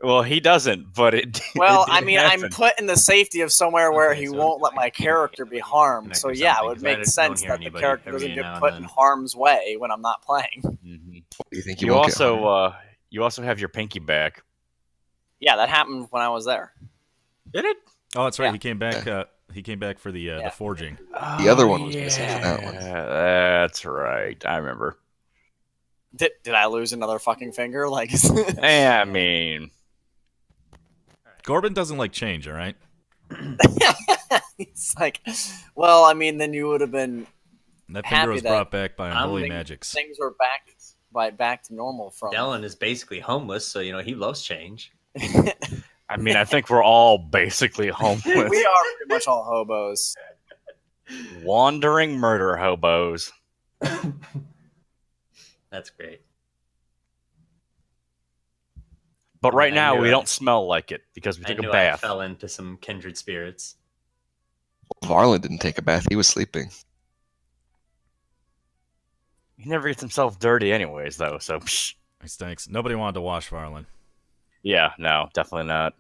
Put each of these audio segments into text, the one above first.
Well, he doesn't, but it. Well, it did I mean, happen. I'm put in the safety of somewhere where Okay, he so won't let my character be harmed. connect So or yeah, it something, would 'cause make I don't sense hear that the anybody character every doesn't now get and put then. in harm's way when I'm not playing. Mhm. Do you think You won't get harmed? also have your pinky back. Yeah, that happened when I was there. Did it? Oh, that's right. Yeah. He came back. He came back for the forging. The other one was missing from that one. That's right. I remember. Did I lose another fucking finger? Like, I mean, Corbin doesn't like change. All right. it's like, well, I mean, then you would have been. That Happy finger was that brought back by I'm unholy thinking magics. Things were back to normal from. Dylan is basically homeless, so he loves change. I mean, I think we're all basically homeless, We are pretty much all hobos. wandering murder hobos. That's great. But right I now, knew we it. don't smell like it because we I took knew a I bath. fell into some kindred spirits. Varlin didn't take a bath. He was sleeping. He never gets himself dirty, anyways, though. So, psh. He stinks. Nobody wanted to wash Varlin. Yeah, no, definitely not.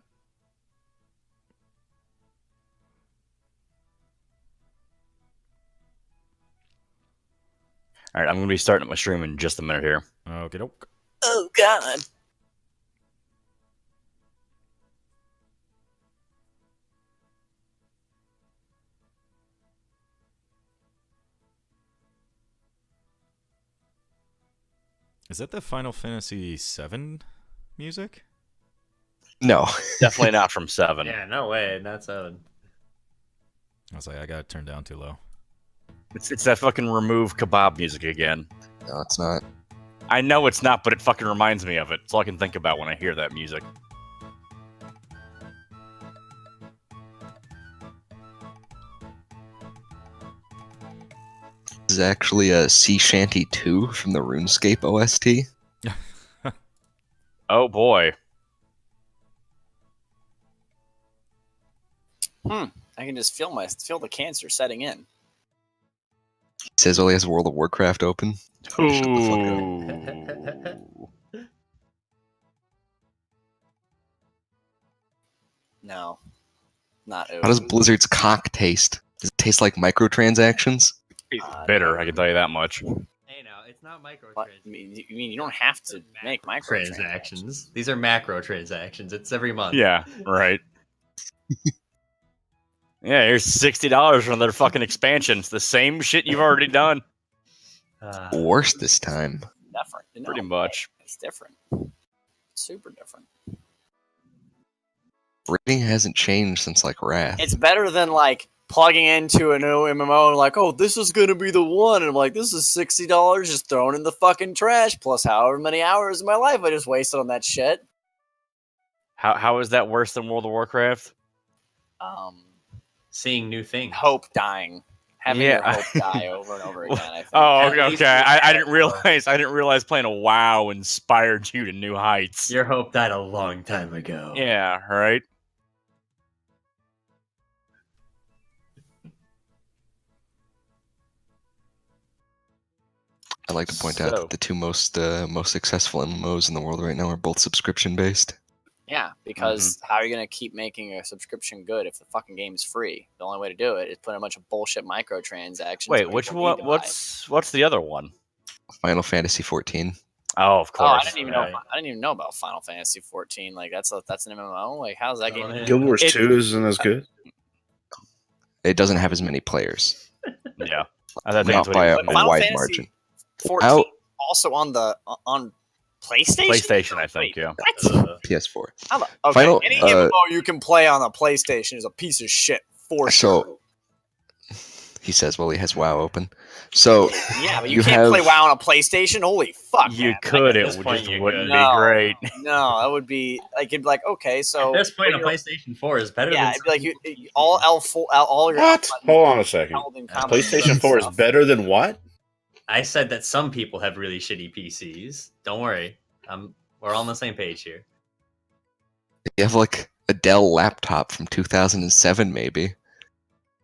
All right, I'm going to be starting my stream in just a minute here. Okay, doke. Oh God. Is that the Final Fantasy VII music? No. Definitely not from 7. Yeah, no way. That's a. I was like, I got it turned down too low. It's that fucking remove kebab music again. No, it's not. I know it's not, but it fucking reminds me of it. It's all I can think about when I hear that music. This is actually a Sea Shanty 2 from the RuneScape OST. Oh boy. I can just feel the cancer setting in. He says, well, he has World of Warcraft open. Shut the fuck up. Ooh. No, not. How does Blizzard's cock taste? Does it taste like microtransactions? It's bitter, I can tell you that much. Hey, now it's not What? microtransactions. You mean you don't have to make microtransactions? Transactions. These are macro transactions. It's every month. Yeah, right. Yeah, here's $60 for their fucking expansion. It's the same shit you've already done. Worse this time. Different. No, Pretty much. It's different. Super different. Rating hasn't changed since like Wrath. It's better than like plugging into a new MMO and like, oh, this is gonna be the one, and I'm like, this is $60 just thrown in the fucking trash, plus however many hours of my life I just wasted on that shit. How is that worse than World of Warcraft? Seeing new things. Hope dying. Having Yeah. your hope die over and over again, I think. Oh, At okay. least okay. we I have didn't realize. I didn't realize playing a WoW inspired you to new heights. Your hope died a long time ago. Yeah. Right. I like to point out So- that the two most successful MMOs in the world right now are both subscription based. Yeah, because how are you going to keep making a subscription good if the fucking game's free? The only way to do it is put a bunch of bullshit microtransactions. Wait, where which people one? need to What's the other one? Final Fantasy 14. Oh, of buy. Oh, I course. didn't even Right. know. I didn't even know about Final Fantasy 14. Like that's an MMO. Like how's that game? Yeah. Guild Wars It- 2 isn't as good. It doesn't have as many players. Yeah. I think Not that's what by he a was Final wide Fantasy margin. 14 Out. also on PlayStation. PlayStation, I think. Yeah. What? PS4. Okay, Final- any MMO you can play on a PlayStation is a piece of shit for sure. So he says, well, he has WoW open. So Yeah, but you, you can't have- play WoW on a PlayStation. Holy fuck! You man. could. at It this point, just you wouldn't could. be No. great. No, that would be like it'd be like okay, so At this point, a but you're- PlayStation 4 is better yeah, than it'd be like you all L4, all your What? Hold on a second. Elden PlayStation 4 is stuff. better than what? I said that some people have really shitty PCs. Don't worry. We're all on the same page here. you have like a Dell laptop from 2007, maybe.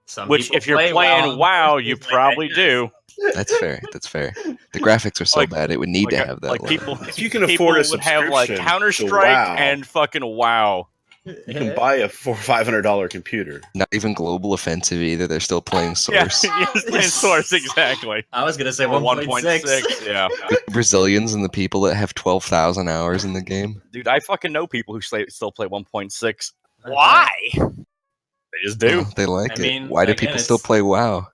Some Which, people if you're play playing on WoW, PCs you like probably that. do. That's fair. That's fair. The graphics are so Like- bad; it would need to have that. Like level. people, If you can people afford a would have like subscription Counter to Strike WoW. and fucking WoW. You can buy a $500 computer. Not even Global Offensive either. They're still playing Source. Yeah, yes, playing Source exactly. I was gonna say Or 1.6. Yeah, Brazilians and the people that have 12,000 hours in the game. dude, I fucking know people who still play 1.6. Why? They just do. They like I it. mean, Why do again, people still it's- play WoW?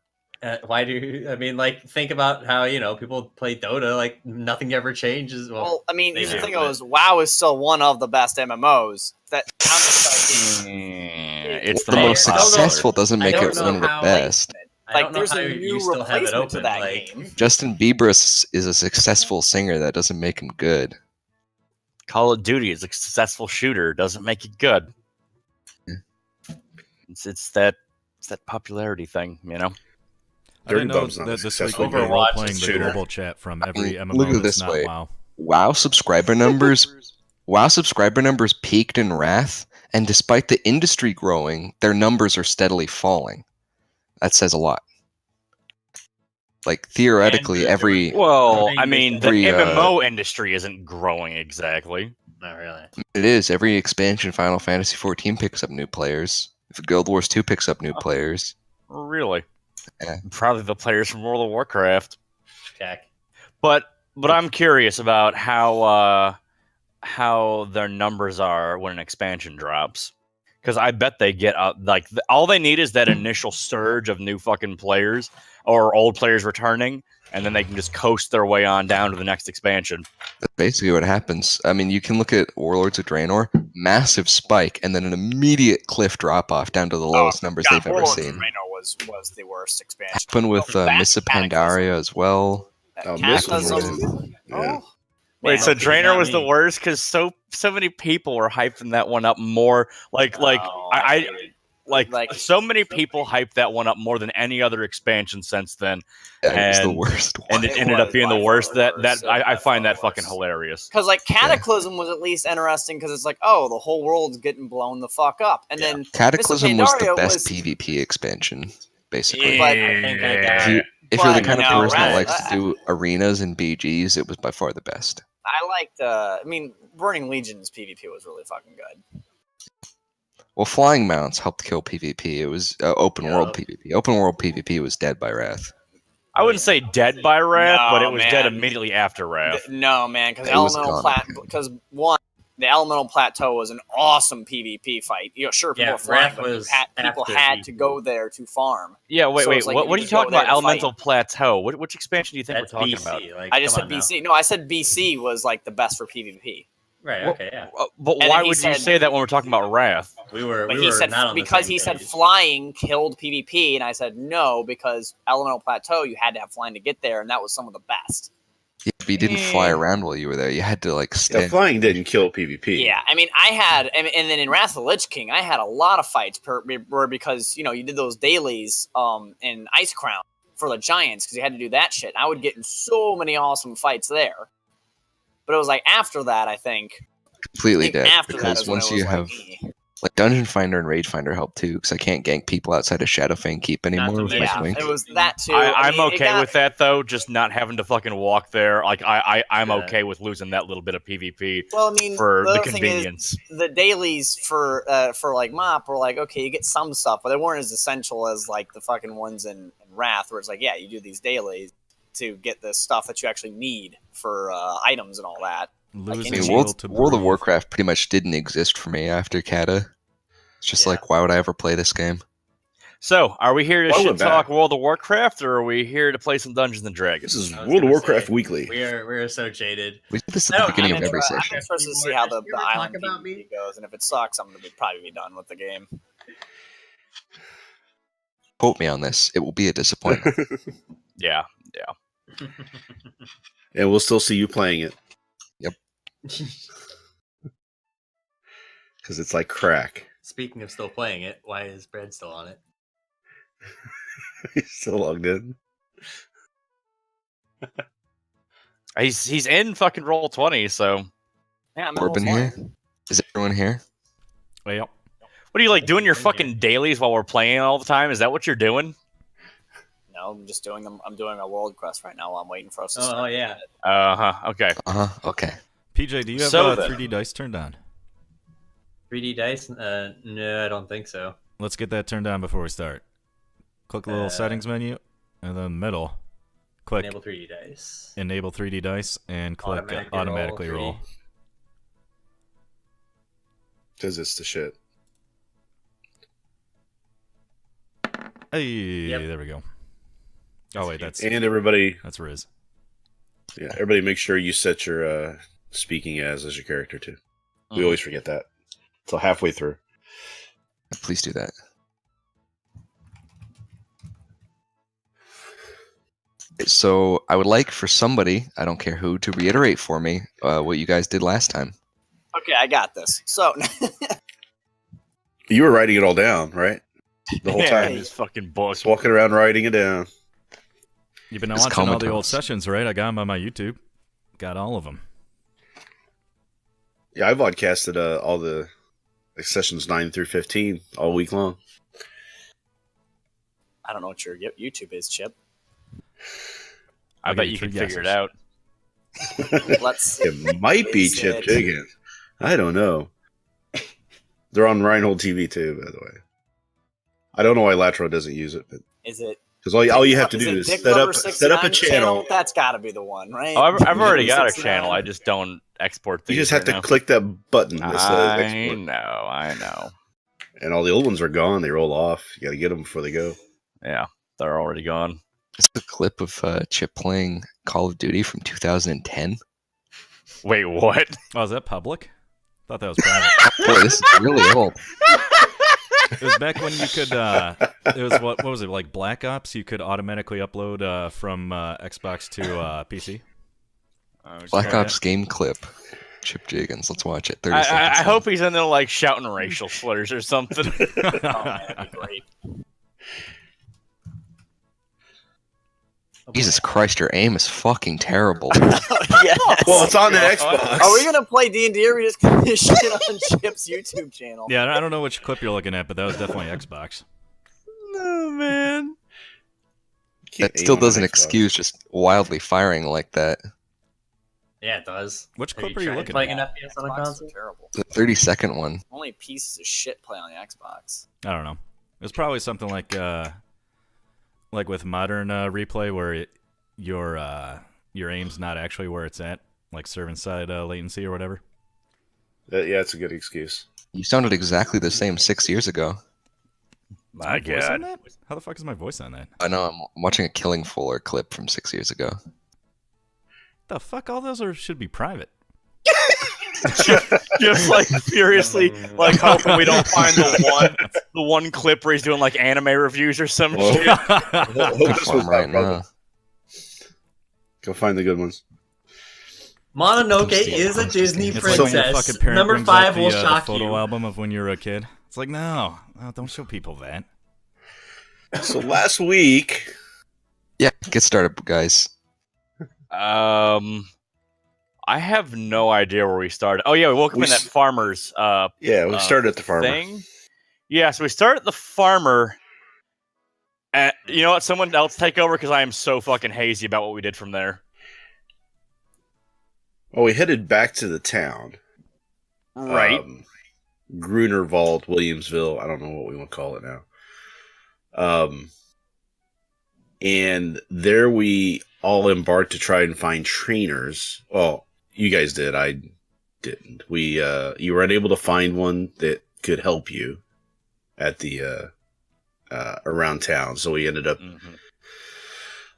Why do I mean like think about how people play Dota like nothing ever changes. Well, I mean, they the do, thing but- is, WoW is still one of the best MMOs. That Counter-Strike It's The the most I don't know- successful doesn't I make don't it know one of the how, best. I like, don't know there's how a you new still have it replacement to open. that Like game. Justin Bieber is a successful singer. That doesn't make him good. Call of Duty is a successful shooter. Doesn't make it good. Yeah. It's that popularity thing, you know. I didn't Dirty know Bob's not a that this week successful we were game. role Overwatch playing is the shooter. global chat from every MMO Look at it that's this not way. WoW. WoW subscriber numbers peaked in Wrath, and despite the industry growing, their numbers are steadily falling. That says a lot. Like theoretically, And every Well, Thing I is mean, the every, MMO industry isn't growing exactly. not really. every expansion, Final Fantasy 14 picks up new players. If Guild Wars 2 picks up new players, Really, Yeah. probably the players from World of Warcraft. Jack. But I'm curious about how their numbers are when an expansion drops. Because I bet they get all they need is that initial surge of new fucking players or old players returning, and then they can just coast their way on down to the next expansion. that's basically what happens. I mean, you can look at Warlords of Draenor, massive spike, and then an immediate cliff drop off down to the lowest numbers they've ever Warlords of seen. Draenor was the worst expansion. Happened with That Mists of Cataclysm. Pandaria as well. Oh, Mists was Cataclysm. Yeah. Oh, Wait, man. so okay, Draenor not was the me. worst because so many people were hyping that one up more. Oh, Like so many people hyped that one up more than any other expansion since then, That was the And- worst one. and it It ended up was being the by worst. far the That worst. I find By that far fucking worst. hilarious. Because like Cataclysm was at least interesting because it's like, oh, the whole world's getting blown the fuck up, and then Cataclysm was the Pandaria best was- PvP expansion, basically. But- I think I If, got you, if you're the But, kind of no, person that right, likes to do arenas and BGs, it was by far the best. I liked. I mean, Burning Legion's PvP was really fucking good. Well, flying mounts helped kill PvP. It was open world Yeah. PvP. Open world PvP was dead by Wrath. I wouldn't say dead by Wrath, but it No, was dead man. immediately after Wrath. No, man, because It was Elemental gone. because one, the Elemental Plateau was an awesome PvP fight. You know, sure, people Yeah, were flying, Wrath but was people after had PvP. to go there to farm. Yeah, wait, So wait. it's like what you are you just go talking there about? to fight. Elemental Plateau. Which expansion do you think That's we're talking BC. about? Like, I just come said on now. BC. No, I said BC was like the best for PvP. Right. Well, Okay. Yeah. But And why then he would you said- say that when we're talking about Wrath? We were. But we he were said not on the because same he said page. flying killed PvP, and I said no because Elemental Plateau you had to have flying to get there, and that was some of the best. Yeah, but you didn't fly Eh. around while you were there. You had to like Yeah, stand. flying didn't kill PvP. Yeah, I mean, I had, and then in Wrath of the Lich King, I had a lot of fights were because you did those dailies in Ice Crown for the Giants because you had to do that shit. I would get in so many awesome fights there, but it was like after that, I think completely dead after that because is when once it was you have like Dungeon Finder and Raid Finder help too, because I can't gank people outside of Shadowfang Keep anymore to with my yeah, swing. it was that too. I'm mean, it okay got- with that though, just not having to fucking walk there. Like I'm Yeah. okay with losing that little bit of PvP Well, I mean, for the other thing is, convenience. the dailies for like MOP were like, okay, you get some stuff, but they weren't as essential as like the fucking ones in Wrath, where it's like, yeah, you do these dailies to get the stuff that you actually need for items and all that. Losing I mean, Shield World, to World of Brave. Warcraft pretty much didn't exist for me after Kata. It's just Yeah. like, why would I ever play this game? So, are we here to Well, we're shit talk back. World of Warcraft, or are we here to play some Dungeons and Dragons? This is I was World of gonna Warcraft say, Weekly. We're so jaded. We did this I at the don't- beginning I'm of every I'm session. interested to see how the You ever island talk about PvP me? goes, and if it sucks, I'm gonna probably be done with the game. Quote me on this. It will be a disappointment. Yeah. And we'll still see you playing it because it's like crack. Speaking of still playing it, why is Brad still on it? He's still logged in. He's in fucking Roll20, so Yeah, I'm Corbin all for here? it. Is everyone here? Well, What are you like doing your fucking dailies while we're playing all the time? Is that what you're doing? No, I'm just doing them. I'm doing a world quest right now while I'm waiting for us to start. Oh yeah. Okay. Okay. PJ, do you have So then- 3D dice turned on? 3D dice? No, I don't think so. Let's get that turned on before we start. Click the little settings menu, and then middle. Click Enable 3D dice. enable 3D dice, and click automatically roll. Because it's the shit. Hey, there we go. Oh wait, And everybody, that's Riz. yeah, everybody, make sure you set your speaking as your character too. We always forget that until halfway through. Please do that. So I would like for somebody, I don't care who, to reiterate for me what you guys did last time. Okay, I got this. So You were writing it all down, right? The whole Yeah, time, just fucking bullshit. just walking around writing it down. You've been It's watching all the old comatose. sessions, right? I got them on my YouTube. Got all of them. Yeah, I vodcasted all the sessions 9 through 15 all week long. I don't know what your YouTube is, Chip. I I'll bet give you three can figure it guesses. out. Let's. It might be Is Chip it- Jiggins. I don't know. They're on Reinhold TV too, by the way. I don't know why Latro doesn't use it, but Is it? because all you have to is do it is Dick set Rubber up 69 a channel. That's got to be the one, right? Oh, I've already Dick got a 69? channel. I just don't export You these. just have right to now. click that button that says I export. know. And all the old ones are gone. They roll off. You got to get them before they go. Yeah, they're already gone. It's a clip of Chip playing Call of Duty from 2010. Wait, what? Oh, is that public? Thought that was private. Boy, this is really old. It was back when you could. It was what was it like Black Ops? You could automatically upload from Xbox to PC. Black Okay. Ops game clip. Chip Jiggins. Let's watch it. 30 I seconds. hope he's in there like shouting racial slurs or something. Oh, man, that'd be great. Jesus Christ, your aim is fucking terrible. Yes. Well, it's on the God. Xbox. Are we gonna play D&D or are we just gonna shit on Chip's YouTube channel? Yeah, I don't know which clip you're looking at, but that was definitely Xbox. No, man. Can't That still aim on doesn't Xbox. excuse just wildly firing like that. Yeah, it does. Which Have clip are you tried looking playing at? an FPS on a Xbox is console? terrible. The 30-second one. Only pieces of shit play on the Xbox. I don't know. It was probably something like with modern replay where your aim's not actually where it's at, like server side latency or whatever. Yeah, it's a good excuse. You sounded exactly the same 6 years ago. My Voice on God. that? How the fuck is my voice on that? I know, I'm watching a Killing Fuller clip from 6 years ago. The fuck? All those should be private. Just like furiously, like hoping we don't find the one clip where he's doing like anime reviews or some Well, shit. Hope this For 'em one's right not public. now. Go find the good ones. Mononoke It's is a Disney It's like when your princess. fucking parent Number brings 5 out will the shock photo you. album of when you were a kid. It's like, no, don't show people that. So last week, Yeah, get started, guys. I have no idea where we started. Oh yeah, we woke up We in that s- farmer's yeah, we started at the farmer. thing. Yeah, so we started at the farmer. And you know what? Someone else take over because I am so fucking hazy about what we did from there. Well, we headed back to the town. Right. Grunerwald, Williamsville. I don't know what we want to call it now. And there we all embarked to try and find trainers. Well, you guys did. I didn't. You were unable to find one that could help you at the around town. So we ended up. Mhm.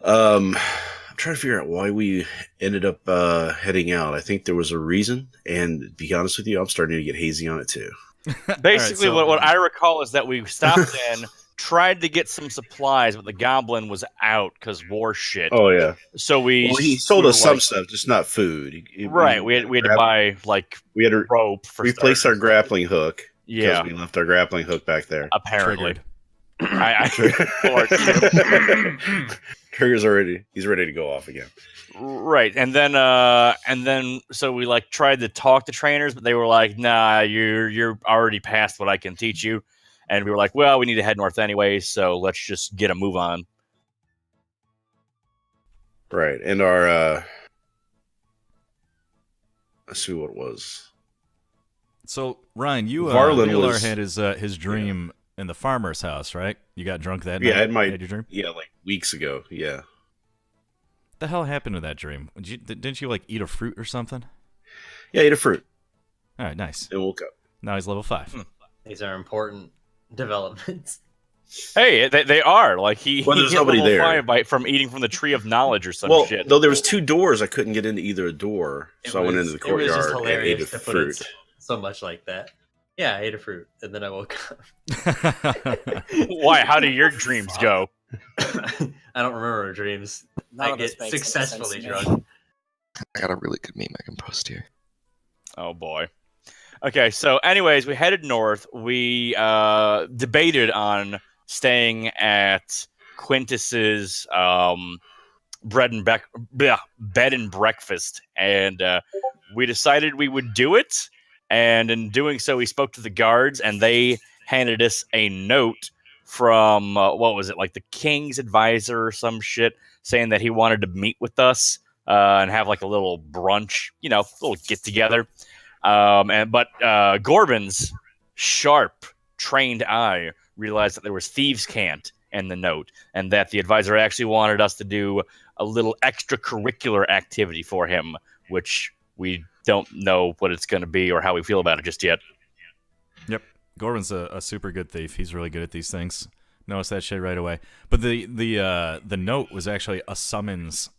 I'm trying to figure out why we ended up heading out. I think there was a reason, and to be honest with you, I'm starting to get hazy on it too. Basically, Alright, so- what I recall is that we stopped in, tried to get some supplies, but the goblin was out because war shit. Oh yeah, So we. well, he sold we us were some like- stuff, just not food. Right. We had to grab- buy like we had to rope for replace our starters. grappling hook because Yeah, we left our grappling hook back there. apparently. Triggered. Lord. Trigger's already. He's ready to go off again. Right, and then so we like tried to talk to trainers, but they were like, "Nah, you're already past what I can teach you." And we were like, "Well, we need to head north anyway, so let's just get a move on." Right, and our let's see what it was. So Ryan, you Varlin Mueller was- had his dream in the farmer's house, right? You got drunk that Yeah, night. it might- Had your dream. Yeah, like weeks ago. Yeah, What the hell happened to that dream? Didn't you like eat a fruit or something? yeah. Ate a fruit All right, nice. and woke up. Now he's level 5. These are important developments. Hey, they are like he. Well, he there's hit nobody level there. 5 from eating from the tree of knowledge or some Well, shit. though there was 2 doors, I couldn't get into either door, so I went into the It was just courtyard and ate a hilarious to put it fruit. so much like that. Yeah, I ate a fruit, and then I woke up. Why? How do your dreams go? I don't remember dreams. None I of this get makes any successfully sense to me. drunk. I got a really good meme I can post here. Oh boy. Okay, so anyways, we headed north. We debated staying at Quintus's bed and breakfast, and we decided we would do it. And in doing so, we spoke to the guards, and they handed us a note from what was it, like the king's advisor or some shit, saying that he wanted to meet with us and have like a little brunch, you know, a little get together. But Gorbin's sharp, trained eye realized that there was thieves' cant in the note, and that the advisor actually wanted us to do a little extracurricular activity for him, which we don't know what it's going to be or how we feel about it just yet. Yep, Gorbin's a super good thief. He's really good at these things. Noticed that shit right away. But the note was actually a summons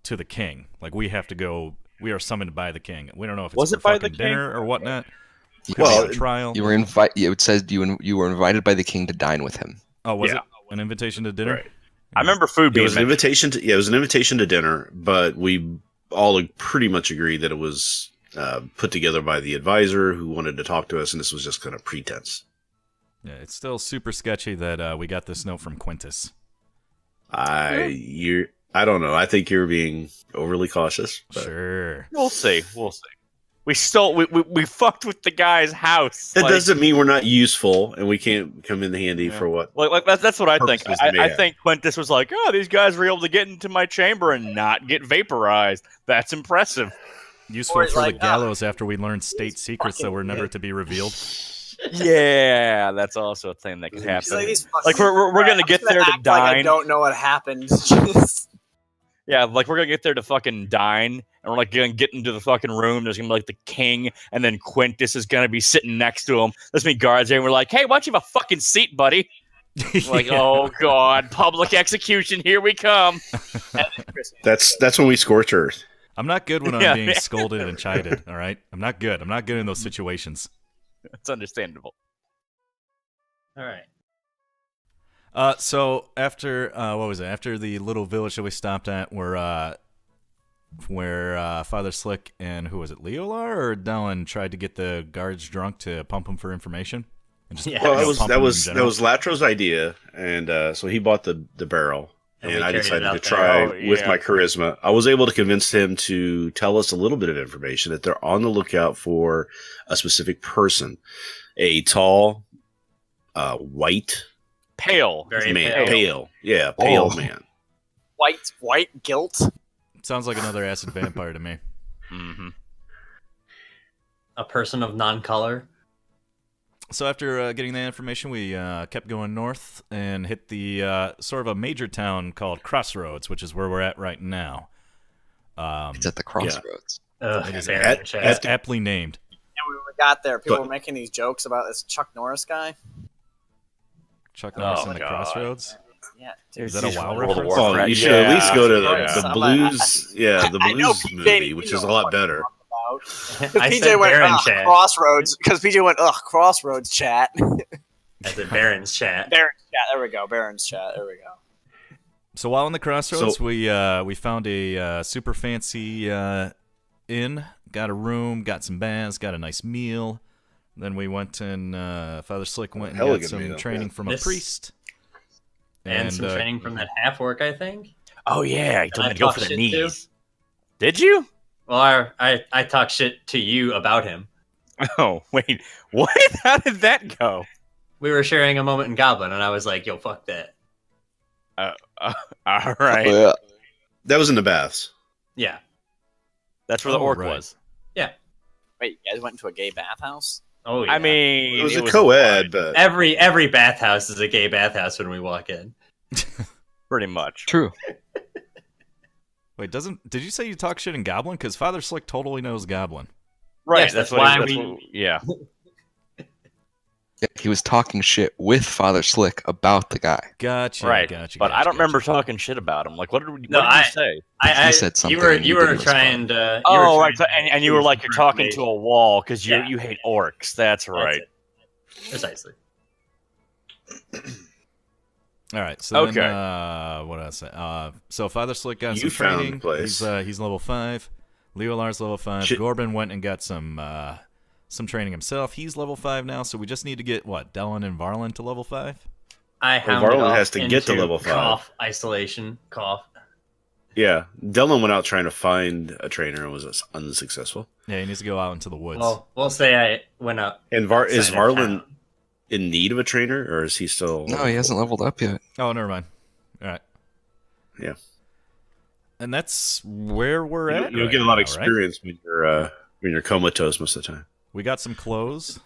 to the king. Like, we have to go. We are summoned by the king. We don't know if it's Was for it by the fucking dinner king? or whatnot. Could Well, be on trial. You were It said you were invited by the king to dine with him. Oh, was Yeah. it an invitation to dinner? Right. I remember food It being was an mentioned. invitation to. Yeah, it was an invitation to dinner, but we all pretty much agreed that it was put together by the advisor who wanted to talk to us, and this was just kind of pretense. Yeah, it's still super sketchy that we got this note from Quintus. I don't know. I think you're being overly cautious. But Sure. We'll see. We fucked with the guy's house. that Like- doesn't mean we're not useful and we can't come in handy Yeah. for what. Like that's what I think. Purposes they I have. think Quintus was like, "Oh, these guys were able to get into my chamber and not get vaporized. That's impressive." Useful he's for like, the gallows after we learned state secrets that fucking were never weird. to be revealed. Yeah, that's also a thing that could He's happen. like, these Like fucking- we're gonna I'm get just there to act like I dine. don't know what happened. Just- Yeah, like we're gonna get there to fucking dine, and we're like gonna get into the fucking room. There's gonna be like the king, and then Quintus is gonna be sitting next to him. There's gonna be guards there, and we're like, "Hey, why don't you have a fucking seat, buddy?" We're like, Yeah. "Oh god, public execution, here we come." That's when we scorch earth. I'm not good when I'm Yeah. being scolded and chided, all right? I'm not good. I'm not good in those situations. It's understandable. All right. So after what was it? After the little village that we stopped at, where Father Slick and who was it, Leolar or Dallin tried to get the guards drunk to pump them for information. And just, Yeah. Well, You know, pump that 'em in was general. Latro's idea, and so he bought the barrel, And we and I carried it decided to out try there. Oh, with yeah. my charisma. I was able to convince him to tell us a little bit of information that they're on the lookout for a specific person, a tall, white Pale. Very man, pale. pale Oh. man. white guilt. Sounds like another acid vampire to me. Mm-hmm. A person of non-color. So after getting that information, we kept going north and hit the sort of a major town called Crossroads, which is where we're at right now. It's at the crossroads. Ugh, It is Baron at- Chat. It's aptly named. And when we got there, people But- were making these jokes about this Chuck Norris guy. Chuck Norris Oh, and the God. Crossroads. Yeah, Is that a WoW World of reference? Warcraft. Well, you should at least go to Yeah. the blues, the I know blues PJ movie, which is a lot better. Because I PJ said went Baron Chat. Crossroads. Because PJ went Crossroads chat. I said Baron's Chat. Baron's chat. There we go. Baron's chat. There we go. So while in the Crossroads, So- we found a super fancy inn, got a room, got some baths, got a nice meal. Then we went and Father Slick went and Hella got good some meal, training yeah. from a This- priest. And some training from that half orc, I think. Oh yeah, he told I me to go talk for the shit knees. Did you? Well, I talk shit to you about him. Oh wait, what? How did that go? We were sharing a moment in Goblin, and I was like, "Yo, fuck that." All right, Oh, yeah. That was in the baths. Yeah, that's where the Oh, orc right. was. Wait, you guys went into a gay bathhouse? oh yeah. I mean, It was a fine, co-ed, but every bathhouse is a gay bathhouse when we walk in. pretty much. True. Wait, did you say you talk shit in Goblin? Because Father Slick totally knows Goblin. Right. Yes, that's why yeah. Yeah, he was talking shit with Father Slick about the guy. Gotcha. Right. Gotcha. But I don't gotcha. remember talking shit about him. Like, what did No, you say? He said something You were and you you were didn't trying to. Oh, right. So, and you were like, you're talking to a wall because Yeah. you hate orcs. That's right. Precisely. All right. So Okay. then, what did I say? So Father Slick got You some found training. the place. He's level 5. Leolar's level 5. Shit. Gorbin went and got some training himself. He's level 5 now. So we just need to get what, Dellen and Varlin to level 5. I Well, hounded Varlin off has to get to into level 5. Cough, isolation, cough. yeah, Dylan went out trying to find a trainer and was unsuccessful. Yeah, he needs to go out into the woods. Well, we'll say I went up. And is outside of Varlin town. in need of a trainer, or is he still? No, he hasn't leveled up yet. Oh, never mind. All right. Yeah. And that's where we're at. You'll right get a lot of now, right? experience when you're comatose most of the time. We got some clothes.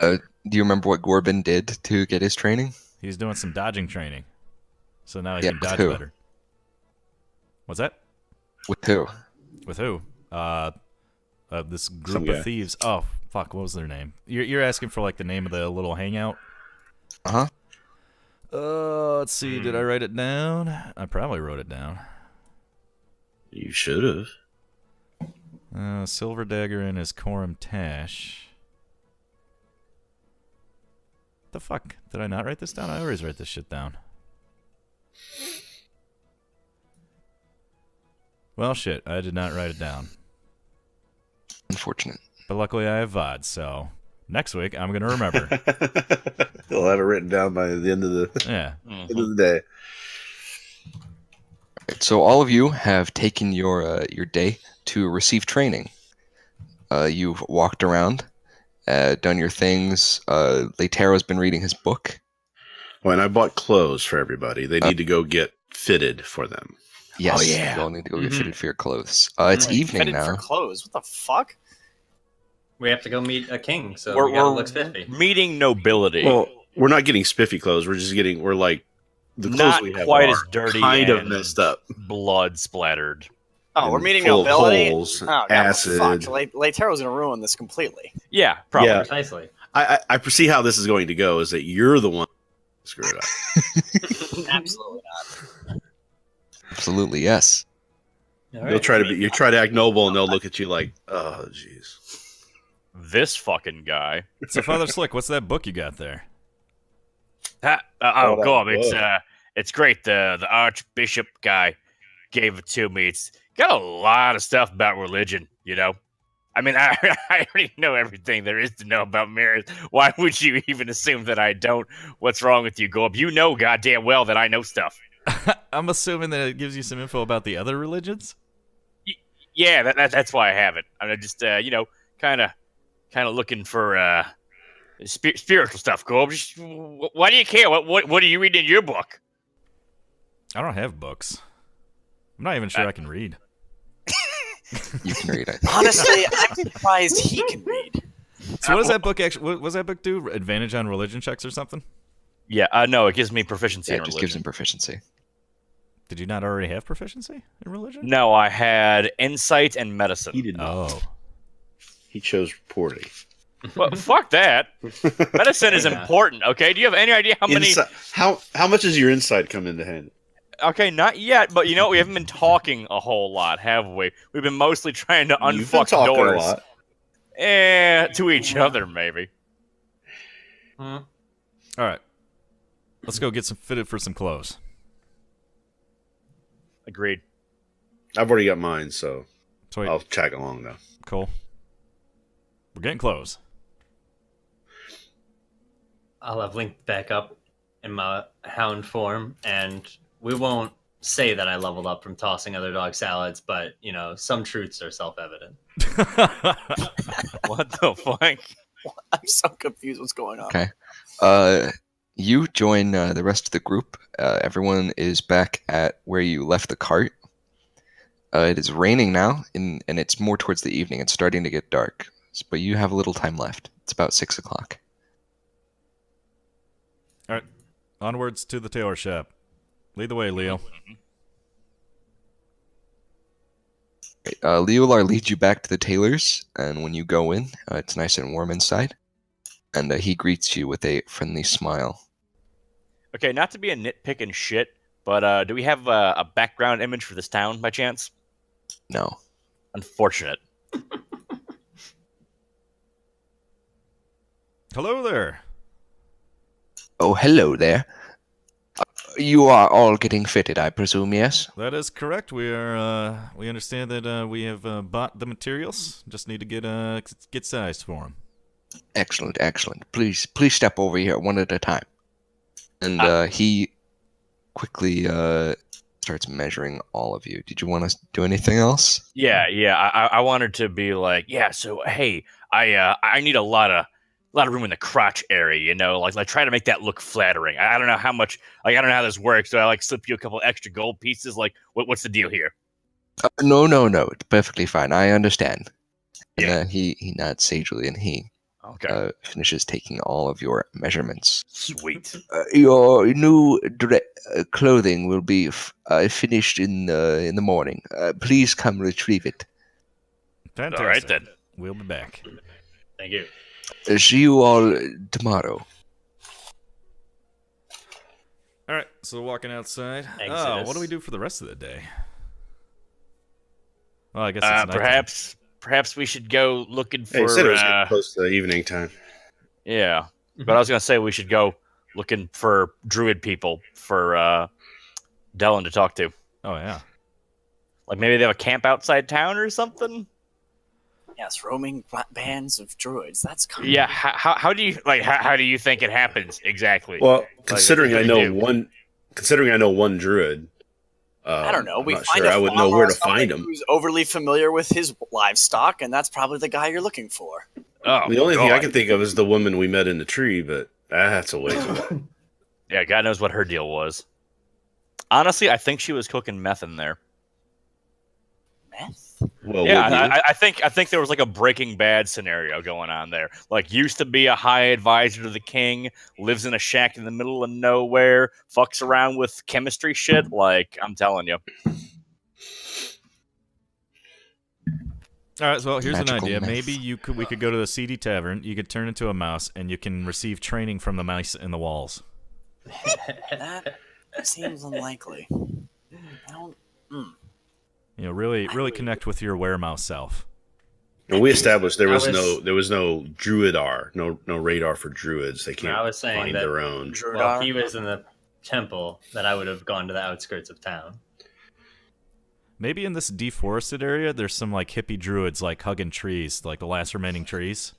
Do you remember what Gorbin did to get his training? He's doing some dodging training. So now he Yeah, can with dodge who? better. What's that? With who? With who? This group Some guy. of thieves. Oh, fuck, what was their name? You're asking for like the name of the little hangout? Uh-huh. Let's see. Did I write it down? I probably wrote it down. You should have. Silver Dagger and his Coram Tash. The fuck? Did I not write this down? I always write this shit down. Well, shit. I did not write it down. Unfortunate. But luckily I have VOD, so next week I'm going to remember. He'll have it written down by the end of the Yeah. end of the day. Right, so all of you have taken your day to receive training. You've walked around, done your things. Leitero's been reading his book. When I bought clothes for everybody, they need to go get fitted for them. Yes, Oh, yeah. you all need to go get Mhm. fitted for your clothes. It's evening Fitted for now. clothes. What the fuck? We have to go meet a king, so we're we gotta look spiffy. meeting nobility. Well, we're not getting spiffy clothes. We're like the clothes Not we have quite are as dirty kind of and messed up. blood splattered. Oh, we're and meeting full of nobility. holes, Oh, God, acid. fuck. Leitero's gonna ruin this completely. Yeah, probably. Yeah. Precisely. I see how this is going to go. Is that you're the one who screwed up? Absolutely not. Absolutely, yes. All They'll right. try to be. You try to act noble, and they'll look at you like, "Oh, jeez." This fucking guy. So Father Slick, what's that book you got there? Oh, that go on. book. It's great. The Archbishop guy gave it to me. It's got a lot of stuff about religion, you know. I mean, I already know everything there is to know about marriage. Why would you even assume that I don't? What's wrong with you, Gorb? You know goddamn well that I know stuff. I'm assuming that it gives you some info about the other religions? Yeah, that's why I have it. I'm just, kind of looking for spiritual stuff, Gorb. Just, why do you care? What do you read in your book? I don't have books. I'm not even sure I can read. You can read, I think. Honestly, I'm surprised he can read. So what does that book actually? What does that book do? Advantage on religion checks or something? Yeah, no, it gives me proficiency Yeah, in it just religion. gives him proficiency. Did you not already have proficiency in religion? No, I had insight and medicine. He did not. Oh. He chose poorly. Well, fuck that. Medicine is Yeah. important. Okay, do you have any idea how many? How much does your insight come into hand? Okay, not yet, but you know we haven't been talking a whole lot, have we? We've been mostly trying to You've been unfuck talking doors. a lot. To each other, maybe. Hmm. All right. Let's go get some fitted for some clothes. Agreed. I've already got mine, so Sweet. I'll tag along though. Cool. We're getting clothes. I'll have linked back up in my hound form, and we won't say that I leveled up from tossing other dog salads, but some truths are self-evident. What the fuck? I'm so confused. What's going on? Okay. You join the rest of the group. Everyone is back at where you left the cart. It is raining now, and it's more towards the evening. It's starting to get dark, but you have a little time left. It's about 6 o'clock. All right, onwards to the tailor shop. Lead the way, Leo. Leolar leads you back to the tailor's, and when you go in, it's nice and warm inside, and he greets you with a friendly smile. Okay, not to be a nitpick and shit, but do we have a background image for this town by chance? No. Unfortunate. Hello there. Oh, hello there. You are all getting fitted, I presume, yes? That is correct. We are. We understand that we have bought the materials. Just need to get sized for them. Excellent, excellent. Please step over here one at a time. And he quickly starts measuring all of you. Did you want to do anything else? Yeah. I wanted to be like, yeah. So hey, I need a lot of room in the crotch area. Like try to make that look flattering. I don't know how much. Like I don't know how this works. Do I slip you a couple extra gold pieces? Like what's the deal here? No. It's perfectly fine. I understand. Yeah. And he nods sagely, and he finishes taking all of your measurements. Sweet. Your new clothing will be finished in the morning. Please come retrieve it. Fantastic. All right then. We'll be back. Thank you. See you all tomorrow. All right, so walking outside. Exodus. Oh, what do we do for the rest of the day? Well, I guess it's nighttime. Perhaps we should go looking for. Hey, you said it was getting close to evening time. Yeah, but I was gonna say we should go looking for druid people for Dylan to talk to. Oh yeah. Like maybe they have a camp outside town or something. Yes, roaming bands of druids. That's kind Yeah. How do you how do you think it happens exactly? Well, considering what I do you know one druid, I don't know. We I'm not find sure a I would know farmer where or to find something him. who's overly familiar with his livestock, and that's probably the guy you're looking for. Oh, The only thing I God. can think of is the woman we met in the tree, but that's a ways away. Yeah, God knows what her deal was. Honestly, I think she was cooking meth in there. Meth? Well, Yeah, I think there was like a Breaking Bad scenario going on there. Like, used to be a high advisor to the king, lives in a shack in the middle of nowhere, fucks around with chemistry shit. Like, I'm telling you. All right, so here's Magical an idea. myth. Maybe we could go to the CD Tavern. You could turn into a mouse, and you can receive training from the mice in the walls. That seems unlikely. I don't. Really connect with your weremouse self. And we established there was no druidar, no radar for druids. They can't I was saying find that- their own. Well, if he was in the temple, then I would have gone to the outskirts of town. Maybe in this deforested area, there's some like hippie druids like hugging trees, like the last remaining trees.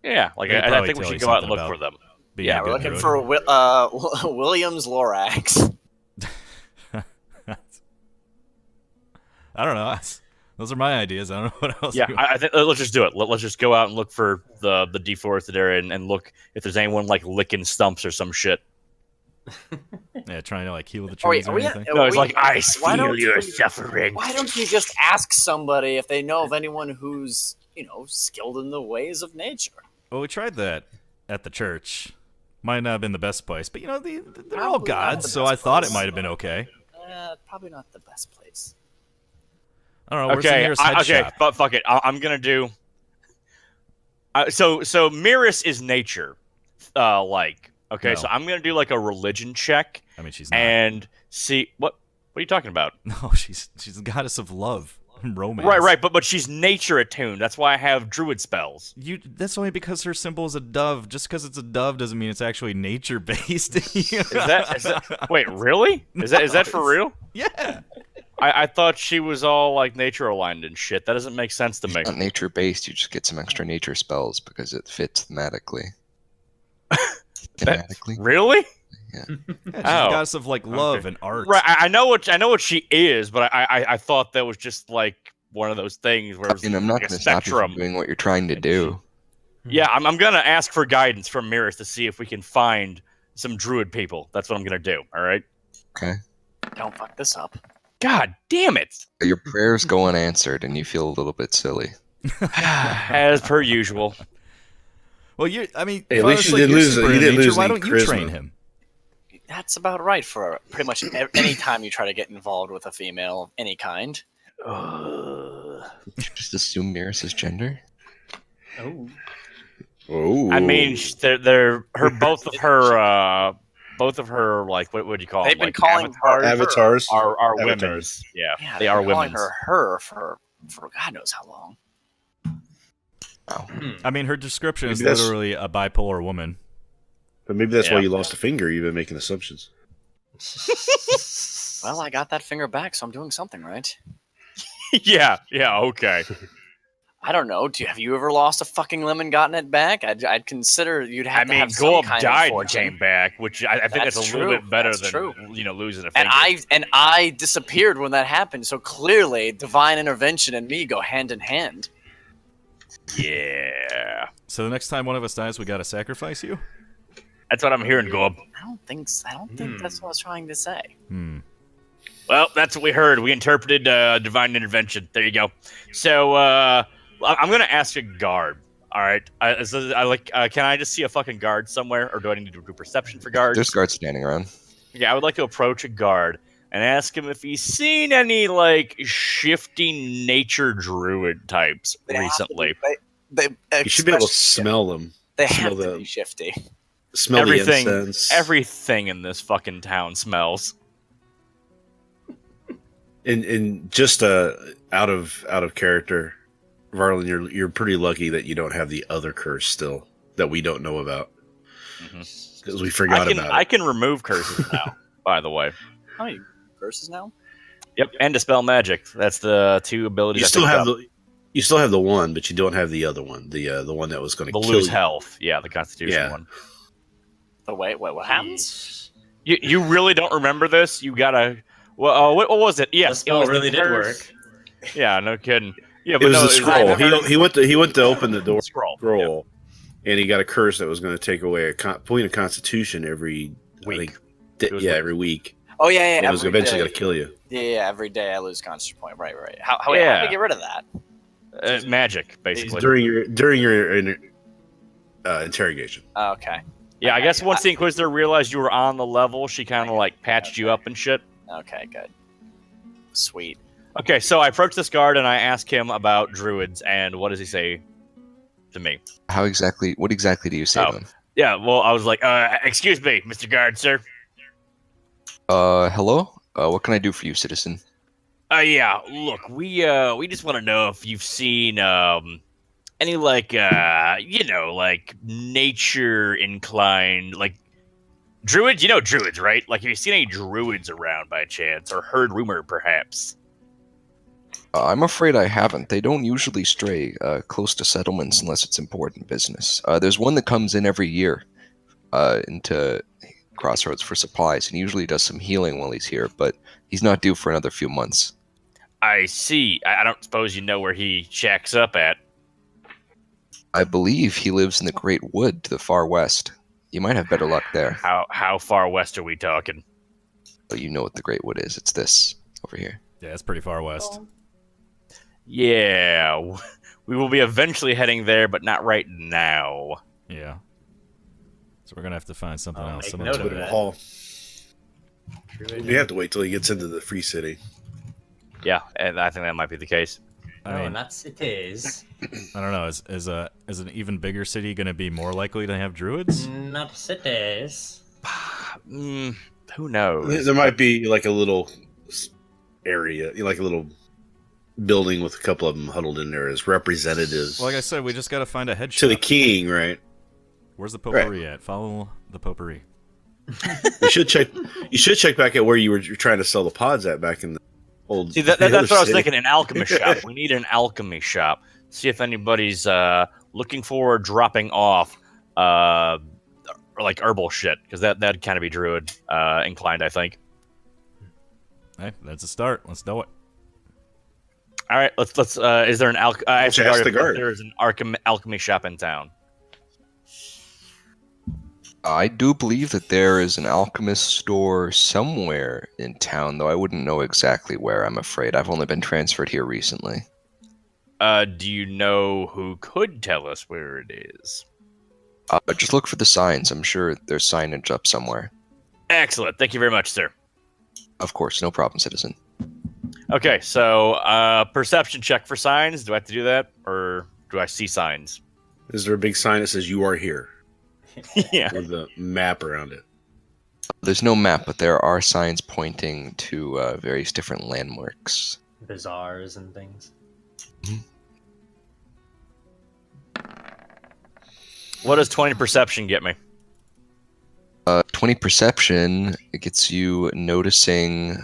Yeah, like They'd I probably think we tell should you go out and something look for about them. Being Yeah, a we're good looking druid. for Williams Lorax. I don't know. Those are my ideas. I don't know what else. Yeah, you- I think let's just do it. Let's just go out and look for the deforested area and look if there's anyone like licking stumps or some shit. yeah, trying to like heal the Oh, wait, trees are or we- anything. No, it's like I why feel don't your we- suffering. Why don't you just ask somebody if they know of anyone who's, skilled in the ways of nature? Well, we tried that at the church. Might not have been the best place, but they're all Probably not gods, the so I best thought place. it might have been okay. Probably not the best place. I don't know. Where's the Okay, nearest head okay, shop? but fuck it. I'm gonna do. So Miris is nature, okay. No. So I'm gonna do like a religion check I mean, she's not. and see what are you talking about? No, she's the goddess of love and romance. Right, but she's nature attuned. That's why I have druid spells. That's only because her symbol is a dove. Just because it's a dove doesn't mean it's actually nature based. Is that wait, really? Is that for real? Yeah. I thought she was all like nature aligned and shit. That doesn't make sense to me. It's not nature based. You just get some extra nature spells because it fits thematically. Thematically, Really? Yeah, she's a Oh. goddess of like love Okay. and art. Right, I know what she is, but I thought that was just like one of those things where it was And I'm not like a going to stop you spectrum. from doing what you're trying to do. Yeah, I'm gonna ask for guidance from Mirrors to see if we can find some druid people. That's what I'm gonna do. All right. Okay. Don't fuck this up. God damn it! Your prayers go unanswered, and you feel a little bit silly. As per usual. Well, I mean, Hey, at Father least you Slick, did you're lose- super you in did nature. lose Why any don't you charisma. train him? That's about right for pretty much any time you try to get involved with a female of any kind. Just assume Mirror's gender. Oh. Oh, I mean, they're both of her like what would you call They've them? been Like calling her avatars. are Avatars. women's. Yeah, Yeah, they they've are been calling women's. her for God knows how long. I mean, her description is Maybe that's- literally a bipolar woman. But maybe that's why Yeah. you lost a finger. You've been making assumptions. Well, I got that finger back, so I'm doing something right. yeah, okay. I don't know. Have you ever lost a fucking limb and gotten it back? I'd consider you'd have I to mean, have some Goab kind died of and fortune. came back, which I think that's That's a little true. bit better That's than true. losing a finger. And I disappeared when that happened. So clearly, divine intervention and me go hand in hand. Yeah, So the next time one of us dies, we gotta sacrifice you. that's what I'm hearing, Goab. I don't think that's what I was trying to say. Well, that's what we heard. We interpreted divine intervention. There you go. So I'm gonna ask a guard. All right. Can I just see a fucking guard somewhere, or do I need to do perception for guards? There's guards standing around. Yeah, I would like to approach a guard and ask him if he's seen any like shifty nature druid types recently. You should be able to smell them. They smell have to the- be shifty. Smell Everything, the incense. everything in this fucking town smells. And just out of character, Varlin, you're pretty lucky that you don't have the other curse still that we don't know about because we forgot about I it. can remove curses now. By the way. How many verses now? Yep, and dispel magic. That's the two abilities. You I still picked have up. you still have the one, but you don't have the other one. The one that was going the to kill lose you. health. Yeah, the Constitution Yeah. one. The wait, what happens? You really don't remember this? You gotta. Well, what was it? Yes, The spell it was really the did curse. work. Yeah, no kidding. Yeah, It was no, the scroll. curse. He went to open the door Scroll. scroll, and he got a curse that was going to take away a point of Constitution every Week. Week. It was Every week. Oh yeah, And it was every eventually day. going to kill you. Yeah, every day I lose concentration point. Right. How do Yeah. we get rid of that? Magic, basically. During your interrogation. Okay. Yeah, I guess once the Inquisitor realized you were on the level, she kind of like patched you up and shit. Okay, good. Sweet. Okay, so I approach this guard and I ask him about druids, and what does he say to me? What exactly do you say Oh. to him? Yeah, well, I was like, excuse me, Mr. Guard, sir. Hello? What can I do for you, citizen? Yeah, look, we just want to know if you've seen, any, like, like, nature-inclined, like, druids? You know druids, right? Like, have you seen any druids around by chance, or heard rumor, perhaps? I'm afraid I haven't. They don't usually stray close to settlements unless it's important business. There's one that comes in every year into Crossroads for supplies, and he usually does some healing while he's here, but he's not due for another few months. I see. I don't suppose you know where he shacks up at. I believe he lives in the Great Wood to the far west. You might have better luck there. How far west are we talking? But you know what the Great Wood is. It's this over here. Yeah, it's pretty far west. Yeah, we will be eventually heading there, but not right now. Yeah. So we're gonna have to find something I'll else. make Some note other of Bit of a that. haul. We have to wait till he gets into the free city. Yeah, and I think that might be the case. I No, mean, not cities. I don't know. Is an even bigger city gonna be more likely to have druids? Not cities. Who knows? There might be like a little area, like a little building with a couple of them huddled in there as representatives Well, like I said, we just gotta find a head to the shop. king, right? Where's the potpourri at? Follow the potpourri. You should check. You should check back at where you were trying to sell the pods at back in the old. See, that's the what I other was city. thinking. An alchemist shop. We need an alchemy shop. See if anybody's looking for dropping off, like herbal shit, because that'd kind of be druid inclined, I think. Hey, that's a start. Let's do it. All right, let's. Is there an Let's ask the guard. There is an alchemy shop in town. I do believe that there is an alchemist store somewhere in town, though I wouldn't know exactly where, I'm afraid. I've only been transferred here recently. Do you know who could tell us where it is? Just look for the signs. I'm sure there's signage up somewhere. Excellent. Thank you very much, sir. Of course, no problem, citizen. Okay, so perception check for signs. Do I have to do that, or do I see signs? Is there a big sign that says "You are here" Yeah. with the map around it? There's no map, but there are signs pointing to various different landmarks. Bazaars and things. What does 20 perception get me? 20 perception, it gets you noticing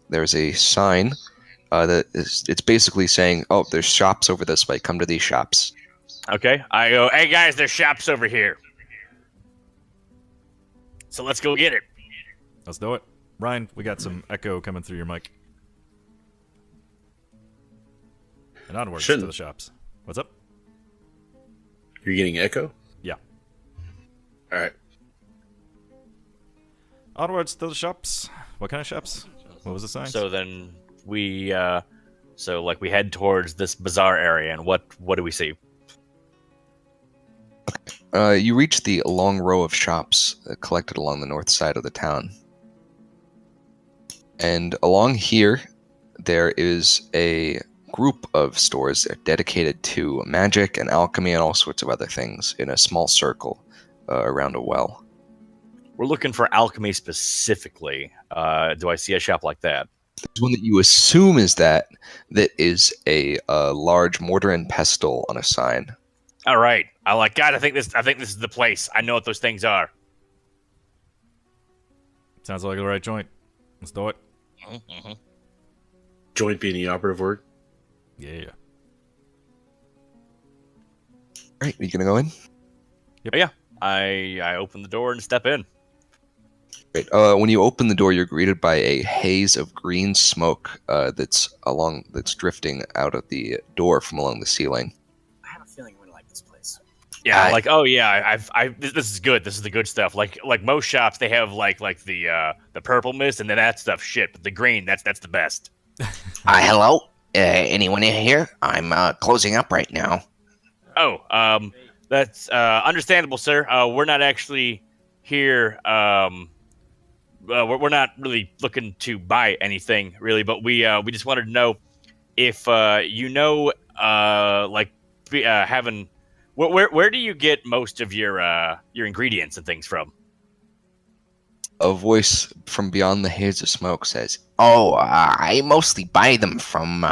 there's a sign it's basically saying, oh, there's shops over this way. Come to these shops. Okay, I go, hey guys, there's shops over here. So let's go get it. Let's do it. Ryan, we got some echo coming through your mic. And onwards to the shops. What's up? You're getting echo? Yeah. All right. Onwards to the shops. What kind of shops? What was the sign? So then we head towards this bazaar area, and what do we see? You reach the long row of shops collected along the north side of the town. And along here, there is a group of stores dedicated to magic and alchemy and all sorts of other things in a small circle around a well. We're looking for alchemy specifically. Do I see a shop like that? There's one that you assume is that is a large mortar and pestle on a sign. All right. I think this is the place. I know what those things are. Sounds like the right joint. Let's do it. Mm-hmm. Joint being the operative word. Yeah. Right, are you gonna go in? Yep. Yeah. I open the door and step in. Great. When you open the door, you're greeted by a haze of green smoke that's drifting out of the door from along the ceiling. I have a feeling we're gonna like this place. Yeah, this is good. This is the good stuff. Like most shops, they have like the purple mist, and then that stuff shit. But the green, that's the best. Hello? Anyone in here? I'm closing up right now. Oh, that's understandable, sir. We're not actually here. We're not really looking to buy anything, really. But we just wanted to know if having. Where do you get most of your ingredients and things from? A voice from beyond the haze of smoke says, Oh, I mostly buy them from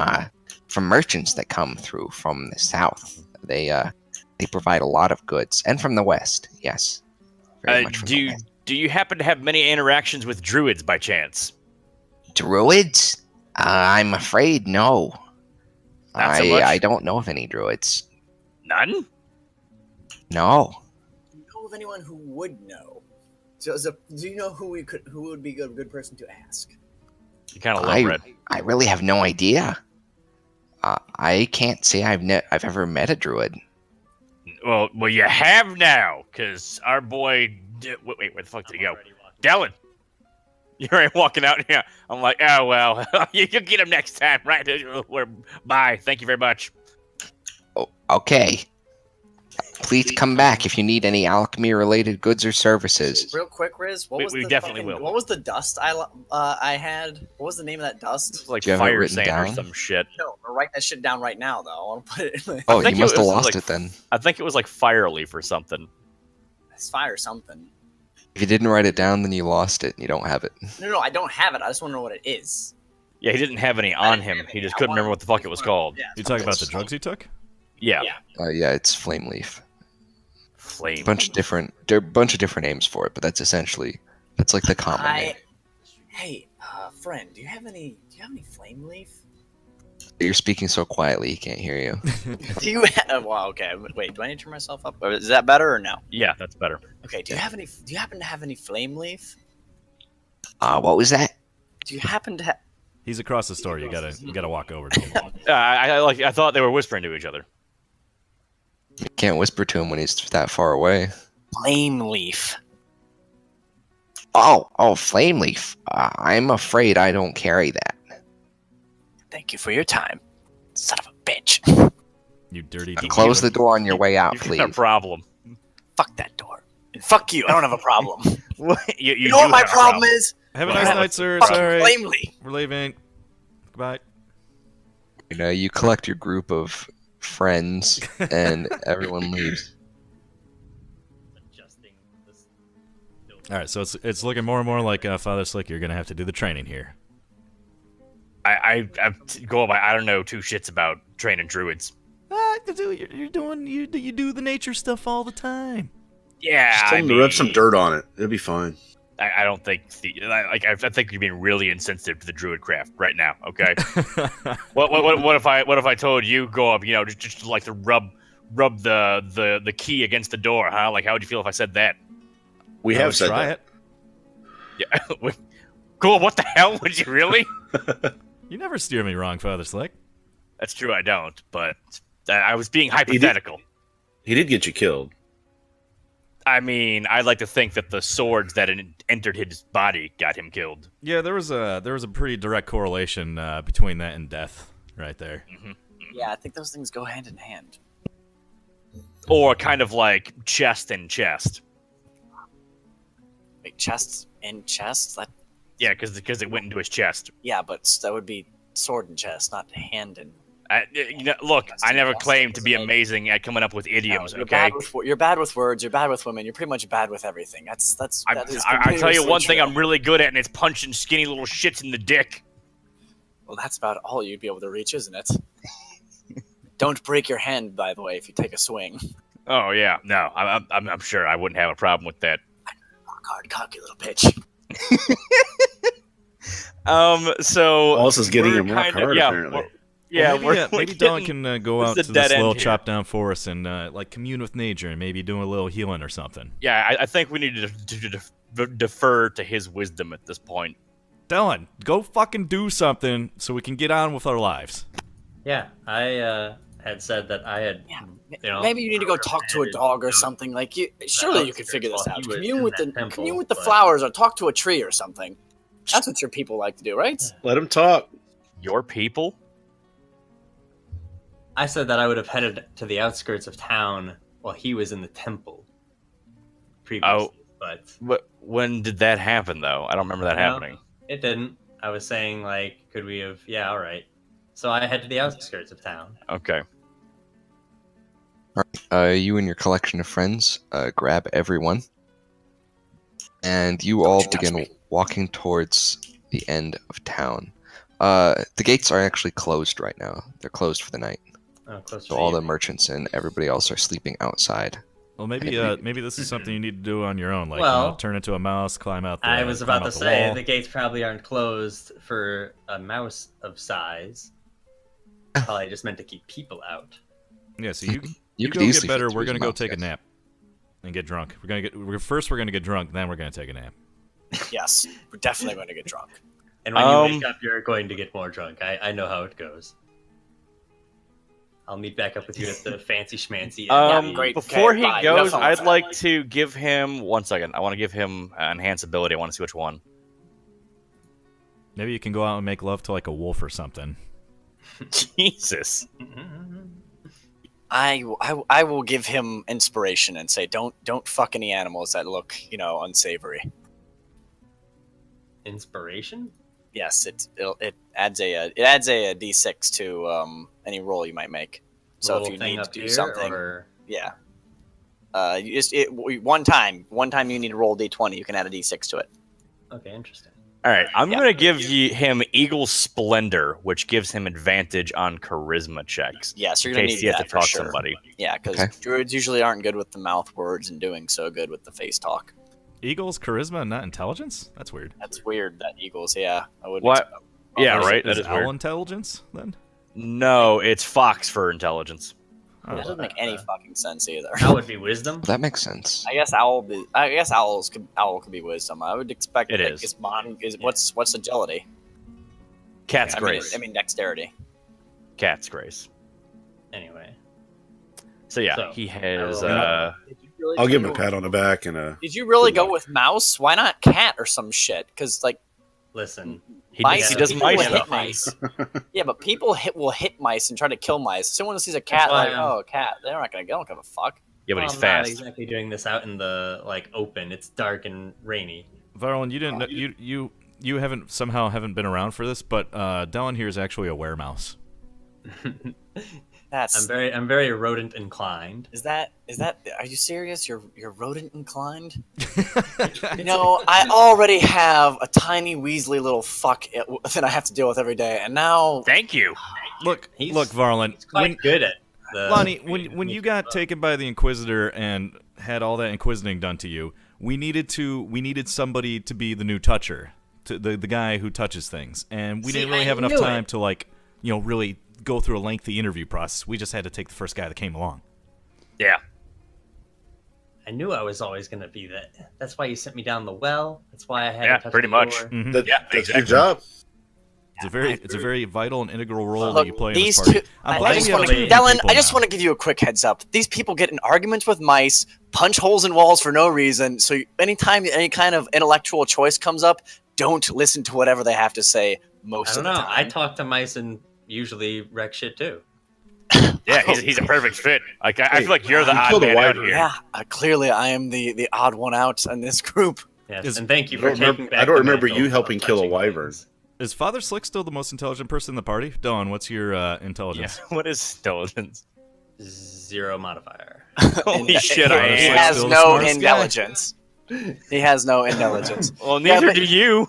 merchants that come through from the south. They provide a lot of goods, and from the west. Yes. Very much from the west. Do you happen to have many interactions with druids by chance? Druids? I'm afraid no. Not so much? I don't know of any druids. None? No. Do you know of anyone who would know? So, do you know who would be a good person to ask? You kind of love red. I really have no idea. I can't say I've ever met a druid. Well, you have now, because our boy. Wait, where the fuck did he go? Dallin! You're right, walking out here. I'm like, oh well, you'll get him next time, right? Bye. Thank you very much. Oh, okay. Please come back if you need any alchemy-related goods or services. Real quick, Riz. We definitely will. What was the dust I had? What was the name of that dust? It's like Do you have it fire written sand or down? some shit. No, I'll write that shit down right now, though. I'll put it in oh, think you must it have was lost like- it then. I think it was like fire leaf or something. It's fire something. If you didn't write it down, then you lost it and you don't have it. No, I don't have it. I just want to know what it is. Yeah, he didn't have any I on didn't him. have He any. just I couldn't wanted- remember what the fuck it was called. Yeah. You talking about the drugs he took? Yeah. Yeah, it's flame leaf. Flame. There are a bunch of different names for it, but that's like the common name. Hey, friend, do you have any flame leaf? You're speaking so quietly, he can't hear you. Do you well, okay. Wait, do I need to turn myself up? Or is that better or no? Yeah, that's better. Okay, do you happen to have any flame leaf? What was that? Do you happen to have He's across the store. You gotta walk over to him. I thought they were whispering to each other. You can't whisper to him when he's that far away. flame leaf? Oh, flame leaf. I'm afraid I don't carry that. Thank you for your time, son of a bitch. You dirty. Close the door on your way out, You've please. got a problem. Fuck that door. And fuck you. I don't have a problem. You know what do my have a problem is? Have a nice night, sir. Fucking Sorry. flame leaf. We're leaving. Goodbye. You know, you collect your group of friends, and everyone leaves. Adjusting this. All right, so it's looking more and more like Father Slick. You're gonna have to do the training here. I go by. I don't know two shits about training druids. You do the nature stuff all the time. Yeah, Just tell him to rub some dirt on it. It'll be fine. I don't think I think you're being really insensitive to the druid craft right now. Okay. what if I told you go up, just like to rub the key against the door, huh? Like, how would you feel if I said that? We I have would said try that. it. Yeah. Cool. What the hell? Would you really? You never steer me wrong, Father Slick. That's true. I don't. But I was being hypothetical. He did get you killed. I mean, I'd like to think that the swords that entered his body got him killed. Yeah, there was a pretty direct correlation between that and death, right there. Mm-hmm. Yeah, I think those things go hand in hand. Or kind of like chest and chest. Wait, chest and chest? That, Yeah, because it went into his chest. yeah, but that would be sword and chest, not hand and. Look, I never claimed to be amazing at coming up with idioms. You're Okay, bad with words. You're bad with women. You're pretty much bad with everything. That is I tell you one thing true. I'm really good at, and it's punching skinny little shits in the dick. Well, that's about all you'd be able to reach, isn't it? Don't break your hand, by the way, if you take a swing. Oh yeah, no, I'm sure I wouldn't have a problem with that. Rock hard, cocky little bitch. So Wallace is getting we're him rock kinda- hard, yeah, apparently. we're- Yeah, Well, maybe we're Dawn getting- can go out this is to a this dead little end here. chopped down forest and like commune with nature and maybe do a little healing or something. Yeah, I think we need to defer to his wisdom at this point. Dylan, go fucking do something so we can get on with our lives. Yeah, I had said that I had. Yeah, You know, maybe you need to go talk to a dog or something. Like you, surely you could figure this Well, out. he was Commune in with that temple, commune with the but- flowers, or talk to a tree or something. That's what your people like to do, right? Let him talk. Your people? I said that I would have headed to the outskirts of town while he was in the temple previously, but When did that happen, though? I don't remember that Well, happening. it didn't. I was saying, like, could we have? Yeah, all right. So I head to the outskirts of town. Okay. You and your collection of friends grab everyone, and you all you touch begin me. walking towards the end of town. The gates are actually closed right now. They're closed for the night. Oh, close So to all the evening. merchants and everybody else are sleeping outside. Well, maybe maybe this is something you need to do on your own. Like, Well, turn into a mouse, climb out. I was about climb to out the say wall. the gates probably aren't closed for a mouse of size. Probably just meant to keep people out. Yeah, so you You go could get easily better. fit We're through gonna go his take a mouth, nap and get drunk. We're gonna get drunk, then we're gonna take a nap. Yes, we're definitely going to get drunk. And when you wake up, you're going to get more drunk. I know how it goes. I'll meet back up with you at the fancy schmancy. Yeah, great. Before Okay, he bye. goes, Enough on I'd that. like to give him 1 second. I want to give him enhance ability. I want to see which one. Maybe you can go out and make love to like a wolf or something. Jesus. I will give him inspiration and say, don't fuck any animals that look, unsavory. Inspiration? Yes, it adds a d6 to any roll you might make. So if Little you thing need to up do here, something, or- yeah. You just one time you need to roll d20, you can add a d6 to it. Okay, interesting. All right, I'm Yeah. going to give him Eagle Splendor, which gives him advantage on charisma checks. Yes, you're In gonna case need you have that to for talk sure. somebody. Yeah, because Okay. druids usually aren't good with the mouth words and doing so good with the face talk. Eagles, charisma, and not intelligence. That's weird. That's weird. That eagles, yeah, I would. What? Yeah, Is- right. Is That is owl weird. intelligence then? No, it's Fox for intelligence. Oh. That doesn't make any fucking sense either. That would be wisdom. That makes sense. I guess owl could be wisdom. I would expect It that is. what's agility? Cat's I grace. mean dexterity. Cat's grace. Anyway, So yeah, So, he has. I Did you really I'll give him a go- pat on the back and a. Did you really Good go luck. with mouse? Why not cat or some shit? Because like listen. mice, he does people mice will stuff. hit mice. Yeah, but people will hit mice and try to kill mice. Someone sees a cat, why like, I'm- oh, a cat. They're not gonna. They don't give a fuck. Yeah, but he's I'm fast. not exactly doing this out in the open. It's dark and rainy. Varlin, you didn't know, you haven't been around for this, but Dellen here is actually a weremouse. That's. I'm very rodent inclined. Is that? Are you serious? You're rodent inclined? You know, I already have a tiny Weasley little fuck that I have to deal with every day, and now Thank you. Look, He's- Varlin, It's quite good at the. Lonnie, when you got taken by the Inquisitor and had all that inquisiting done to you, we needed somebody to be the new toucher, to the guy who touches things, and we See, didn't really I have enough knew time it. to really go through a lengthy interview process. We just had to take the first guy that came along. Yeah. I knew I was always going to be that. That's why you sent me down the well. That's why I had Yeah, to touch pretty the much. door. Mhm. That, Yeah, that's exactly. your job. It's a very vital and integral role Look, that you play in these this party. two. I'm I glad just we have want two to, people Dylan. I just now. want to give you a quick heads up. These people get in arguments with mice, punch holes in walls for no reason. So anytime any kind of intellectual choice comes up, don't listen to whatever they have to say. Most I of don't the know. time. I talk to mice and usually wreck shit too. Yeah, he's a perfect fit. Like I Hey, feel like you're the you odd killed a man out wyvern. here. Yeah, clearly I am the odd one out in this group. Yes, Is- and thank you I for don't remember- taking back I don't the remember mantle you of helping kill a touching wyvern. things. Is Father Slick still the most intelligent person in the party? Dawn, what's your intelligence? Yeah. What is intelligence? 0 modifier. Holy And shit, I he am. has Still the no smartest guy. intelligence. He has no intelligence. Well, neither but- do you.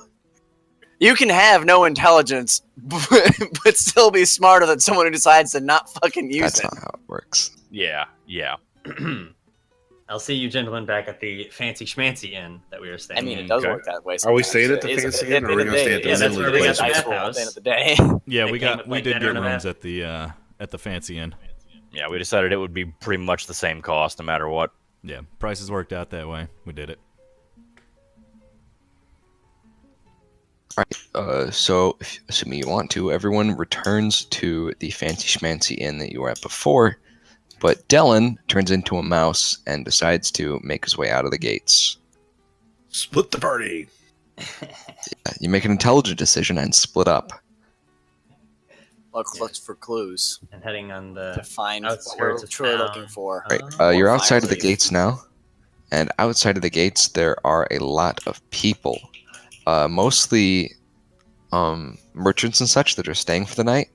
You can have no intelligence, but still be smarter than someone who decides to not fucking use That's it. not how it works. Yeah, yeah. I'll see you gentlemen back at the fancy schmancy inn that we were staying I mean, in. it does Okay. work that way. Are we sometimes. staying at the It is- fancy inn, or are we the gonna stay day, at the it is- middle it of the is place? a nice Bathhouse? roll at the end of the day. Yeah, They we came with, we like, did dinner get and a rooms bath. at the fancy inn. Yeah, we decided it would be pretty much the same cost no matter what. Yeah, prices worked out that way. We did it. So, assuming you want to, everyone returns to the fancy schmancy inn that you were at before, but Dellen turns into a mouse and decides to make his way out of the gates. Split the party. You make an intelligent decision and split up. Look for clues And heading on to the find what we're outskirts of truly town. looking for. Right, Oh, you're More outside of the fire gates now, and outside of the gates there are a lot of people, mostly merchants and such that are staying for the night.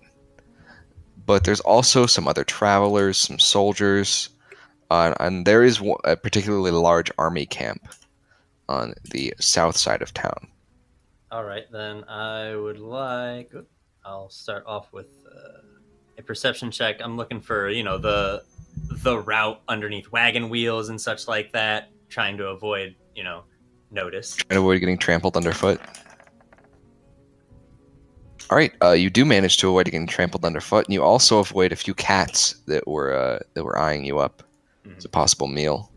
But there's also some other travelers, some soldiers, and there is a particularly large army camp on the south side of town. All right, then I would like. I'll start off with a perception check. I'm looking for the route underneath wagon wheels and such like that, trying to avoid notice. And avoid getting trampled underfoot. All right, you do manage to avoid getting trampled underfoot, and you also avoid a few cats that were eyeing you up as a possible meal.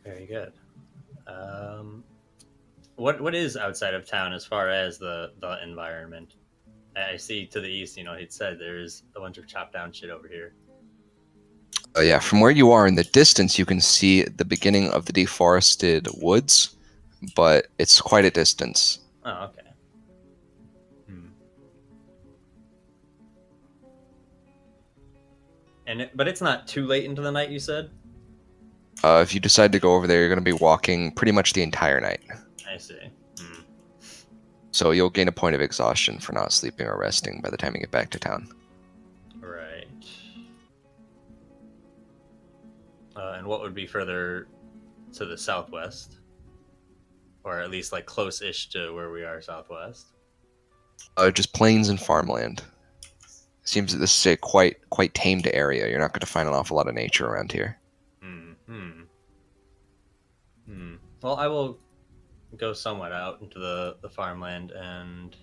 Very good. What is outside of town as far as the environment? I see to the east. He'd said there's a bunch of chopped down shit over here. Yeah, from where you are in the distance, you can see the beginning of the deforested woods, but it's quite a distance. Oh, okay. Hmm. But it's not too late into the night, you said? If you decide to go over there, you're going to be walking pretty much the entire night. I see. Hmm. So you'll gain a point of exhaustion for not sleeping or resting by the time you get back to town. Right. And what would be further to the southwest? Or at least close-ish to where we are southwest? Just plains and farmland. Seems that this is a quite tamed area. You're not going to find an awful lot of nature around here. Well, I will go somewhat out into the farmland and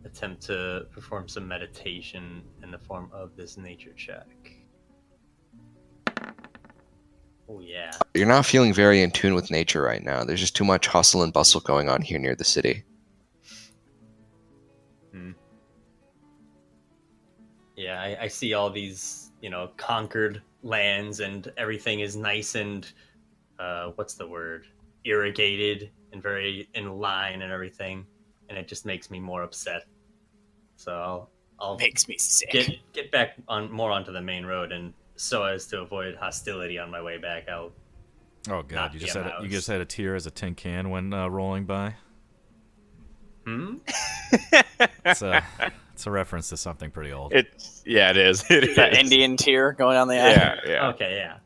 attempt to perform some meditation in the form of this nature check. Oh yeah. You're not feeling very in tune with nature right now. There's just too much hustle and bustle going on here near the city. Yeah, I see all these, conquered lands, and everything is nice and, what's the word? Irrigated and very in line and everything, and it just makes me more upset. So I'll Makes me sick. get back onto the main road, and so as to avoid hostility on my way back, I'll. Oh god, Not you be just aroused. you just had a tear as a tin can when rolling by. It's a reference to something pretty old. It is. It is. The Indian tear going down the eye. Yeah. Okay, yeah.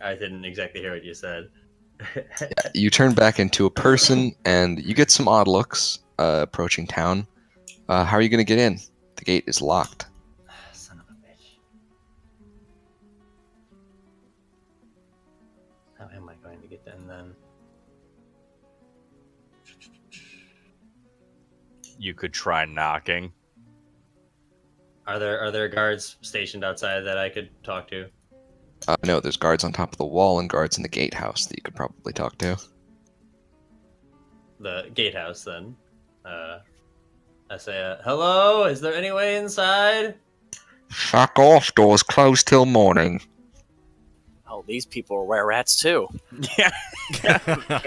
I didn't exactly hear what you said. You turn back into a person, and you get some odd looks approaching town. How are you going to get in? The gate is locked. Son of a bitch. How am I going to get in then? You could try knocking. Are there guards stationed outside that I could talk to? No, there's guards on top of the wall and guards in the gatehouse that you could probably talk to. The gatehouse, then. I say, hello, is there any way inside? Fuck off, doors closed till morning. Oh, these people are were rats too. Yeah.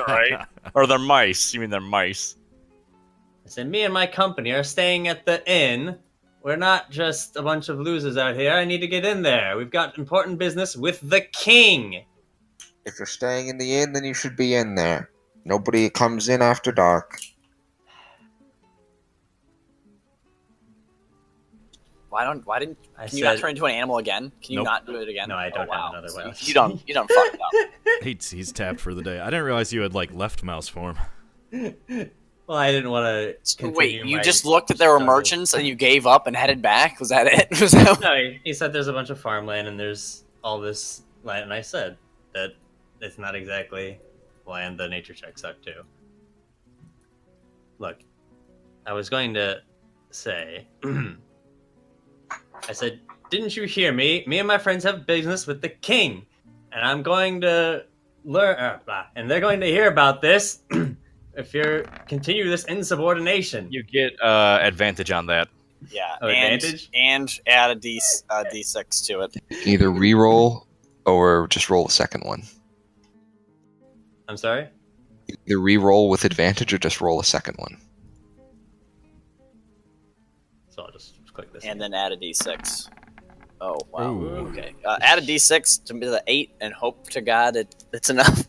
Right. Or they're mice. You mean they're mice? I said, me and my company are staying at the inn. We're not just a bunch of losers out here. I need to get in there. We've got important business with the king. If you're staying in the inn, then you should be in there. Nobody comes in after dark. Why didn't I can you not said, turn into an animal again? Can you Nope. not do it again? No, I don't Oh, wow. have another way. You don't fuck it up. He's tapped for the day. I didn't realize you had left mouse form. well, I didn't want to. Wait, you just looked at there were merchants and you gave up and headed back? Was that it? Was that No, he said there's a bunch of farmland and there's all this land, and I said that it's not exactly land the nature check sucked to. Look, I was going to say, I said, didn't you hear me? Me and my friends have business with the king, and I'm going to learn, and they're going to hear about this if you continue this insubordination. You get advantage on that. Yeah, Oh, and, advantage? and add a d6 to it. You can either re-roll or just roll a second one. I'm sorry? Either re-roll with advantage or just roll a second one. So I'll just click this. And then add a d6. Oh, wow. Ooh. Okay. Add a d6 to the 8 and hope to God it's enough.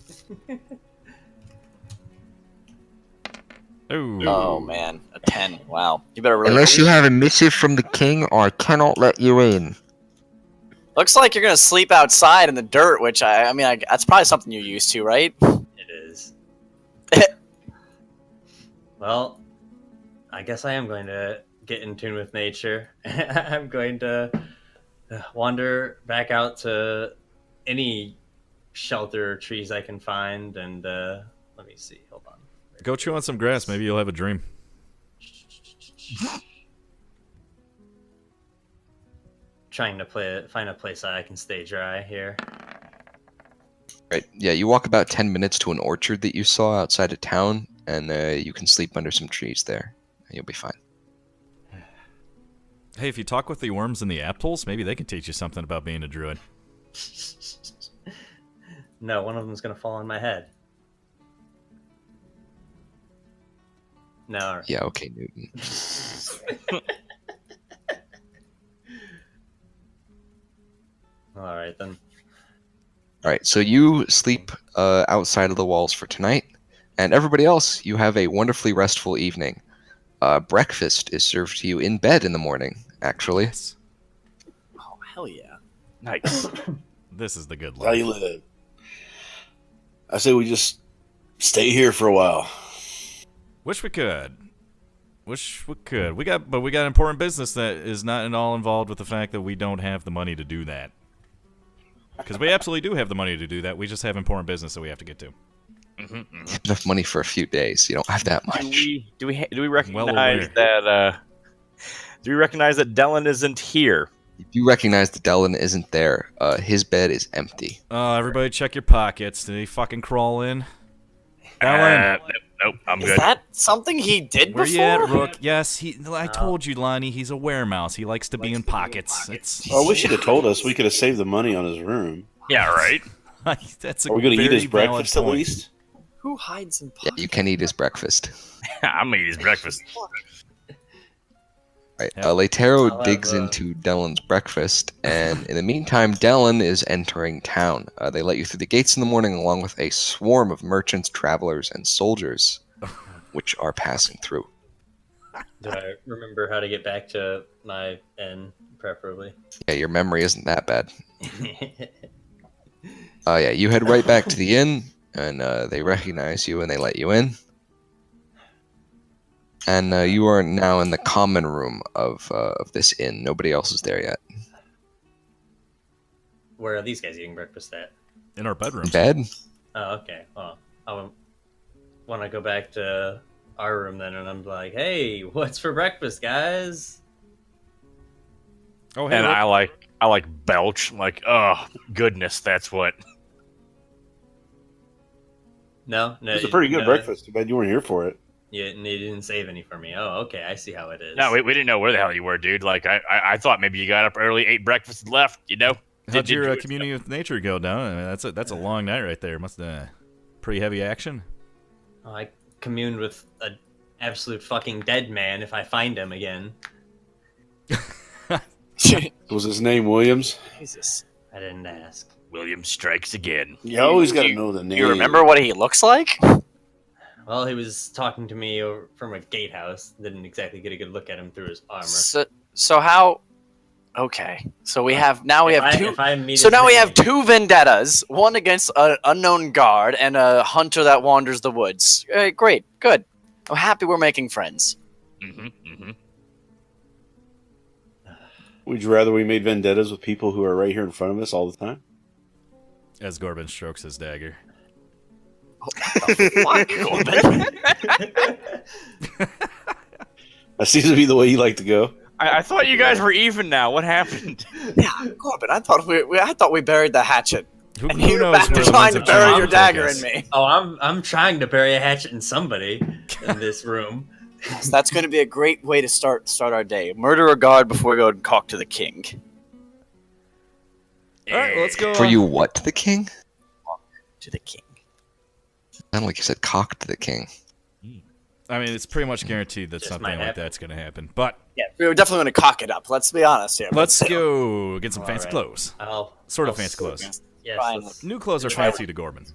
Ooh. Oh, man. A 10. Wow. You better really... Unless you have a missive from the king, or I cannot let you in. Looks like you're going to sleep outside in the dirt, which, I mean, that's probably something you're used to, right? It is. Well, I guess I am going to get in tune with nature. I'm going to wander back out to any shelter or trees I can find, and let me see. Hold on. Go chew on some grass. Maybe you'll have a dream. Trying to find a place that I can stay dry here. Right. Yeah, you walk about 10 minutes to an orchard that you saw outside of town, and you can sleep under some trees there. You'll be fine. Hey, if you talk with the worms and the aptals, maybe they can teach you something about being a druid. No, one of them's gonna fall on my head. No. Yeah, okay, Newton. All right then. All right, so you sleep outside of the walls for tonight, and everybody else, you have a wonderfully restful evening. Breakfast is served to you in bed in the morning, actually. Yes. Oh, hell yeah. Nice. This is the good How you life. live? I say we just stay here for a while. Wish we could. Wish we could. We got important business that is not at all involved with the fact that we don't have the money to do that. Because we absolutely do have the money to do that. We just have important business that we have to get to. Enough money for a few days. You don't have that much. Do we Well recognize aware. that? Do we recognize that Dellen isn't here? If you recognize that Dellen isn't there, his bed is empty. Everybody check your pockets. Did he fucking crawl in? Dellen, Nope, I'm Is good. that something he did where before? you at, Rook? Yes, I told you, Lonnie, he's a weremouse. He likes to be in pockets. It's Oh, I wish he'd have told us. We could have saved the money on his room. Yeah, right. that's a Are we going to eat very his valid breakfast at point. least? Who hides in Yeah, pockets? you can eat his breakfast. I'm gonna eat his breakfast. Right. Yeah. Leitero I'll digs have, into Dellen's breakfast, and in the meantime, Dellen is entering town. They let you through the gates in the morning, along with a swarm of merchants, travelers, and soldiers, which are passing through. Do I remember how to get back to my inn, preferably? Yeah, your memory isn't that bad. Yeah, you head right back to the inn, and they recognize you, and they let you in. And you are now in the common room of this inn. Nobody else is there yet. Where are these guys eating breakfast at? In our bedrooms. Bed? Oh, okay. Well, I want to go back to our room then, and I'm like, hey, what's for breakfast, guys? Oh, hey, And Rook. I like belch. Like, oh goodness, that's what. No, It was a pretty good breakfast. Too bad you weren't here for it. You didn't save any for me. Oh, okay. I see how it is. No, we didn't know where the hell you were, dude. Like, I thought maybe you got up early, ate breakfast, and left. You know. How'd your do- communion with nature go down? I mean, that's a long night right there. Must pretty heavy action. Oh, I communed with an absolute fucking dead man if I find him again. Was his name Williams? Jesus. I didn't ask. William strikes again. You always got to You- know the name. You remember what he looks like? Well, he was talking to me over from a gatehouse. Didn't exactly get a good look at him through his armor. So how? Okay. So we have two. If I meet So his now we name- have two vendettas, one against an unknown guard and a hunter that wanders the woods. Great, good. I'm happy we're making friends. Would you rather we made vendettas with people who are right here in front of us all the time? As Gorbin strokes his dagger. Fuck, Corbin. That seems to be the way you like to go. I thought you guys were even now. What happened? Yeah, Corbin. I thought we buried the hatchet, Who, and who you're knows back where to the trying winds to of bury change your will take dagger us. in me. Oh, I'm trying to bury a hatchet in somebody in this room. So that's going to be a great way to start our day. Murder a guard before we go and talk to the king. All right, let's go. For you, what to the king? To the king. Sounded like you said cock to the king. I mean, it's pretty much guaranteed that Just something might like happen. that's going to happen. But Yeah, we were definitely going to cock it up. Let's be honest here. let's go get some All fancy right. clothes. I'll Sort of I'll fancy clothes. Yes, Fine. let's- New clothes are fancy to Gorbin.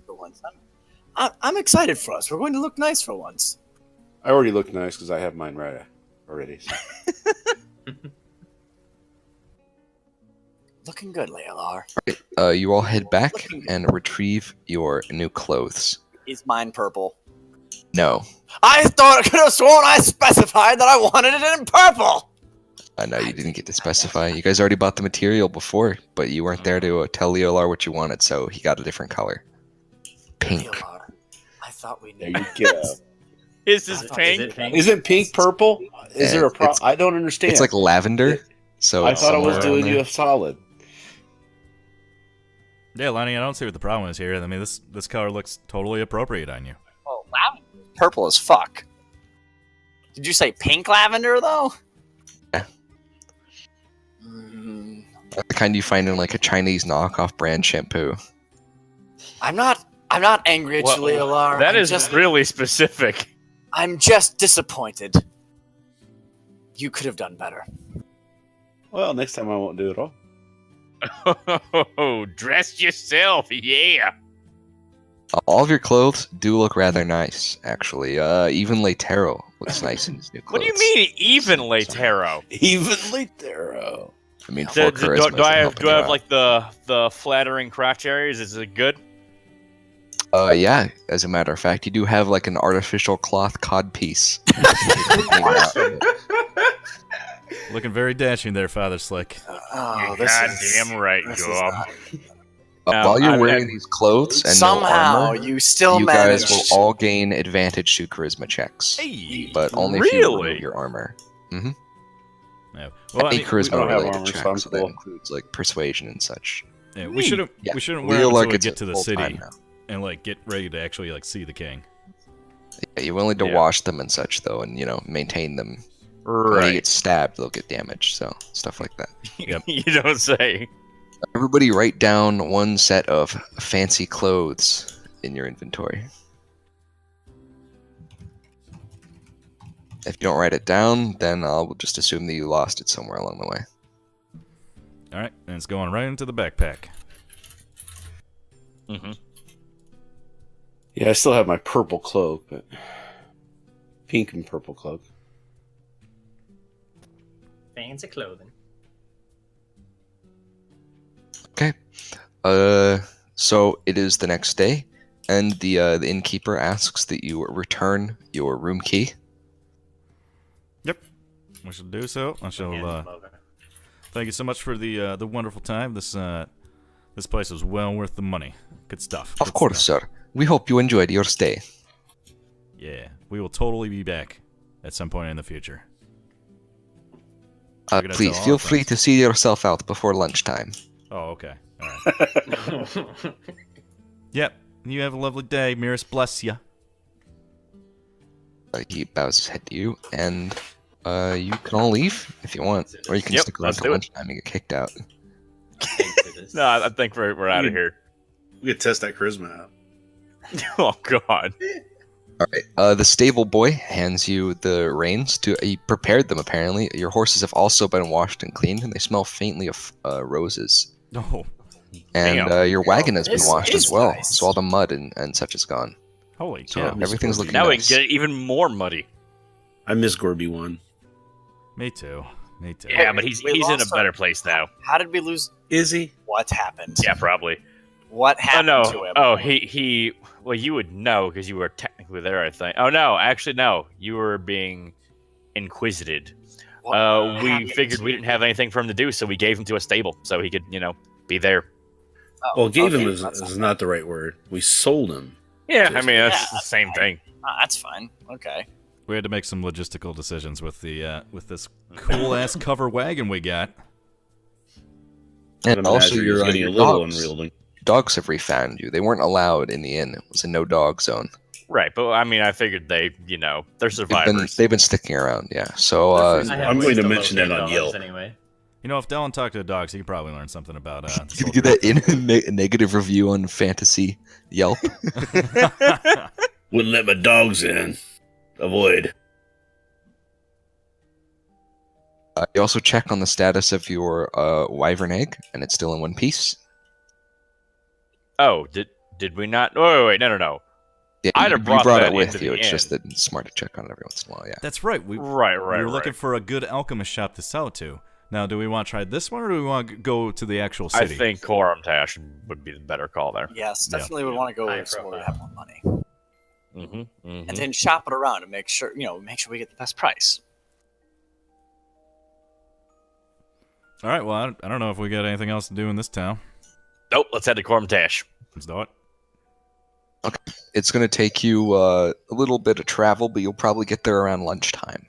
I'm excited for us. We're going to look nice for once. I already look nice because I have mine right already. So. Looking good, Leolar. You all head back and retrieve your new clothes. Is mine purple? No, I could have sworn I specified that I wanted it in purple. I know you didn't get to specify. You guys already bought the material before, but you weren't there to tell Leolar what you wanted, so he got a different color. Pink. Leolar, I thought we There knew. you go. Is this Is pink? it pink? Isn't pink purple? Is there a problem? It's- I don't understand. It's like lavender, so I it's thought I was somewhere doing around you there. a solid. Yeah, Lonnie, I don't see what the problem is here. I mean, this color looks totally appropriate on you. Oh, lavender. Purple as fuck. Did you say pink lavender though? Yeah. Mm, The kind you find in like a Chinese knockoff brand shampoo. I'm not angry at you, Well, Leolar. That I'm is just, really specific. I'm just disappointed. You could have done better. Well, next time I won't do it all. Oh, dress yourself, yeah. All of your clothes do look rather nice, actually. Even Leitero looks nice in his new What clothes. do you mean evenly, Taro? Evenly thorough. I mean, Do, for do, charisma. do I have like the flattering crotch areas? Is it good? Yeah, as a matter of fact, you do have like an artificial cloth cod piece. Looking very dashing there, Father Slick. Oh, You're this goddamn right, this is Gob. not- While you're I- wearing these clothes and Somehow no armor, you still you managed. guys will all gain advantage to charisma checks, Hey, but only if you remove really? your armor. Yeah. Well, I Any mean, charisma don't have related armor, so check, I'm so that cool. includes like persuasion and such. yeah, we shouldn't Yeah, we shouldn't wear feel them until like we it's get to the full time city now. and like get ready to actually like see the king. Yeah, you will need to Yeah. wash them and such though, and maintain them. When you Right. get stabbed, they'll get damaged, so stuff like that. Yep. You don't say. Everybody write down one set of fancy clothes in your inventory. If you don't write it down, then I'll just assume that you lost it somewhere along the way. All right, and it's going right into the backpack. Mm-hmm. Yeah, I still have my purple cloak, but pink and purple cloak. Fancy clothing. Okay. So it is the next day, and the innkeeper asks that you return your room key. We shall do so. I shall. Hand them over. Thank you so much for the wonderful time. This place was well worth the money. Good stuff. Of Good course, stuff. sir. We hope you enjoyed your stay. Yeah, we will totally be back at some point in the future. We're gonna Please tell all feel our free friends. to see yourself out before lunchtime. Oh, okay. All right. Yep. You have a lovely day. Miris bless you. He bows his head to you, and you can all leave if you want, or you can Yep, stick around let's till do it. lunchtime and get kicked out. No, I think we're out of here. We could test that charisma out. Oh God. All right. The stable boy hands you the reins. He prepared them apparently. Your horses have also been washed and cleaned, and they smell faintly of roses. Oh, And Damn. your wagon has been This washed is as well, nice. so all the mud and such is gone. holy So cow. everything's looking Now we nice. can get it even more muddy. I miss Gorby 1. Me too. Me too. Yeah, but he's We in a lost our- better place now. How did we lose? Is he? What happened? Yeah, probably. What Oh happened no. to him? Oh, he. Well, you would know because you were technically there, I think. Oh no, actually no. You were being inquisited. What We happened figured to we him? didn't have anything for him to do, so we gave him to a stable so he could, be there. Oh, Well, gave okay, him is that's not the right word. We sold him. Yeah, I mean that's Yeah, the same thing. That's fine. Okay. We had to make some logistical decisions with with this cool ass cover wagon we got. And The also menagerie is your, getting your a little dogs. unwieldy. Dogs have refound you. They weren't allowed in the inn. It was a no dog zone. Right, but I mean I figured they're They've survivors. been sticking around, yeah. So I have I'm ways going to to mention locate that on dogs Yelp. Anyway. You know, if Dylan talked to the dogs, he could probably learn something about you can do that in a negative review on Fantasy Yelp. Wouldn't let my dogs in. Avoid. You also check on the status of your wyvern egg, and it's still in one piece. Oh, did we not? Oh, wait, no. Yeah, I'd have brought brought that it with into you. the It's just inn. that it's smart to check on it every once in a while. Yeah. That's right. We Right. we were looking for a good alchemist shop to sell to. Now, do we want to try this one, or do we want to go to the actual I city? think Coram Tash would be the better call there. Yes, Yeah. definitely would want to go High with somewhere we profile. have more money, Mm-hmm. and then shop it around and make sure we get the best price. All right. Well, I don't know if we got anything else to do in this town. Nope. Let's head to Coram Tash. Let's do it. It's going to take you a little bit of travel, but you'll probably get there around lunchtime.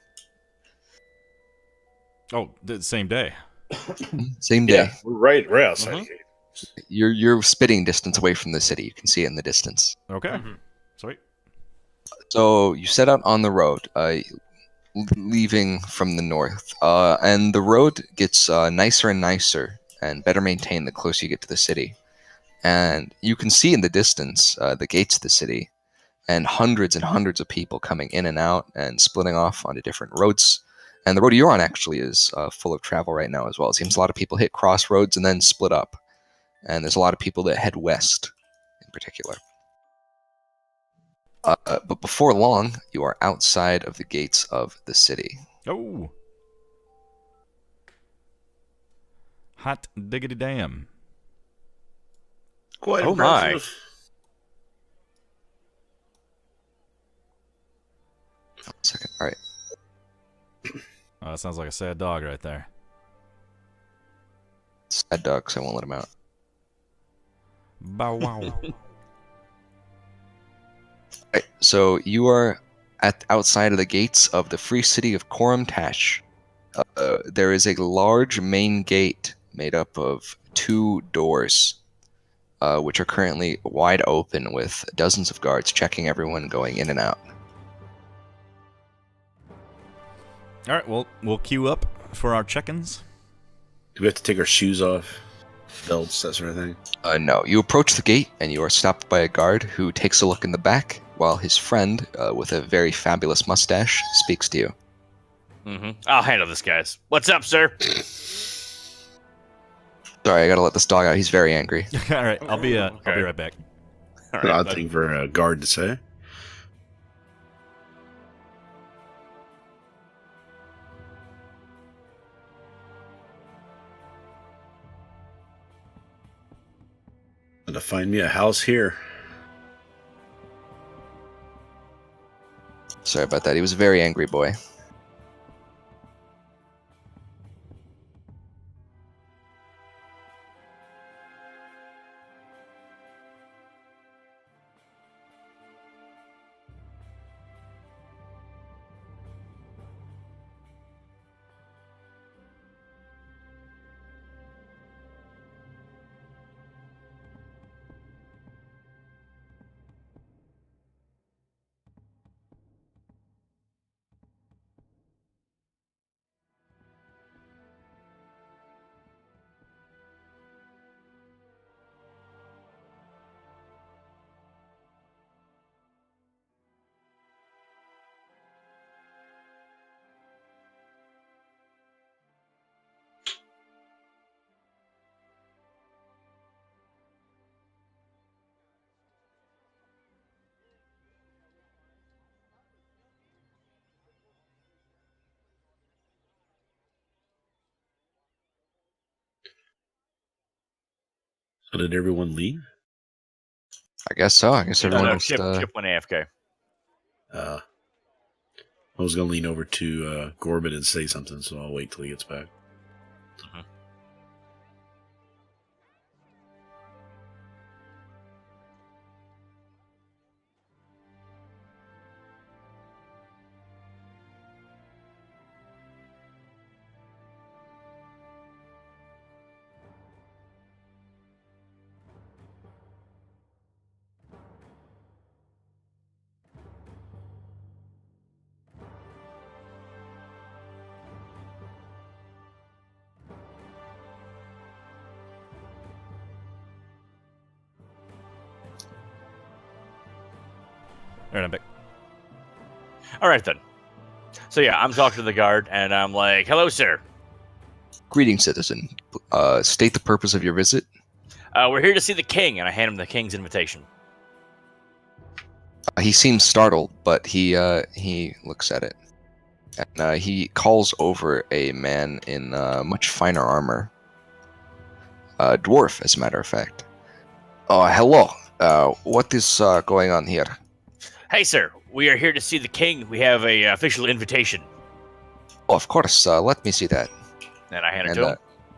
Oh, the same day. Same day. Yeah, we're right outside. Mhm. the gate. You're spitting distance away from the city. You can see it in the distance. Okay. Mhm. Sweet. So you set out on the road, leaving from the north, and the road gets nicer and nicer and better maintained the closer you get to the city. And you can see in the distance the gates of the city, and hundreds of people coming in and out and splitting off onto different roads. And the road you're on actually is full of travel right now as well. It seems a lot of people hit crossroads and then split up. And there's a lot of people that head west in particular. But before long, you are outside of the gates of the city. Oh. Hot diggity damn. Quite Oh my. impressive. One second. All right. Oh, that sounds like a sad dog right there. Sad dog, so I won't let him out. Bow wow. Right, so you are outside of the gates of the free city of Coram Tash. There is a large main gate made up of 2 doors, which are currently wide open with dozens of guards checking everyone going in and out. All right, well, we'll queue up for our check-ins. Do we have to take our shoes off? Belts, that sort of thing? No, you approach the gate and you are stopped by a guard who takes a look in the back while his friend, with a very fabulous mustache, speaks to you. I'll handle this, guys. What's up, sir? Sorry, I gotta let this dog out. He's very angry. All right, I'll be right back. All An right, odd bud. thing for a guard to say. To find me a house here. Sorry about that. He was a very angry boy. So did everyone leave? I guess so. I guess everyone No, else. Chip went AFK. I was going to lean over to Gorbin and say something, so I'll wait till he gets back. All right, I'm back. All right, then. So, yeah, I'm talking to the guard, and I'm like, hello, sir. Greetings, citizen. State the purpose of your visit. We're here to see the king, and I hand him the king's invitation. He seems startled, but he looks at it. And he calls over a man in much finer armor. A dwarf, as a matter of fact. Oh, hello. What is going on here? Hey, sir, we are here to see the king. We have a official invitation. Oh, of course. Let me see that. And I hand it And, to him.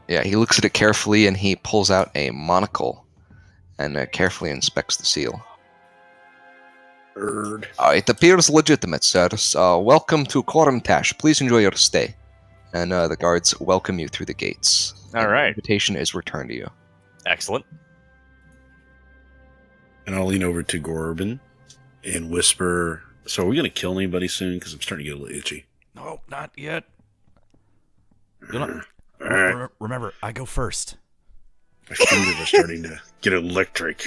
yeah, he looks at it carefully and he pulls out a monocle and carefully inspects the seal. It appears legitimate, sir. Welcome to Coram Tash. Please enjoy your stay. And the guards welcome you through the gates. All And right. The invitation is returned to you. Excellent. And I'll lean over to Gorbin and whisper, so are we going to kill anybody soon? Because I'm starting to get a little itchy. No, not yet. You know, All right. remember, I go first. My fingers are starting to get electric.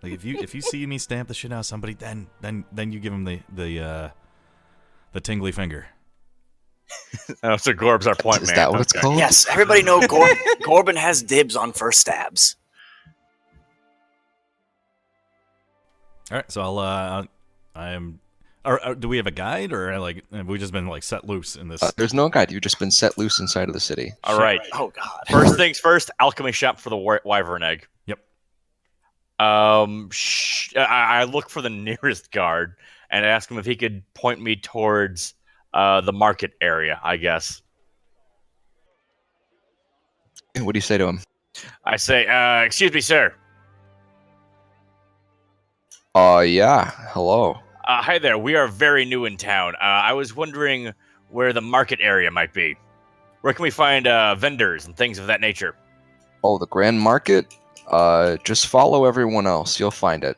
Like if you see me stamp the shit out of somebody, then you give him the tingly finger. Oh, so Gorb's our point Is man. that what it's Okay. called? Yes, everybody know Gorbin has dibs on first stabs. All right, so I am. Or, do we have a guide, or like have we just been like set loose in this? There's no guide. You've just been set loose inside of the city. All right. Oh God. First things first, alchemy shop for the wyvern egg. Yep. I look for the nearest guard and ask him if he could point me towards the market area, I guess. What do you say to him? I say, excuse me, sir. Yeah. Hello. Hi there. We are very new in town. I was wondering where the market area might be. Where can we find vendors and things of that nature? Oh, the Grand Market? Just follow everyone else. You'll find it.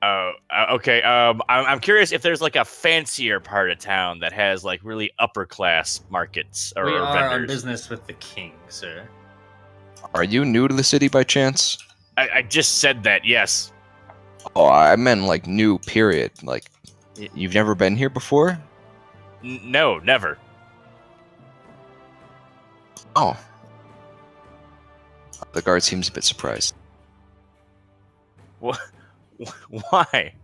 Okay. I'm curious if there's like a fancier part of town that has like really upper class markets or We are vendors. on business with the king, sir. Are you new to the city by chance? I just said that. Yes. Oh, I meant like new, period. Like, you've never been here before? No, never. Oh. The guard seems a bit surprised. Why?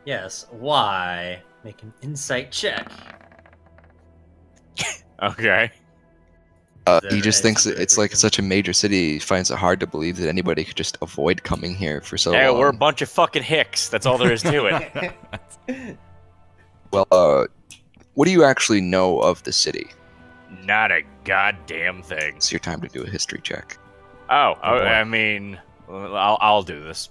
Yes, why? Make an insight check. Okay. He just There thinks is that it's like reason. such a major city. He finds it hard to believe that anybody could just avoid coming here for so Yeah, long. we're a bunch of fucking hicks. That's all there is to it. Well, what do you actually know of the city? Not a goddamn thing. It's your time to do a history check. Oh, Oh, boy. I mean, I'll do this.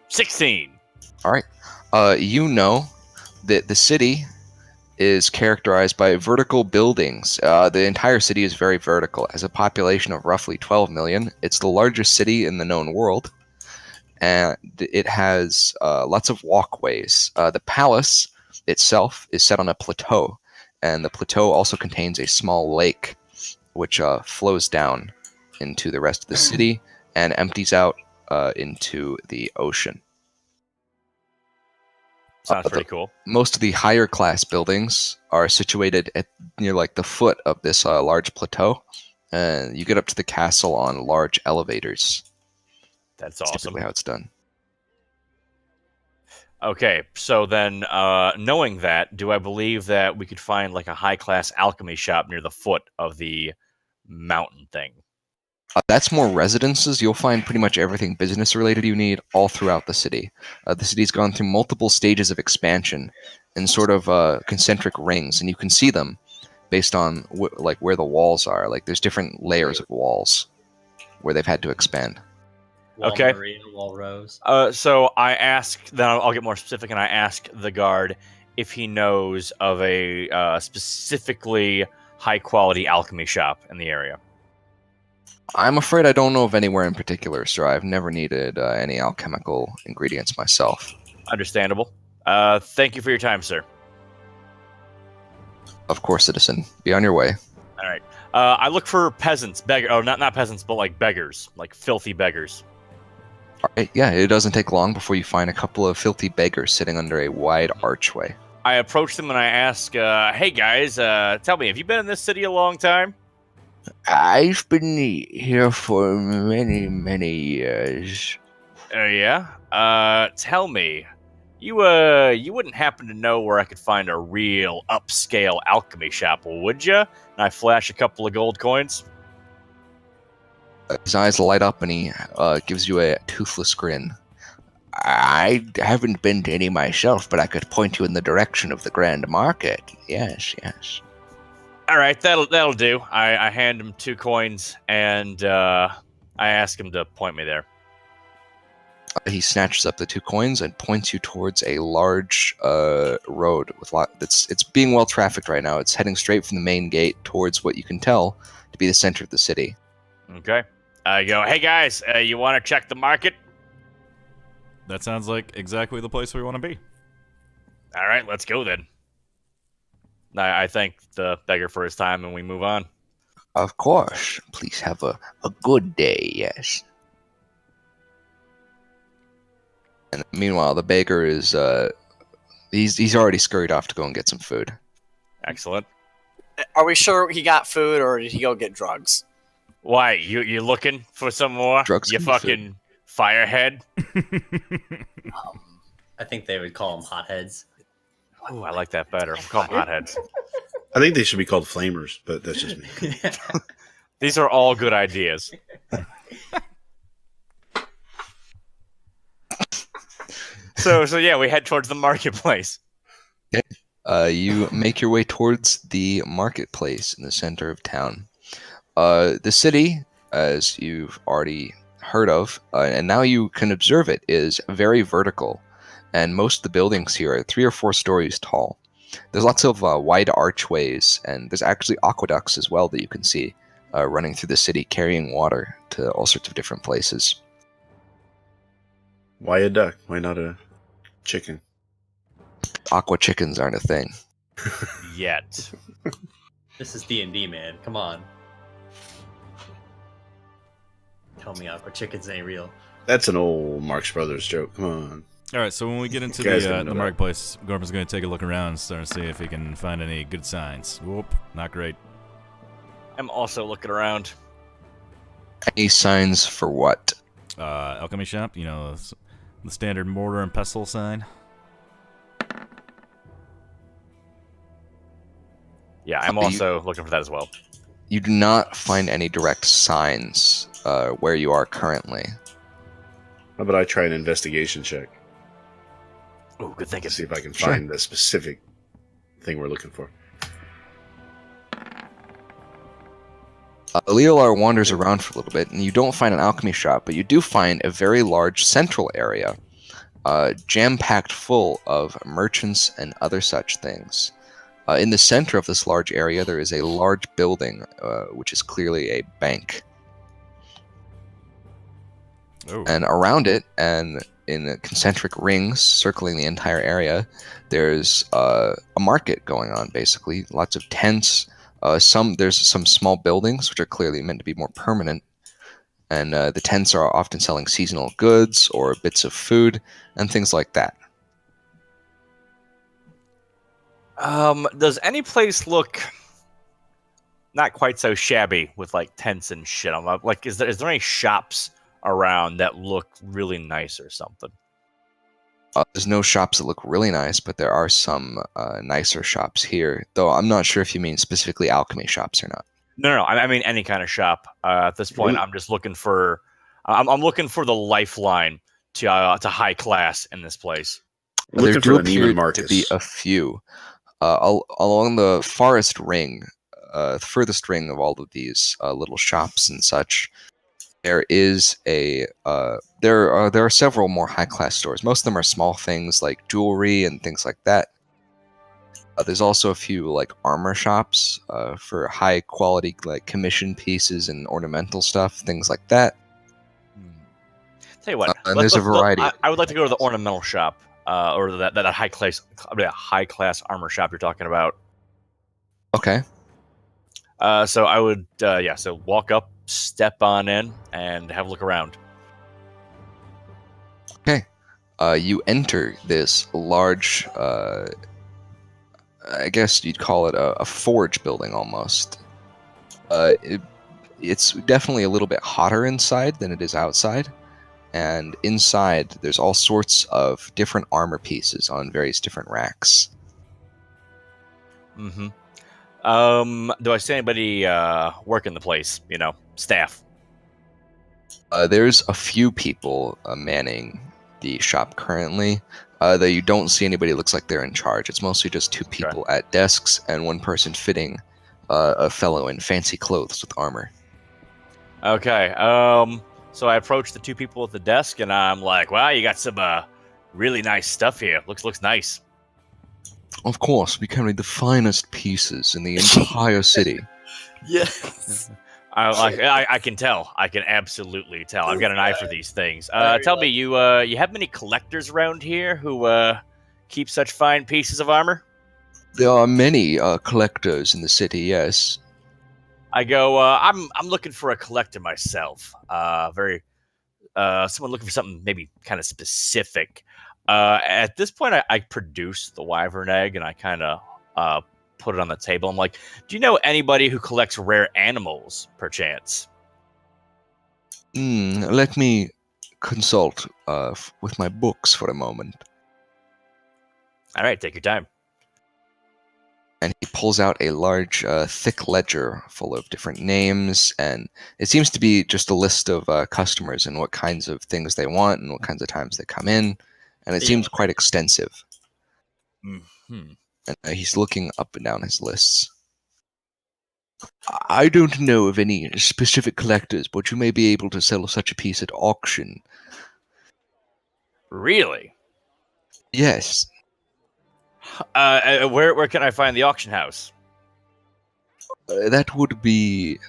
$16. All right. You know that the city is characterized by vertical buildings. The entire city is very vertical. Has a population of roughly 12 million. It's the largest city in the known world, and it has lots of walkways. The palace itself is set on a plateau, and the plateau also contains a small lake, which flows down into the rest of the city and empties out into the ocean. Sounds pretty cool. Most of the higher class buildings are situated at near like the foot of this large plateau, and you get up to the castle on large elevators. That's That's awesome. typically how it's done. Okay, so then, knowing that, do I believe that we could find like a high class alchemy shop near the foot of the mountain thing? That's more residences. You'll find pretty much everything business related you need all throughout the city. The city's gone through multiple stages of expansion in sort of concentric rings, and you can see them based on like where the walls are. Like there's different layers of walls where they've had to expand. Wall Okay. Maria, Wall Rose. So I ask, then I'll get more specific, and I ask the guard if he knows of a specifically high quality alchemy shop in the area. I'm afraid I don't know of anywhere in particular, sir. I've never needed any alchemical ingredients myself. Understandable. Thank you for your time, sir. Of course, citizen. Be on your way. All right. I look for peasants, not peasants, but like beggars, like filthy beggars. All right, yeah, it doesn't take long before you find a couple of filthy beggars sitting under a wide archway. I approach them and I ask, "Hey guys, tell me, have you been in this city a long time?" I've been here for many, many years. Yeah. Tell me, you wouldn't happen to know where I could find a real upscale alchemy shop, would you? And I flash a couple of gold coins. His eyes light up and he gives you a toothless grin. I haven't been to any myself, but I could point you in the direction of the Grand Market. Yes, yes. All right, that'll do. I hand him 2 coins and I ask him to point me there. He snatches up the 2 coins and points you towards a large road with it's being well trafficked right now. It's heading straight from the main gate towards what you can tell to be the center of the city. Okay. I go, "Hey guys, you want to check the market?" That sounds like exactly the place we want to be. All right, let's go then. I thank the beggar for his time and we move on. Of course. Please have a good day, yes. And meanwhile, the beggar is he's already scurried off to go and get some food. Excellent. Are we sure he got food or did he go get drugs? Why, you looking for some more? Drugs You can be fucking firehead? I think they would call them hotheads. Ooh, I like that better. We'll call them hotheads. I think they should be called flamers, but that's just me. These are all good ideas. So yeah, we head towards the marketplace. You make your way towards the marketplace in the center of town. The city, as you've already heard of, and now you can observe it, is very vertical, and most of the buildings here are 3 or 4 stories tall. There's lots of wide archways, and there's actually aqueducts as well that you can see running through the city, carrying water to all sorts of different places. Why a duck? Why not a chicken? Aqua chickens aren't a thing. Yet. This is D&D, man. Come on. Tell me Aqua Chickens ain't real. That's an old Marx Brothers joke. Come on. All right, so when we get into You guys don't know the that. marketplace, Gorman's going to take a look around and start to see if he can find any good signs. Whoop, not great. I'm also looking around. Any signs for what? Alchemy shop, you know, the standard mortar and pestle sign. Yeah, I'm also looking for that as well. You do not find any direct signs where you are currently. How about I try an investigation check? Oh, good thinking. See if I can Sure. find the specific thing we're looking for. Leolar wanders around for a little bit, and you don't find an alchemy shop, but you do find a very large central area, jam-packed full of merchants and other such things. In the center of this large area, there is a large building, which is clearly a bank. Oh, And around it, and in concentric rings circling the entire area, there's a market going on, basically. Lots of tents. There's some small buildings, which are clearly meant to be more permanent. And the tents are often selling seasonal goods or bits of food and things like that. Does any place look not quite so shabby with like tents and shit? I'm like, is there any shops around that look really nice or something? There's no shops that look really nice, but there are some nicer shops here. Though I'm not sure if you mean specifically alchemy shops or not. No. I mean any kind of shop. At this point, I'm just looking for. I'm looking for the lifeline to high class in this place. There Looking do for an appear Neiman Marcus. to be a few. Along the forest ring, the furthest ring of all of these little shops and such, there is there are several more high class stores. Most of them are small things like jewelry and things like that. There's also a few like armor shops for high quality like commission pieces and ornamental stuff, things like that. Tell you what, And there's a variety. I would like to go to the ornamental shop, or that high class armor shop you're talking about. Okay. So I would, so walk up, step on in, and have a look around. You enter this large, I guess you'd call it a forge building almost. It's definitely a little bit hotter inside than it is outside. And inside, there's all sorts of different armor pieces on various different racks. Mm-hmm. Do I see anybody working the place? You know, staff. There's a few people manning the shop currently, though you don't see anybody who looks like they're in charge. It's mostly just 2 people at desks and 1 person fitting a fellow in fancy clothes with armor. Okay. So I approach the 2 people at the desk, and I'm like, "Wow, you got some really nice stuff here. Looks nice." Of course, we carry the finest pieces in the entire city. Yes. I can tell. I can absolutely tell. I've got an eye for these things. Tell me, you have many collectors around here who keep such fine pieces of armor? There are many collectors in the city, yes. I go. I'm looking for a collector myself. Someone looking for something maybe kind of specific. At this point, I produce the wyvern egg and I kind of put it on the table. I'm like, do you know anybody who collects rare animals, perchance? Let me consult with my books for a moment. All right, take your time. And he pulls out a large, thick ledger full of different names, and it seems to be just a list of customers and what kinds of things they want and what kinds of times they come in, and it seems quite extensive. Mm-hmm. And he's looking up and down his lists. I don't know of any specific collectors, but you may be able to sell such a piece at auction. Really? Yes. Where can I find the auction house? That would be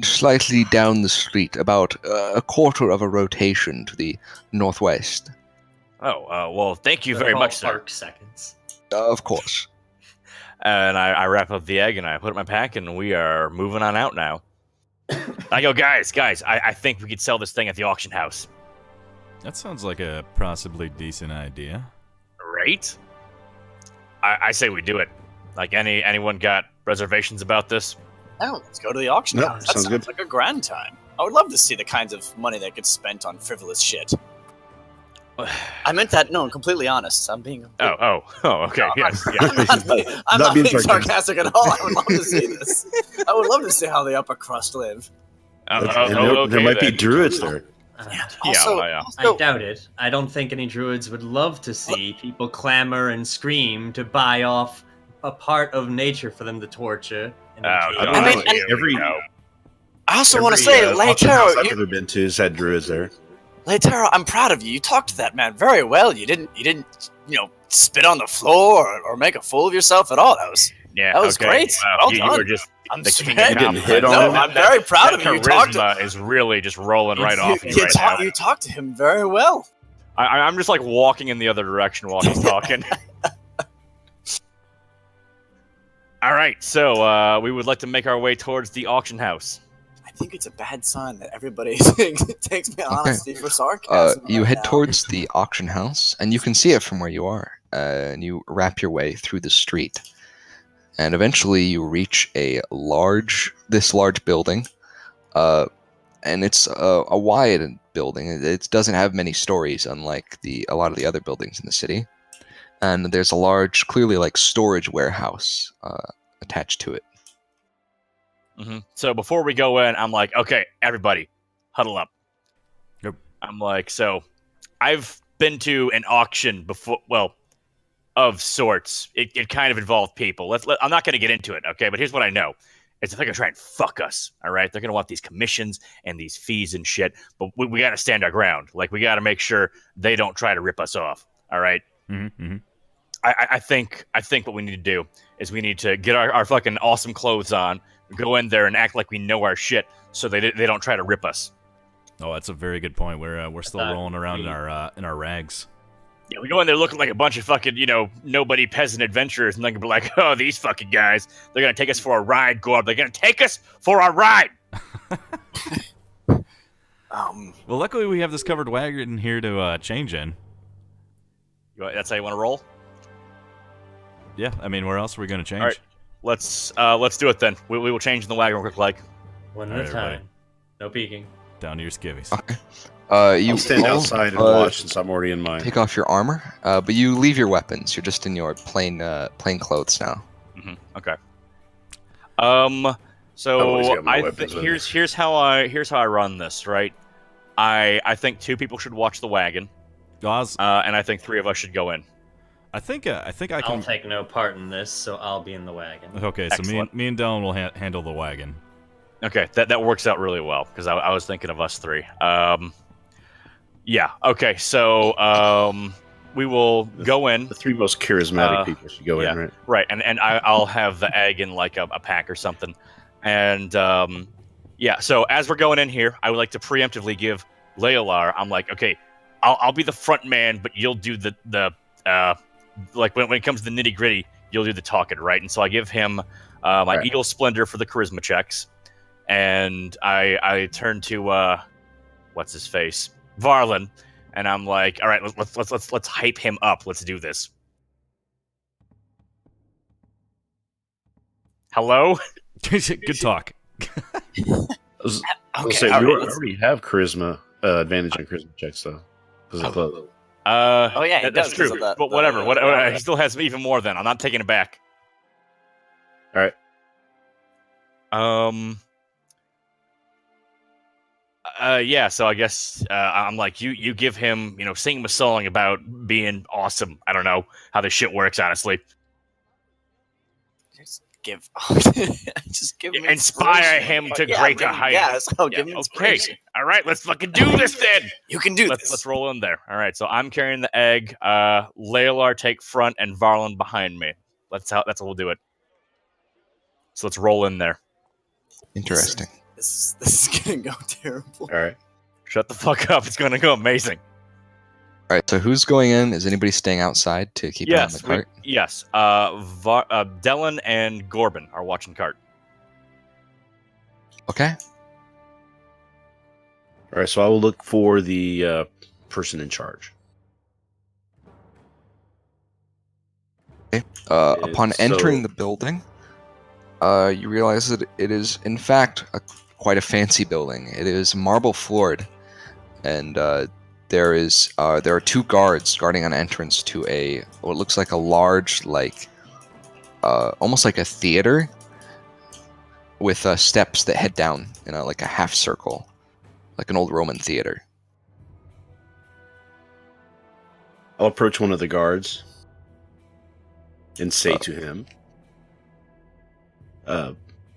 slightly down the street, about a quarter of a rotation to the northwest. Oh, well, thank you very much, sir. Park seconds. Of course. And I wrap up the egg and I put it in my pack, and we are moving on out now. I go, guys, I think we could sell this thing at the auction house. That sounds like a possibly decent idea. Right? I say we do it. Like, anyone got reservations about this? No, let's go to the auction No, house. That sounds sounds good. like a grand time. I would love to see the kinds of money that gets spent on frivolous shit. I meant that. No, I'm completely honest. I'm being. Oh, okay, yes, yeah. I'm not being sarcastic at all. I would love to see this. I would love to see how the upper crust live. And there might be then. druids there. Also, yeah. I doubt it. I don't think any druids would love to see people clamor and scream to buy off a part of nature for them to torture. And Oh, then no, I mean, here we every- go. I also want to say, auction house I've Leitero, ever been to has had druids there. Leitero, I'm proud of you. You talked to that man very well. You didn't, spit on the floor or make a fool of yourself at all. That was okay. great. Wow, Well you done. were just I'm the king very- of didn't hit compliments. on No, him? I'm very proud of you. You talked to Charisma is really just rolling right off you right now. you talked to him very well. I'm just like walking in the other direction while he's talking. All right, so we would like to make our way towards the auction house. I think it's a bad sign that everybody takes my honesty for You sarcasm. right head now. towards the auction house, and you can see it from where you are. And you wrap your way through the street, and eventually you reach this large building. And it's a wide building. It doesn't have many stories, unlike a lot of the other buildings in the city. And there's a large, clearly like storage warehouse attached to it. So before we go in, I'm like, okay, everybody, huddle up. Yep. I'm like, so I've been to an auction before, well, of sorts. It kind of involved people. I'm not going to get into it, okay? But here's what I know. It's they're going to try and fuck us, all right? They're going to want these commissions and these fees and shit, but we got to stand our ground. Like, we got to make sure they don't try to rip us off, all right? Mm-hmm. I think what we need to do is we need to get our fucking awesome clothes on, go in there and act like we know our shit, so they don't try to rip us. Oh, that's a very good point. We're still rolling around in our rags. Yeah, we go in there looking like a bunch of fucking, nobody peasant adventurers, and they're gonna be like, oh, these fucking guys, they're gonna take us for a ride, Gorb. They're gonna take us for a ride. Well, luckily we have this covered wagon here to change in. That's how you want to roll? Yeah, I mean, where else are we going to change? All right. Let's do it then. We will change in the wagon real quick, like. One All at right, a time. everybody. No peeking. Down to your skivvies. You I'll stand all, outside and watch since I'm already in mine. Take off your armor, but you leave your weapons. You're just in your plain clothes now. Okay. always So got my weapons with me. here's how I run this, right? I think 2 people should watch the wagon, Oz, and I think 3 of us should go in. I think I I'll can. take no part in this, so I'll be in the wagon. Okay, so Excellent. me and Dylan will handle the wagon. Okay, that works out really well because I was thinking of us 3. Yeah. Okay. So we will go in. The 3 most charismatic people should go yeah. in, right? Right, and I'll have the egg in like a pack or something, and yeah. So as we're going in here, I would like to preemptively give Leolar. I'm like, okay, I'll be the front man, but you'll do the like when it comes to the nitty gritty, you'll do the talking, right? And so I give him my Right. Eagle Splendor for the charisma checks, and I turn to what's his face, Varlin, and I'm like, all right, let's hype him up. Let's do this. Hello. Good talk. I was Okay, say, all we right, let's- already have charisma advantage on charisma checks, though. Because of clothes. Oh, yeah, he that's does, 'cause true. of that- but the- whatever, the- he still has even more. Then I'm not taking it back. All right. Yeah, so I guess I'm like, you give him, sing him a song about being awesome. I don't know how this shit works, honestly. Just give him Inspire inspiration. him to Yeah, greater maybe, heights. Yes, I'll Yeah, give him okay. inspiration. All right, let's fucking do this then. You can do this. Let's roll in there. All right, so I'm carrying the egg. Leolar take front and Varlin behind me. That's how we'll do it. So let's roll in there. Interesting. This is gonna go terrible. All right. Shut the fuck up. It's gonna go amazing. All right, so who's going in? Is anybody staying outside to keep an eye on the cart? Yes. Dellen and Gorbin are watching cart. Okay. All right. So I will look for the person in charge. Upon So- entering the building, you realize that it is, in fact, quite a fancy building. It is marble floored, and there are 2 guards guarding an entrance to what looks like a large, almost like a theater, with steps that head down in like a half circle, like an old Roman theater. I'll approach one of the guards and say to him,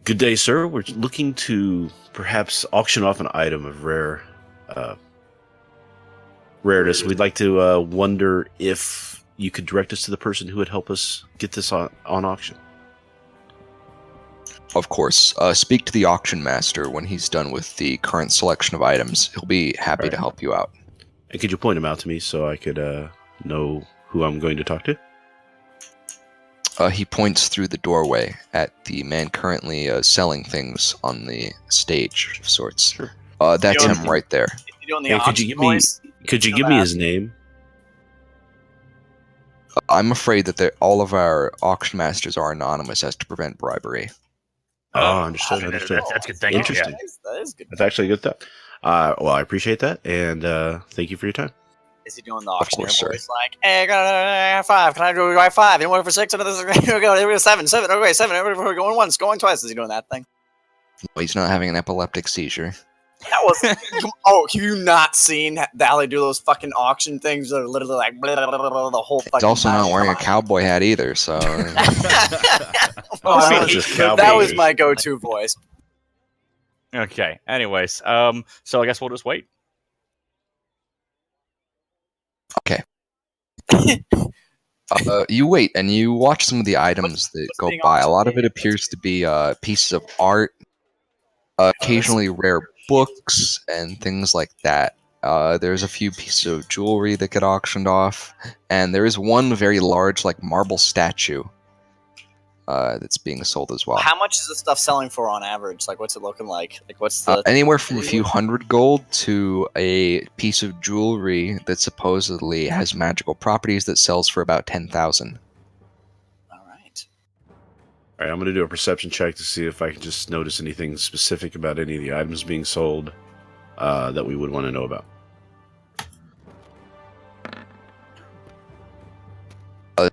"Good day, sir. We're looking to perhaps auction off an item of rareness. We'd like to wonder if you could direct us to the person who would help us get this on auction." Of course, speak to the auction master when he's done with the current selection of items. He'll be happy to help you out. And could you point him out to me so I could know who I'm going to talk to? He points through the doorway at the man currently selling things on the stage of sorts. Sure. That's Yeah. him right there. You doing the Hey, could auction you give me- voice? Could you know give me that. his name? I'm afraid that all of our auction masters are anonymous as to prevent bribery. Oh, understood. Understood. That's good. Thank you. Interesting. That is good. That's actually a good thought. Well, I appreciate that, and thank you for your time. Is he doing the auctioneer course, sir. voice like, "Hey, I got 5. Can I do buy 5? You want it for 6? Another 6? Here we go. Here we go. 7. Okay, 7. We're going once, going twice." Is he doing that thing? Well, he's not having an epileptic seizure. That was. Oh, have you not seen how they do those fucking auction things that are literally like blah, blah, blah, blah, the whole fucking He's also time? not wearing a Come cowboy hat either, so... on. Oh, Well, it's just that cowboy. was my go-to voice. Okay. Anyways, so I guess we'll just wait. You wait, and you watch some of the items that what's go being by. A lot of auctioned? it appears to be pieces of art, occasionally rare books, and things like that. There's a few pieces of jewelry that get auctioned off, and there is one very large, marble statue that's being sold as well. How much is the stuff selling for on average? Like, what's it looking like? Like, what's the? Anywhere from a few hundred gold to a piece of jewelry that supposedly has magical properties that sells for about 10,000. All right. All right, I'm going to do a perception check to see if I can just notice anything specific about any of the items being sold that we would want to know about.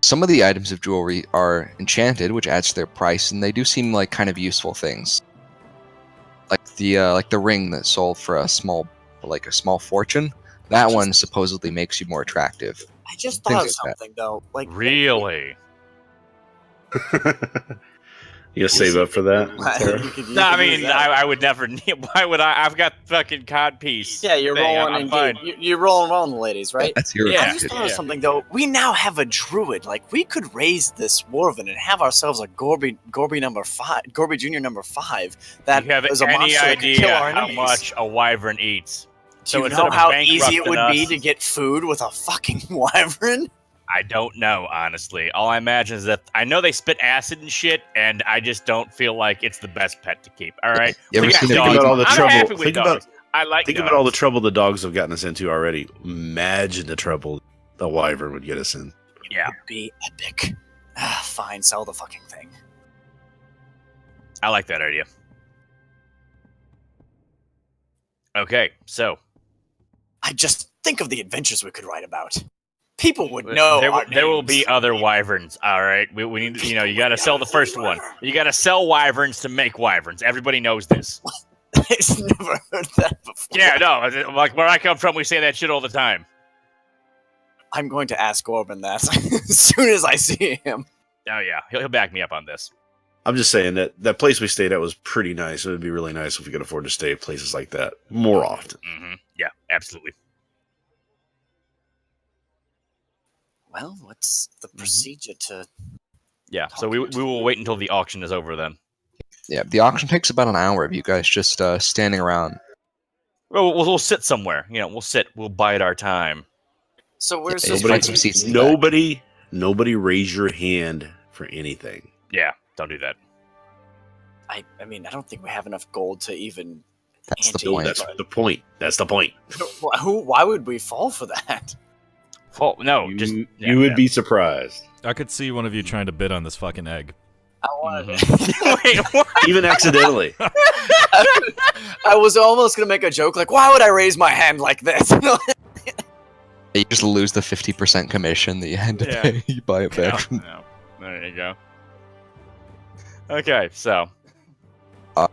Some of the items of jewelry are enchanted, which adds to their price, and they do seem like kind of useful things. Like the ring that sold for a small fortune. That one supposedly makes you more attractive. I just Things thought of like that. something though. Like, Really? You gonna save up for that? Tara? No, I mean, I would never. Why would I? I've got fucking codpiece. Yeah, you're thing. rolling I'm and fine. you're rolling, ladies, right? That's your Yeah. I just thought of Yeah. something though. We now have a druid. Like, we could raise this Dwarven and have ourselves a Gorby number 5, Gorby Junior number 5. That you have is a any monster that can kill idea our how enemies. much a wyvern eats? Do you instead know of how easy it bankrupting would be us- to get food with a fucking wyvern? I don't know, honestly. All I imagine is that I know they spit acid and shit, and I just don't feel like it's the best pet to keep. All right, You ever We got seen a dogs. Think about all the I'm trouble. happy with Think dogs. I like. Think dogs. about all the trouble the dogs have gotten us into already. Imagine the trouble the wyvern would get us in. Yeah, Be epic. Fine, sell the fucking thing. I like that idea. Okay, so I just think of the adventures we could write about. People would know. there will names. be other wyverns. All right, we need. You got to sell the first one. You got to sell wyverns to make wyverns. Everybody knows this. guys never heard that before? Yeah, no, like where I come from, we say that shit all the time. I'm going to ask Corbin that as soon as I see him. Oh yeah, he'll back me up on this. I'm just saying that place we stayed at was pretty nice. It would be really nice if we could afford to stay at places like that more often. Yeah, absolutely. Well, what's the procedure to... Yeah, so we will wait until the auction is over then. Yeah, the auction takes about an hour of you guys just standing around. Well, we'll sit somewhere. You know, we'll bide our time. So where's Yeah, this... find some seats in the back. Nobody raise your hand for anything. Yeah, don't do that. I mean, I don't think we have enough gold to even... That's the ante- point. That's the point. That's the point. Why would we fall for that? Oh, no, You would be surprised. I could see one of you trying to bid on this fucking egg. I wanted Wait, what? Even accidentally. I was almost going to make a joke like, why would I raise my hand like this? You just lose the 50% commission that you had to Yeah. pay. You buy it back. No. There you go. Okay, so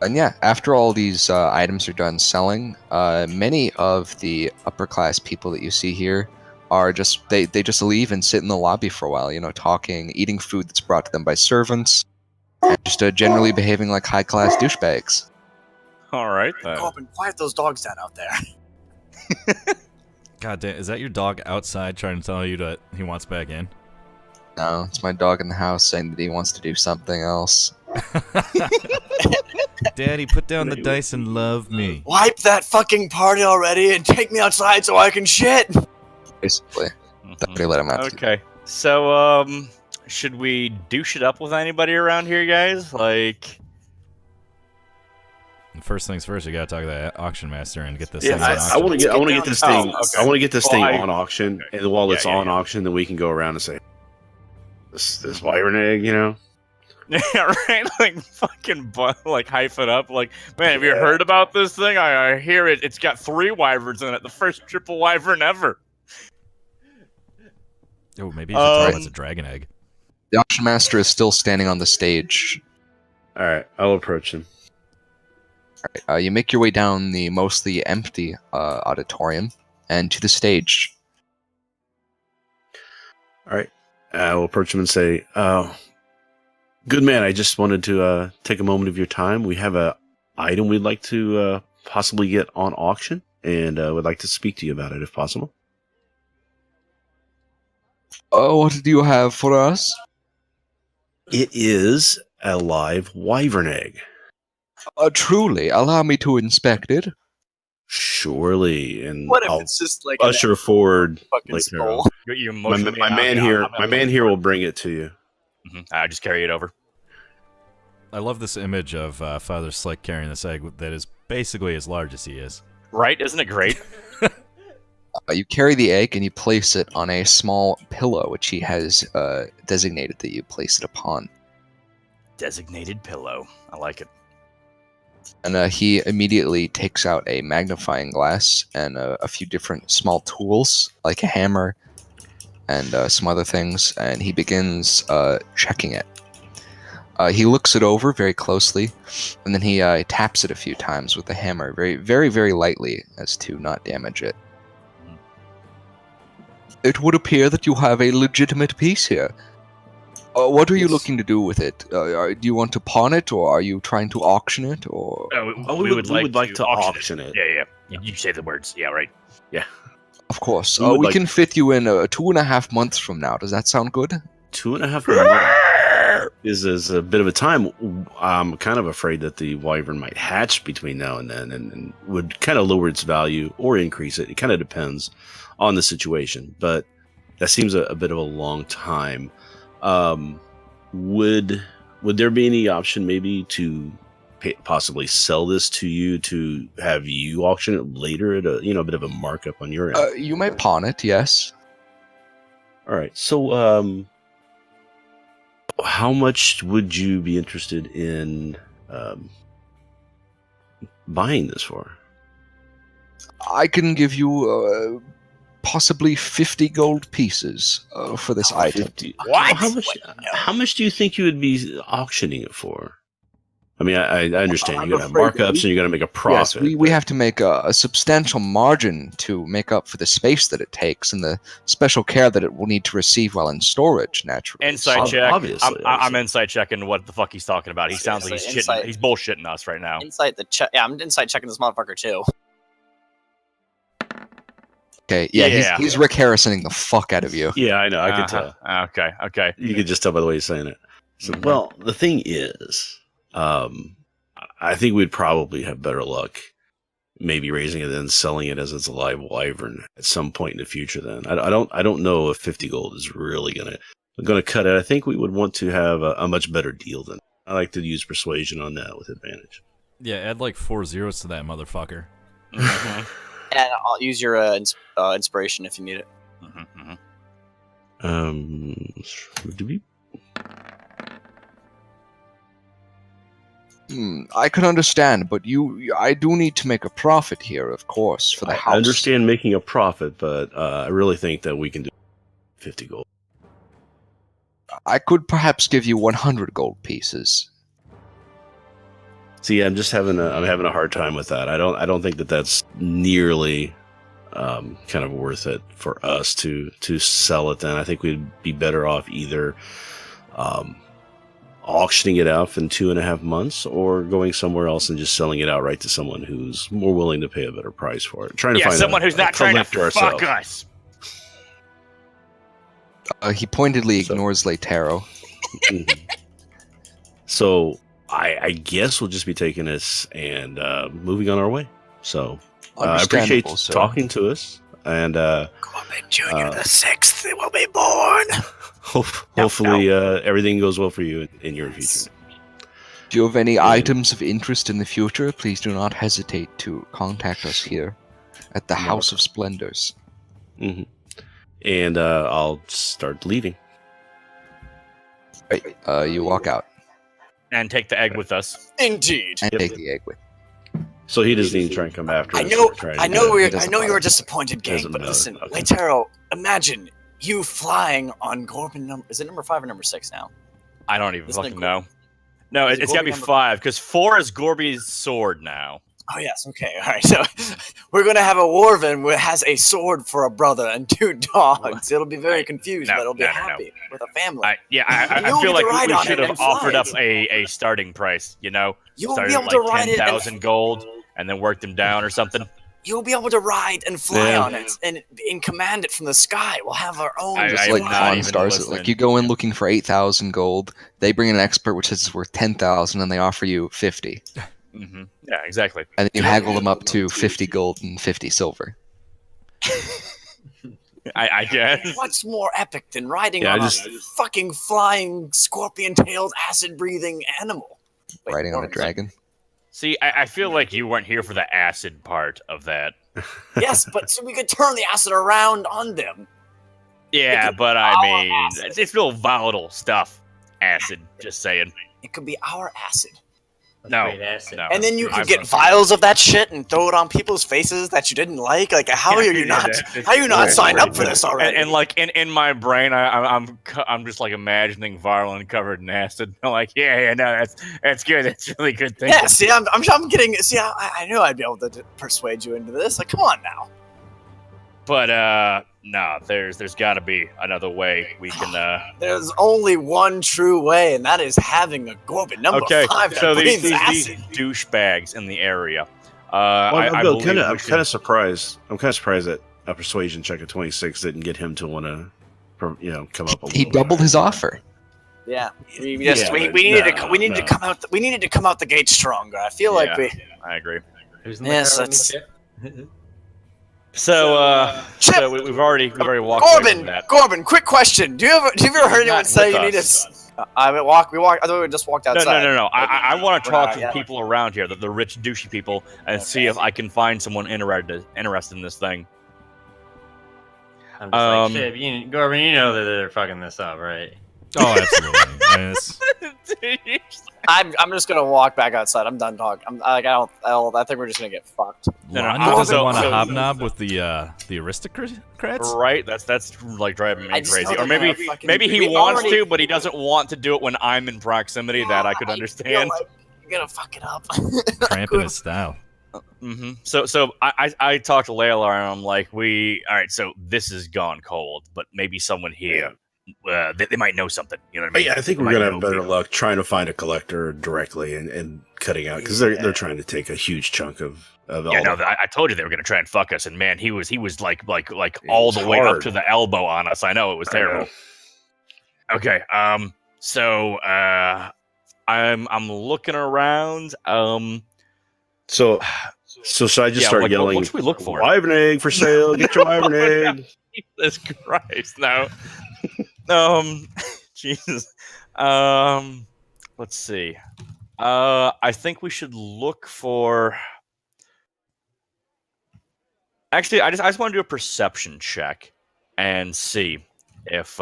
And yeah, after all these items are done selling, many of the upper class people that you see here are just they just leave and sit in the lobby for a while, you know, talking, eating food that's brought to them by servants, and just generally behaving like high class douchebags. all right then. Corbin, quiet those dogs down out there. God damn, is that your dog outside trying to tell you that he wants back in? No, it's my dog in the house saying that he wants to do something else. Daddy, put down the dice and love me. Wipe that fucking party already and take me outside so I can shit. Basically, they let him out. Okay, so should we douche it up with anybody around here, guys? Like, First things first, you gotta talk to that auction master and get this Yeah, thing on I auction. want to get this thing. Oh, okay. I want to get this Well, thing I- on auction, and while it's Yeah, on auction, then we can go around and say, "This wyvern egg," you know. yeah, right? Like fucking like hype it up. Like, man, have you heard about this thing? I hear it. It's got 3 wyverns in it. The first triple wyvern ever. Oh, maybe you should tell him Um, it's a dragon egg. The auction master is still standing on the stage. All right, I'll approach him. You make your way down the mostly empty auditorium and to the stage. All right, I will approach him and say, "Good man, I just wanted to take a moment of your time. We have a item we'd like to possibly get on auction, and would like to speak to you about it if possible." What do you have for us? It is a live wyvern egg. Truly, allow me to inspect it. Surely, and What if I'll it's just like usher forward fucking later skull? on. You My motion me out. man Yeah, here, I'm my man here will bring it to you. I just carry it over. I love this image of Father Slick carrying this egg that is basically as large as he is. Right? Isn't it great? You carry the egg and you place it on a small pillow, which he has designated that you place it upon. Designated pillow. I like it. And he immediately takes out a magnifying glass and a few different small tools, like a hammer and some other things, and he begins checking it. He looks it over very closely, and then he taps it a few times with the hammer, very, very, very lightly, as to not damage it. It would appear that you have a legitimate piece here. What are you looking to do with it? Do you want to pawn it, or are you trying to auction it, or? We would like to auction it. Yeah. You say the words. Yeah, right. Of course. We would We like- can fit you in 2.5 months from now. Does that sound good? 2.5 months is a bit of a time. I'm kind of afraid that the wyvern might hatch between now and then, and would kind of lower its value or increase it. It kind of depends on the situation, but that seems a bit of a long time. Would there be any option maybe to possibly sell this to you, to have you auction it later at a bit of a markup on your end? You may pawn it, yes. All right. So, how much would you be interested in buying this for? I can give you possibly 50 gold pieces for this item. 50. What? How much do you think you would be auctioning it for? I mean, I understand you're going to have markups and you're going to make a profit. Yes, we have to make a substantial margin to make up for the space that it takes and the special care that it will need to receive while in storage, naturally. Insight check. Obviously, I'm insight checking what the fuck he's talking about. He sounds like he's shitting. Insight. He's bullshitting us right now. Insight the check. Yeah, I'm insight checking this motherfucker too. Okay, yeah, Yeah. He's Rick Harrisoning the fuck out of you. Yeah, I know. I can tell. Okay. You can just tell by the way he's saying it. So, Mhm. well, the thing is, I think we'd probably have better luck maybe raising it and selling it as it's a live wyvern at some point in the future. Then I don't know if 50 gold is really gonna cut it. I think we would want to have a much better deal than. I like to use persuasion on that with advantage. Yeah, add like 4 zeros to that motherfucker. Mhm. And I'll use your inspiration if you need it. Mhm, mhm. Do we? I can understand, but I do need to make a profit here, of course, for the house. I understand making a profit, but I really think that we can do 50 gold. I could perhaps give you 100 gold pieces. See, I'm having a hard time with that. I don't think that that's nearly kind of worth it for us to sell it. Then I think we'd be better off either auctioning it out in 2.5 months or going somewhere else and just selling it outright to someone who's more willing to pay a better price for it. Trying to find someone who's not trying to collector fuck ourselves. us. He pointedly ignores Leitaro. Mhm. So I guess we'll just be taking this and moving on our way. So I appreciate Understandable, sir. talking to us, and Corbin Jr. the Sixth will be born. hopefully everything goes well for you in your future. Do you have any items of interest in the future? Please do not hesitate to contact us here at the House of Splendors. Hmm. And I'll start leaving. Right, you walk out And take the egg with us. Indeed. and Yep. take the egg with. So he doesn't need to try and come after I us. know. or try and I do know. that. It doesn't I know you matter. were disappointed, gang. Doesn't But matter. listen, Okay. Leitaro, imagine you flying on Corbin. Is it number 5 or number 6 now? I don't even Isn't it fucking know. No, Is it it's got to be Gorby number- 5 because 4 is Gorby's sword now. Oh yes. Okay. All right. So we're gonna have a Warven who has a sword for a brother and 2 dogs. It'll be very confused, no, but it'll be no. happy with a family. I You'll feel get like to ride we on should it have and fly offered up it. a starting price. You know, You'll started be at able to like ride it. 10,000 gold and then worked them down or something. You'll be able to ride and fly Yeah. on it and command it from the sky. We'll have our own. I- Just I'm like not Pawn even Stars, listening. like you go in looking for 8,000 gold, they bring in an expert which says it's worth 10,000, and they offer you 50, Yeah, exactly. and then you haggle them up to 50 gold and 50 silver. I guess. What's more epic than riding Yeah, on I a fucking flying scorpion-tailed, acid-breathing animal? Wait, Riding on a what? dragon. See, I feel like you weren't here for the acid part of that. Yes, but so we could turn the acid around on them. Yeah, could but be I our mean, acid. it's real volatile stuff. Acid, just saying. It could be our acid. No, Great acid. no. And then you I'm- could get vials of that shit and throw it on people's faces that you didn't like. Like, how are you not? How you not signed up for this already? And like in my brain, I'm just like imagining Varlin covered in acid. I'm like, yeah, no, that's good. That's really good thing. yeah, see, I'm getting. See, I knew I'd be able to persuade you into this. Like, come on now. But no, there's got to be another way we can. There's only one true way, and that is having a Gorbin number Okay, 5 that so these breathes acid. douchebags in the area. Well, I Bill, believe I'm we should- kind of surprised. I'm kind of surprised that a persuasion check at 26 didn't get him to want to, come up. He doubled his offer. Yeah, we Yeah, we but needed no, to we needed no. to come out we needed to come out the gate stronger. I feel like Yeah. we. I agree. Who's in Yes, the car that's- with me? So Chip! so we've already walked away from Gorbin, that. Gorbin, quick question. Have you ever heard anyone Not say with you need to? us. I walk. I thought we just walked No, outside. no. I want to We're talk not to yet. the people around here, the rich, douchey people, and see if I can find someone interested in this thing. I'm just Um, like, shit, Gorman, you know that they're fucking this up, right? Oh, absolutely. I mean, I'm just gonna walk back outside. I'm done talking. I think we're just gonna get fucked. No, Lonnie I- doesn't so- want to so- hobnob with the aristocrats. Right? That's like driving me I just crazy. know Or they're maybe gonna fucking- maybe he we wants already- to, but he doesn't want to do it when I'm in proximity. That I could feel understand. like gonna fuck it up. Cramping his style. Mm-hmm. So I talked to Layla and I'm like, all right, so this has gone cold, but maybe someone here, they might know something. You know what I mean? Yeah, I think They we're might gonna have know better people. luck trying to find a collector directly and cutting out because they're trying to take a huge chunk of all. Yeah, no, I told you they were gonna try and fuck us, and man, he was like all was the way up hard. to the elbow on us. I know it was terrible. Okay, so I'm looking around. So should I just Yeah, start like, yelling? what should we look for? Wyvern egg for sale! Get your wyvern egg! Jesus Christ, no. Jesus. Let's see. I think we should look for. Actually, I just want to do a perception check and see if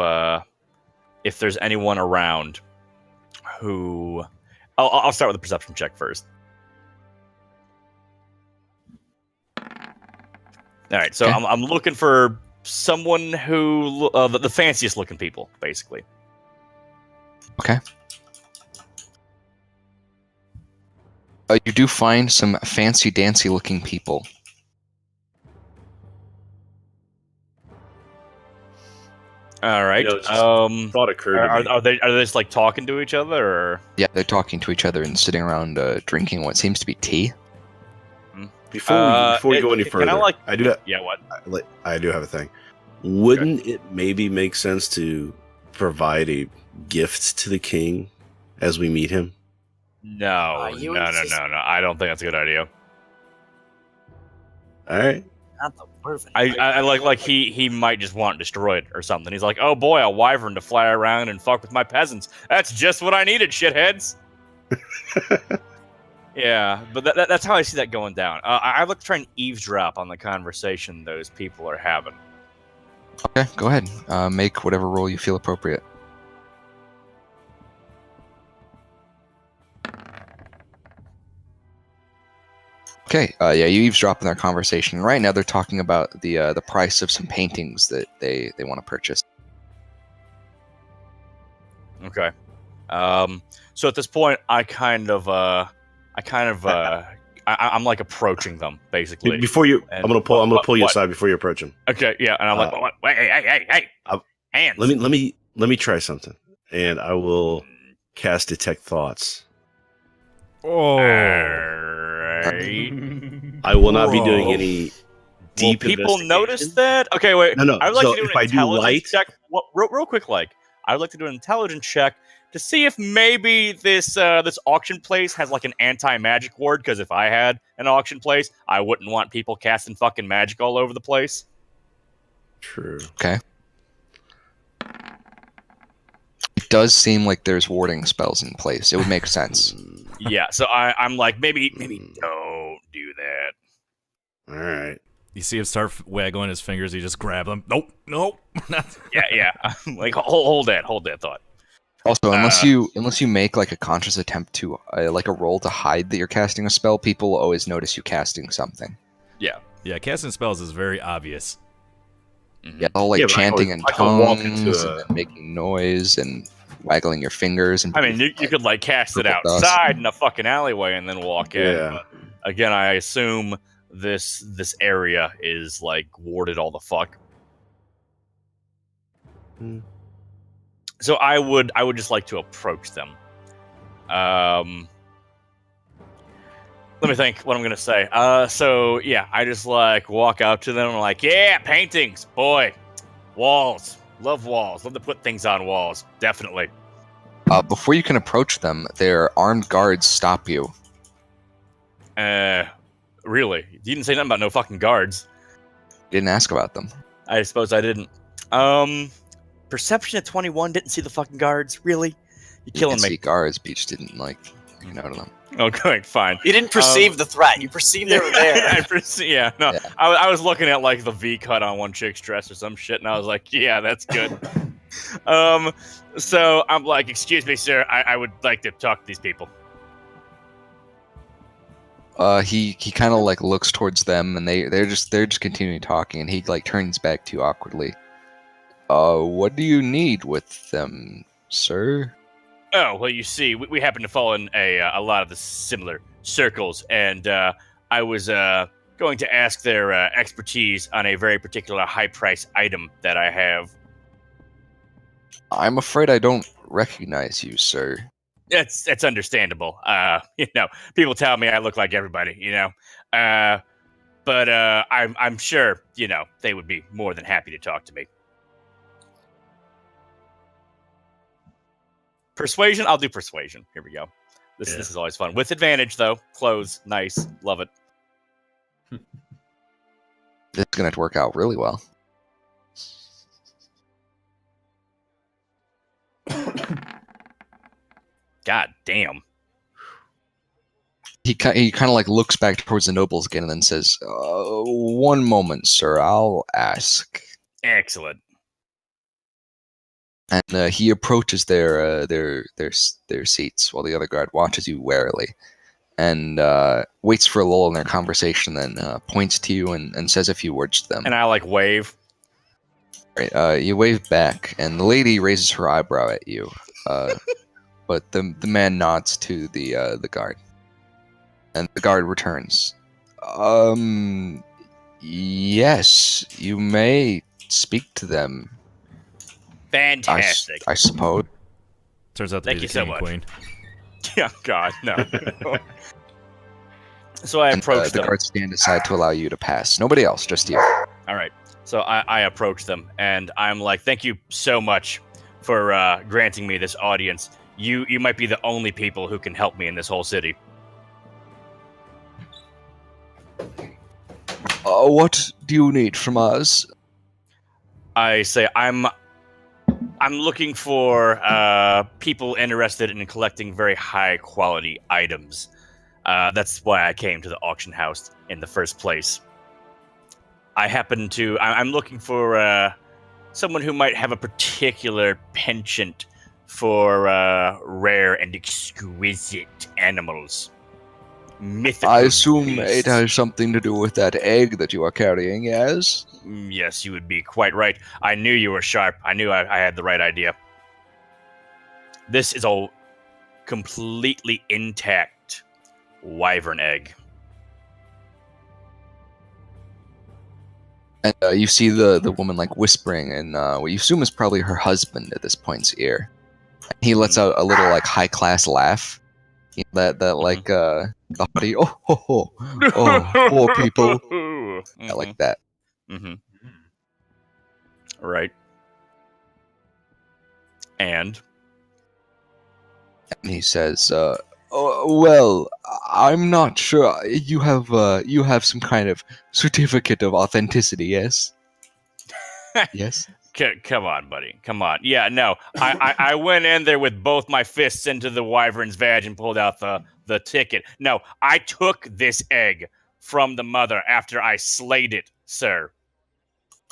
there's anyone around who. I'll start with a perception check first. All right, so Okay. I'm looking for someone who the fanciest looking people, basically. Okay. You do find some fancy dancy looking people. All right. You know, just thought occurred to me. Are they just like talking to each other, or Yeah, they're talking to each other and sitting around drinking what seems to be tea. Before we go any further, can I I do. yeah, what? I do have a thing. Wouldn't it maybe make sense to provide a gift to the king as we meet him? No, you no. insist- I don't think that's a good idea. All right. Not the perfect. I like he might just want destroyed or something. He's like, oh boy, a wyvern to fly around and fuck with my peasants. That's just what I needed, shitheads. Yeah, but that's how I see that going down. I'd like to try and eavesdrop on the conversation those people are having. Okay, go ahead. Make whatever roll you feel appropriate. Okay, yeah, you eavesdrop in their conversation. Right now, they're talking about the price of some paintings that they want to purchase. Okay. So at this point, I'm like approaching them basically. Before you, And I'm gonna pull you what? aside before you approach him. Okay, yeah, and I'm like, what? Wait, hey, hands. Let me try something, and I will cast detect thoughts. Oh. Alright. I will not be doing Bro. any Will deep. people investigation. notice that? Okay, wait. No. I would like So to do if an I do intelligence light, check. Real quick, I would like to do an intelligence check to see if maybe this auction place has like an anti-magic ward. Because if I had an auction place, I wouldn't want people casting fucking magic all over the place. true. Okay. It does seem like there's warding spells in place. It would make sense. Yeah, so I'm like, maybe don't do that. All right. You see him start waggling his fingers. You just grab them. Nope. Yeah. I'm like, hold that thought. Also, unless you make like a conscious attempt to like a roll to hide that you're casting a spell, people will always notice you casting something. Yeah, casting spells is very obvious. Yeah, all like Yeah, but I chanting can in walk tongues into and then making noise and waggling your fingers. And I mean, you could like cast it Purple dust. outside in a fucking alleyway and then walk in. Yeah. But again, I assume this area is like warded all the fuck. Hmm. So I would just like to approach them. Let me think what I'm gonna say. So yeah, I just like walk out to them. I'm like, yeah, paintings, boy, walls, love to put things on walls, definitely. Before you can approach them, their armed guards stop you. Really? You didn't say nothing about no fucking guards. You didn't ask about them. I suppose I didn't. Perception at 21, didn't see the fucking guards. Really? You're You killing didn't me. see guards, but you just didn't like to them. Okay, fine. You didn't perceive the threat. You perceived they were there. Yeah, no. Yeah. I was looking at like the V cut on one chick's dress or some shit, and I was like, yeah, that's good. So I'm like, excuse me, sir, I would like to talk to these people. He kind of like looks towards them, and they're just continuing talking, and he like turns back to you awkwardly. What do you need with them, sir? Oh, well, you see, we happen to fall in a lot of the similar circles, and I was going to ask their expertise on a very particular high-price item that I have. I'm afraid I don't recognize you, sir. It's understandable. People tell me I look like everybody, but I'm sure, they would be more than happy to talk to me. Persuasion? I'll do persuasion. Here we go. This is always fun. With advantage, though. Clothes. Nice. Love it. This is going to work out really well. God damn. He kind of like looks back towards the nobles again and then says, "One moment, sir. I'll ask." Excellent. And he approaches their seats while the other guard watches you warily, and waits for a lull in their conversation. Then points to you and says a few words to them. And I wave. Right, you wave back, and the lady raises her eyebrow at you, but the man nods to the guard, and the guard returns. Yes, you may speak to them. Fantastic. I suppose. Turns out to Thank be you the so king much. and queen. Yeah, God, no. So I approach The them. guards stand aside to allow you to pass. Nobody else, just you. All right. So I approach them, and I'm like, thank you so much for granting me this audience. You might be the only people who can help me in this whole city. What do you need from us? I say I'm looking for people interested in collecting very high quality items. That's why I came to the auction house in the first place. I'm looking for someone who might have a particular penchant for rare and exquisite animals. Mythical I assume it beasts. has something to do with that egg that you are carrying, yes? Yes, you would be quite right. I knew you were sharp. I knew I had the right idea. This is a completely intact wyvern egg. And you see the woman like whispering in what you assume is probably her husband at this point's ear. He lets out a little like high class laugh. You know, that like the haughty oh poor people. I like that. Mm-hmm. Right. And And he says, well, I'm not sure. You have some kind of certificate of authenticity, yes? Yes? come on, buddy. Come on. Yeah, no. I went in there with both my fists into the wyvern's vag and pulled out the ticket. No, I took this egg from the mother after I slayed it, sir.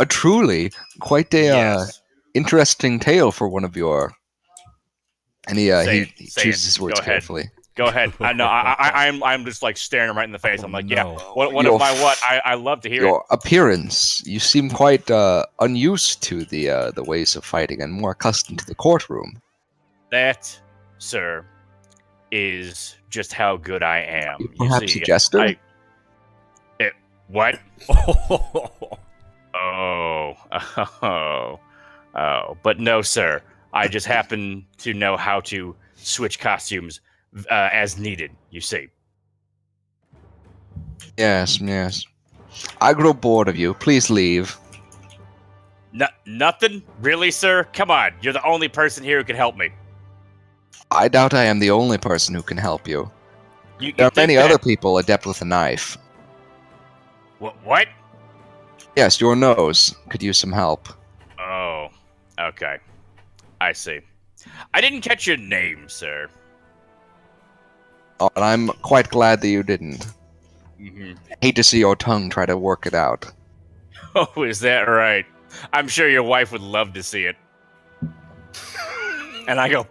Truly, quite a Yes. interesting tale for one of your. And he Say chooses it. his words Go ahead. carefully. Go ahead. I know. I'm just like staring him right in the face. I'm like, yeah. No. What Your of my what? I love to hear it. Your appearance, you seem quite unused to the ways of fighting and more accustomed to the courtroom. That, sir, is just how good I am. You Perhaps see, a jester? What? Oh. But no, sir. I just happen to know how to switch costumes as needed, you see. Yes. I grow bored of you. Please leave. Nothing? Really, sir? Come on. You're the only person here who can help me. I doubt I am the only person who can help you. You There are think many that- other people adept with a knife. What? Yes, your nose could use some help. Oh, okay. I see. I didn't catch your name, sir. Oh, and I'm quite glad that you didn't. Mm-hmm. Hate to see your tongue try to work it out. Oh, is that right? I'm sure your wife would love to see it. And I go,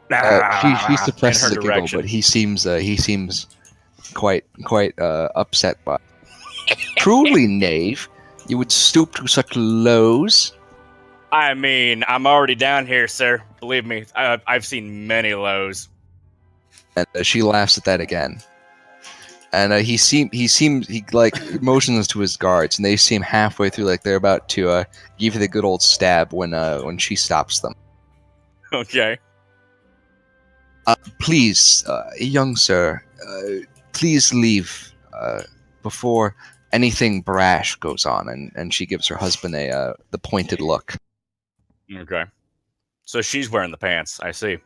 She suppresses in a her giggle, direction. but he seems quite upset by it. Truly, knave, you would stoop to such lows. I mean, I'm already down here, sir. Believe me, I've seen many lows. And she laughs at that again. And he motions to his guards, and they seem halfway through, like they're about to give you the good old stab when she stops them. Okay. Please, young sir, please leave before anything brash goes on. And she gives her husband the pointed look. Okay. So she's wearing the pants. I see.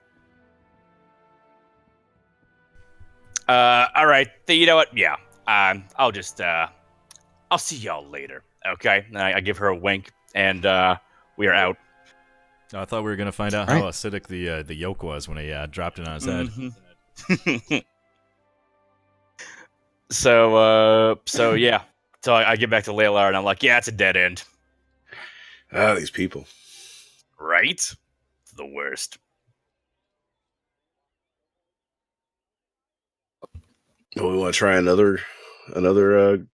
All right. You know what? Yeah. I'll just I'll see y'all later. Okay. And I give her a wink, and we are out. I thought we were gonna find out how acidic the yolk was when he dropped it on his head. So yeah. So I get back to Layla, and I'm like, yeah, it's a dead end. These people. Right? It's the worst. Do we want to try another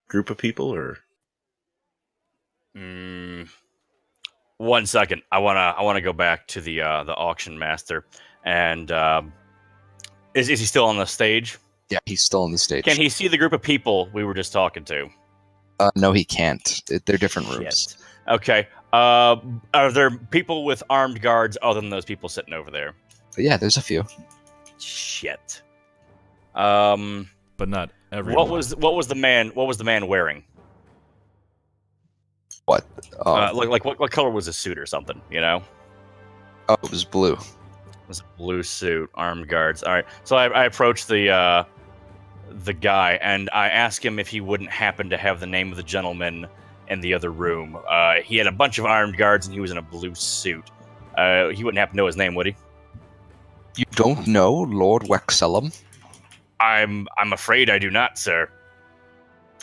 group of people, or? 1 second. I wanna go back to the auction master, and is he still on the stage? Yeah, he's still on the stage. Can he see the group of people we were just talking to? No, he can't. They're different rooms. Shit. Okay. Are there people with armed guards other than those people sitting over there? But yeah, there's a few. Shit. But not everyone. What was the man wearing? What? What color was his suit or something? You know? Oh, it was blue. It was a blue suit, armed guards. All right. So I approached the guy and I asked him if he wouldn't happen to have the name of the gentleman in the other room. He had a bunch of armed guards and he was in a blue suit. He wouldn't happen to know his name, would he? You don't know Lord Wexellum? I'm afraid I do not, sir.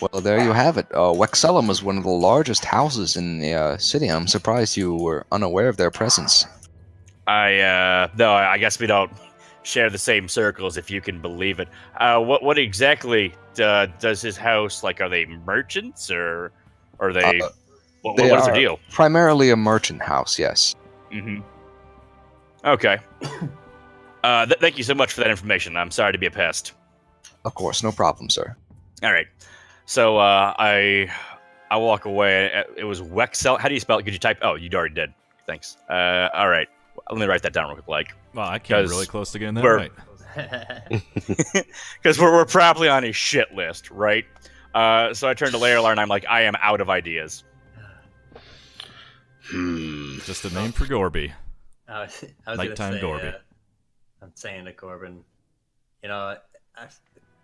Well, there you have it. Wexellum is one of the largest houses in the city. I'm surprised you were unaware of their presence. I guess we don't share the same circles, if you can believe it. What exactly does his house, like, are they merchants, or are they... what is their deal? Primarily a merchant house, yes. Mm-hmm. Okay. Thank you so much for that information. I'm sorry to be a pest. Of course, no problem, sir. All right. So I walk away. It was Wexel. How do you spell it? Could you type? Oh, you already did. Thanks. All right. Let me write that down real quick. Like, well, I came really close to getting that right. Because we're probably on a shit list, right? So I turn to Layla and I'm like, I am out of ideas. Just a name for Gorby. I was Nighttime say, Gorby. I'm saying to Corbin, I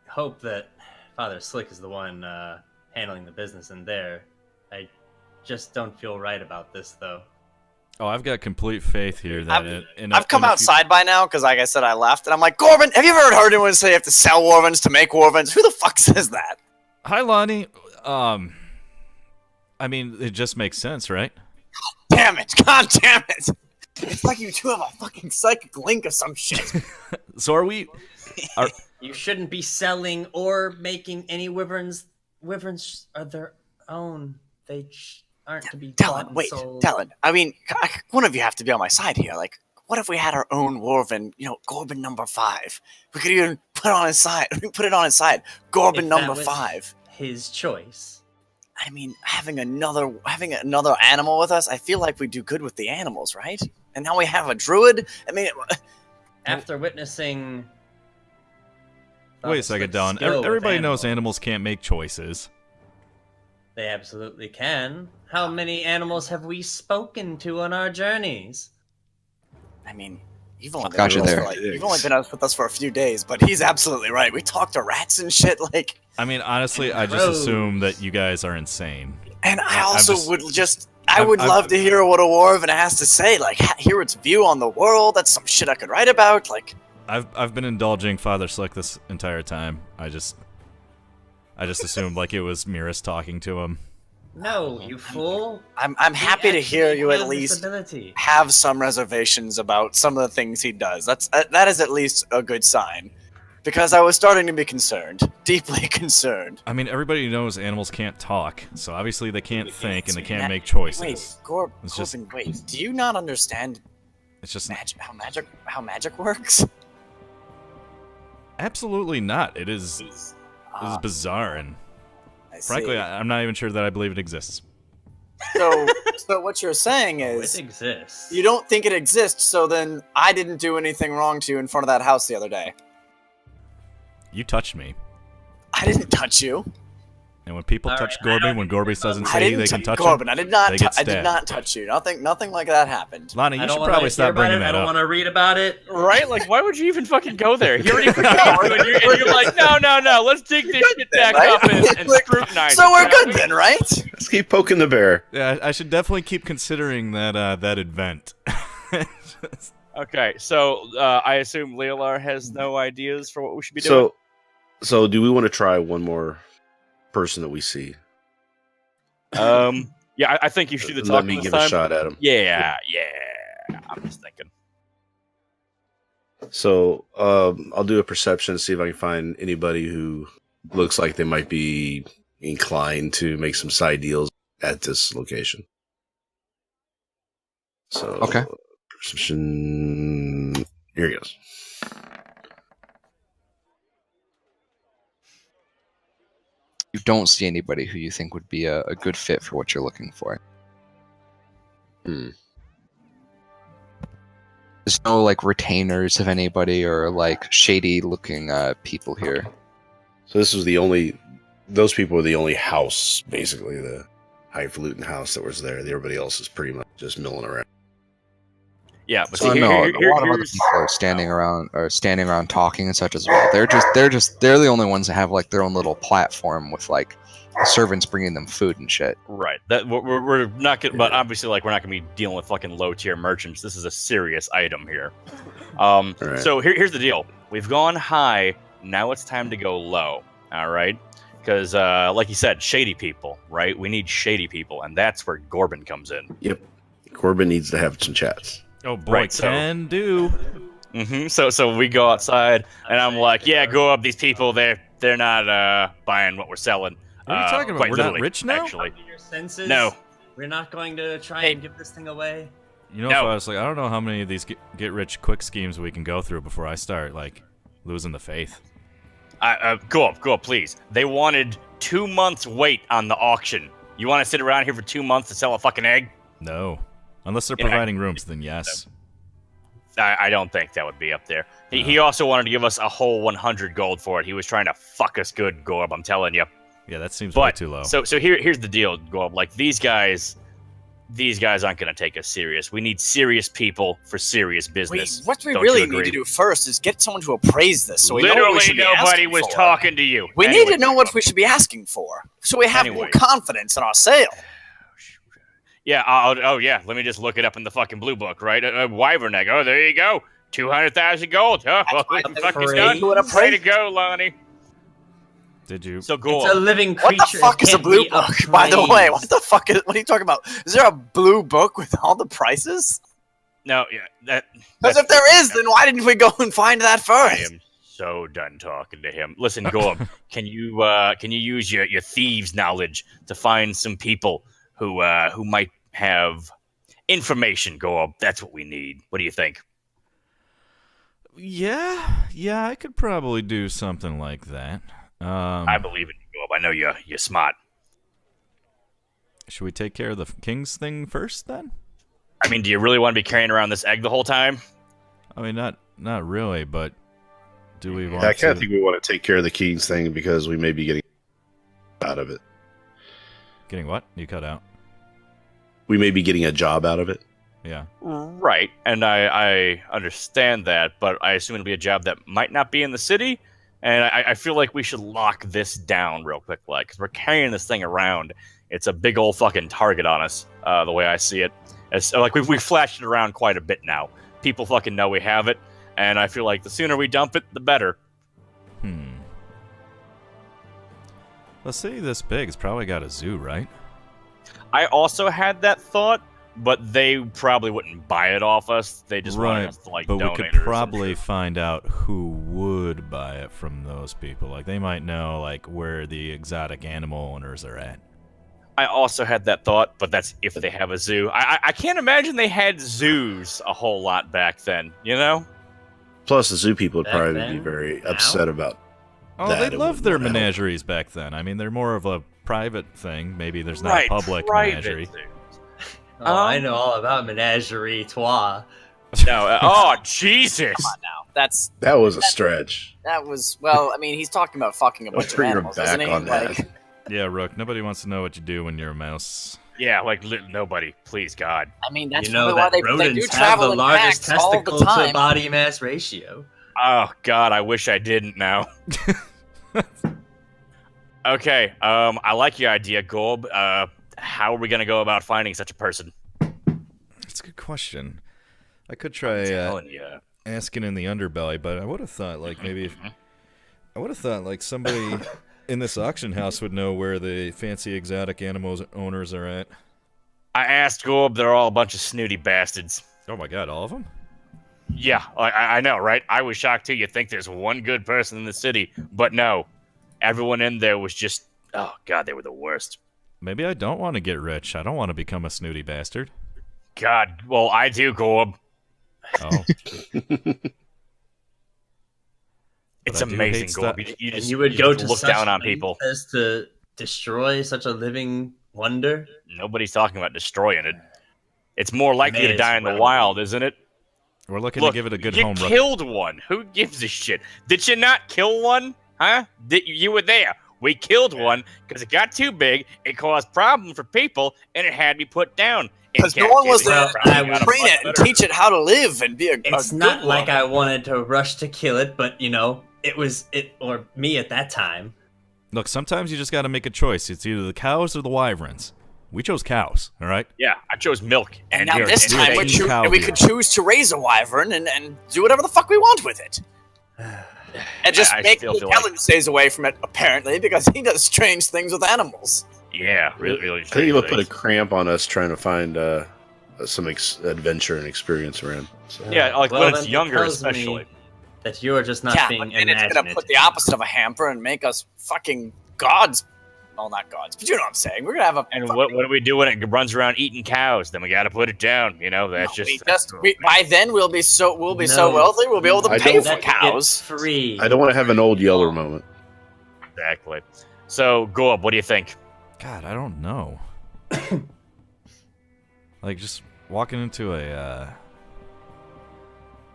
hope that Father Slick is the one handling the business in there. I just don't feel right about this, though. Oh, I've got complete faith here that I've come outside by now because, like I said, I left, and I'm like, Corbin, have you ever heard anyone say you have to sell Warvens to make Warvens? Who the fuck says that? Hi, Lonnie. I mean, it just makes sense, right? Damn it! God damn it! It's like you two have a fucking psychic link or some shit. So are we? You shouldn't be selling or making any wyverns. Wyverns are their own. They aren't to be sold. Talon. I mean, one of you have to be on my side here. Like, what if we had our own Warven? Gorbin number 5. We could even put it on his side. Gorbin number 5. His choice. I mean, having another animal with us, I feel like we do good with the animals, right? And now we have a druid. I mean, after witnessing. Wait a second, Don. Everybody knows animals can't make choices. They absolutely can. How many animals have we spoken to on our journeys? I mean, you've only been with us for a few days, but he's absolutely right. We talked to rats and shit. Like, I mean, honestly, I just assume that you guys are insane. And I also would love to hear what a Warven has to say. Like, hear its view on the world. That's some shit I could write about. Like, I've been indulging Father Slick this entire time. I just assumed like it was Miras talking to him. No, you fool! I'm happy to hear you at least have some reservations about some of the things he does. That is at least a good sign, because I was starting to be concerned, deeply concerned. I mean, everybody knows animals can't talk, so obviously they can't think and they can't make choices. Wait, Corbin, wait. Do you not understand? It's just how magic works. Absolutely not. It is bizarre, and frankly, I'm not even sure that I believe it exists. So what you're saying It is exists. you don't think it exists, so then I didn't do anything wrong to you in front of that house the other day. You touched me. I didn't touch you. And when people All touch right, Gorby, when Gorby doesn't I say didn't they can touch Corbin, him, I did not. they get I did stabbed. not touch you. Nothing like that happened. Lonnie, you I don't should wanna probably hear stop about bringing it. I that don't up. want to read about it. Right? Like, why would you even fucking go there? He already forgot you, and you're like, no, let's dig this shit back right? up and scrutinize So it, we're shall good we? then, right? Let's keep poking the bear. Yeah, I should definitely keep considering that that event. Okay, so I assume Leolar has no ideas for what we should be doing. So do we want to try one more person that we see? Yeah, I think you should do the Let talking me this give time. a shot at him. Yeah. I'm just thinking. So I'll do a perception, see if I can find anybody who looks like they might be inclined to make some side deals at this location. So Okay. Perception. Here he goes. You don't see anybody who you think would be a good fit for what you're looking for. Hmm. There's no like retainers of anybody or like shady looking people here. So this was the only. Those people were the only house, basically the highfalutin house that was there. Everybody else is pretty much just milling around. Yeah, but So see, no, a here- lot of other here's- people are standing around talking and such as well. They're the only ones that have like their own little platform with like servants bringing them food and shit. Right. That we're not gonna, but obviously, like, we're not gonna be dealing with fucking low tier merchants. This is a serious item here. Right. So here's the deal. We've gone high. Now it's time to go low. All right. Because, like you said, shady people. Right. We need shady people, and that's where Gorbin comes in. Corbin needs to have some chats. Oh boy, Right, so- can do. So we go outside, and I'm like, yeah, go up. These people, they're not buying what we're selling. What are you talking about? Quite We're not literally, rich now? Actually, Your senses. no. We're not going to try Hey. and give this thing away. You know, No. honestly, I don't know how many of these get rich quick schemes we can go through before I start like losing the faith. Go up, please. They wanted 2 months wait on the auction. You want to sit around here for 2 months to sell a fucking egg? No, unless they're Yeah. providing rooms, then yes. I don't think that would be up there. He also wanted to give us a whole 100 gold for it. He was trying to fuck us good, Gorb, I'm telling you. Yeah, that seems way But too low. so here's the deal, Gorb. Like these guys aren't going to take us serious. We need serious people for serious business. What we Don't really you need agree? to do first is get someone to appraise this, so we know what we Literally should be nobody asking was for. talking to you. We Anyway, need to know what we should be asking for, so we have more Anyway. confidence in our sale. Yeah. Oh yeah. Let me just look it up in the fucking blue book, right? Wyvern egg. Oh, there you go. 200,000 gold. Oh, well, right. fucking Free. done. Do it up Way to free. go, Lonnie. Did you? So It's a Gorb. living What creature. the fuck It is a can't blue be book? By the way, what appraised. the fuck is? What are you talking about? Is there a blue book with all the prices? No, yeah. Because if there is, then why didn't we go and find that I first? am so done talking to him. Listen, Gorb, can you use your thieves' knowledge to find some people who might have information, Gorb? That's what we need. What do you think? Yeah, I could probably do something like that. I believe in you, Gorb. I know you're smart. Should we take care of the king's thing first, then? I mean, do you really want to be carrying around this egg the whole time? I mean, not really, but do we want I to? kind of think we want to take care of the Keys thing because we may be getting out of it. Getting what? You cut out. We may be getting a job out of it. Yeah. Right, and I understand that, but I assume it'll be a job that might not be in the city, and I feel like we should lock this down real quick, like, because we're carrying this thing around. It's a big old fucking target on us, the way I see it. It's, like, we've flashed it around quite a bit now. People fucking know we have it, and I feel like the sooner we dump it, the better. A city this big has probably got a zoo, right? I also had that thought, but they probably wouldn't buy it off us. They just wanted Right, us to, like, but we donate could it or some probably shit. find out who would buy it from those people. Like, they might know, like, where the exotic animal owners are at. I also had that thought, but that's if they have a zoo. I can't imagine they had zoos a whole lot back then, you know? Plus, the zoo people would Back probably then? be very Now? upset about. Oh, that they it loved would their not help. menageries back then. I mean, they're more of a private thing. Maybe there's not Right, a public private menagerie. things. Oh, I know all about menagerie trois. No, oh Jesus! Come on now. That's That was a stretch. that was well. I mean, he's talking about fucking a Let's bunch of turn your animals, back isn't he? on Like, that. Yeah, Rook. Nobody wants to know what you do when you're a mouse. Yeah, like nobody, please God. I mean, that's You know probably that why they do rodents have travel the in largest packs all testicle the to time. body mass ratio. Oh God, I wish I didn't now. Okay, I like your idea, Gorb. How are we gonna go about finding such a person? That's a good question. I could try Telling you. asking in the underbelly, but I would have thought like maybe I would have thought like somebody in this auction house would know where the fancy exotic animals owners are at. I asked Gorb. They're all a bunch of snooty bastards. Oh my God, all of them? Yeah, I know, right? I was shocked too. You'd think there's one good person in the city, but no. Everyone in there was just, oh God, they were the worst. Maybe I don't want to get rich. I don't want to become a snooty bastard. God, well, I do, Gorb. Oh, It's I do amazing, hate Gorb. stuff. You And just, you would you go just to look such down on lengths people. as to destroy such a living wonder. Nobody's talking about destroying it. It's more likely May to as die in the well. wild, isn't it? we're looking Look, to give it a good you home. Rook. killed one. Who gives a shit? Did you not kill one? Huh? You were there. We killed one because it got too big, it caused problems for people, and it had to be put down. Because no one was there Well, I to would train it and teach it how to live and be a It's good not one. like I wanted to rush to kill it, but you know, it was it or me at that time. Look, sometimes you just got to make a choice. It's either the cows or the wyverns. We chose cows, all right? Yeah, I chose milk. And now here, this and time here, we, Team cow we here. could choose to raise a wyvern and do whatever the fuck we want with it. And just I make still feel Kellen stays away from it, apparently, because he does strange things with animals. Yeah, really. I think you would put a strange cramp on us trying to find some adventure and experience around. So. things. Yeah, like Well, when then it's it younger, tells me especially. That you're just not yeah, being but then it's gonna imaginative. put the opposite of a hamper and make us fucking gods. Well, not gods, but you know what I'm saying. We're gonna have a And fucking- what do we do when it runs around eating cows? Then we got to put it down. You know, that's No, just. by then we'll be so No. wealthy we'll be able to I pay don't- for That cows. gets free. I don't want to have an old Yeller moment. Exactly. So, Gorb, what do you think? God, I don't know. Like, just walking into a,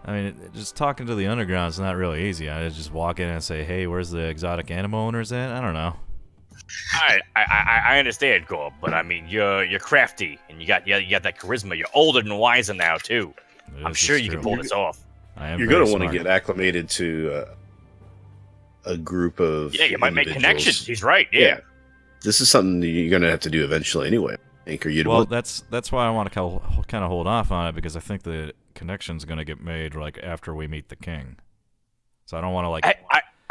I mean, just talking to the underground is not really easy. I just walk in and say, hey, where's the exotic animal owners at? I don't know. I understand, Gorb, but I mean, you're crafty and you got that charisma. You're older than Wiser now too. I'm This sure is you can true. pull this off. I am You're very going to want to smart. get acclimated to a group of. Yeah, you might make individuals. connections. He's right. Yeah. This is something that you're going to have to do eventually anyway. Anchor you to Well, that's why I want to kind of hold off on it, because I think the connection's going to get made like after we meet the king. So I don't want to like.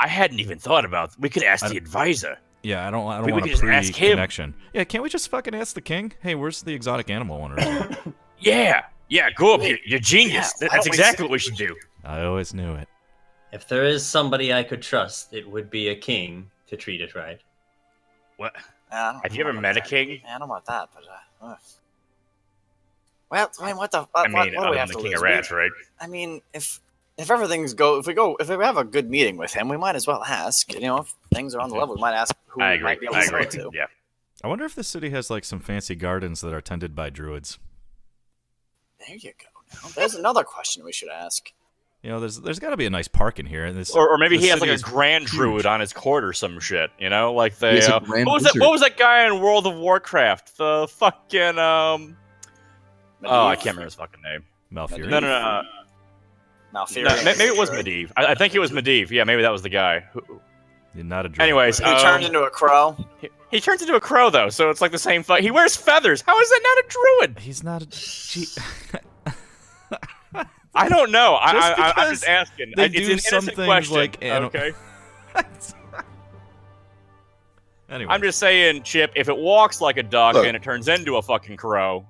I hadn't even thought about. We could ask I- the advisor. Yeah, I don't We want could a just ask him. pre-connection. Yeah, can't we just fucking ask the king? Hey, where's the exotic animal owners? Yeah, Gorb, you're genius. Yeah, why That's don't we exactly say- what we should do. I always knew it. If there is somebody I could trust, it would be a king to treat it right. What? I don't Have you know ever about met a that. king? Yeah, I don't know about that, but well, I mean, what the? I what mean, do other we than have the to king lose? of rats, right? I mean, if we have a good meeting with him, we might as well ask. You know, if things are on the level, we might ask who I we agree. might be able I to sell agree. it to. Yeah. I wonder if the city has like some fancy gardens that are tended by druids. There you go. Now, there's another question we should ask. You know, there's got to be a nice park in here. And this, Or maybe the he has like city a is grand huge. druid on his court or some shit. You know, like He they. has a What grand was that? wizard. What was that guy in World of Warcraft? The fucking Oh, I can't remember his fucking name. Malfurion. No. Malfurion. Maybe it was Medivh. I think it was Medivh. Yeah, maybe that was the guy. You're not a druid. Anyways, He turned into a crow. he turns into a crow though, so it's like the same. He wears feathers. How is that not a druid? he's not a. Gee, I don't know. I'm because just asking. they It's do an some innocent things question. like Okay. anyway, I'm just saying, Chip. If it walks like a duck Look. and it turns into a fucking crow,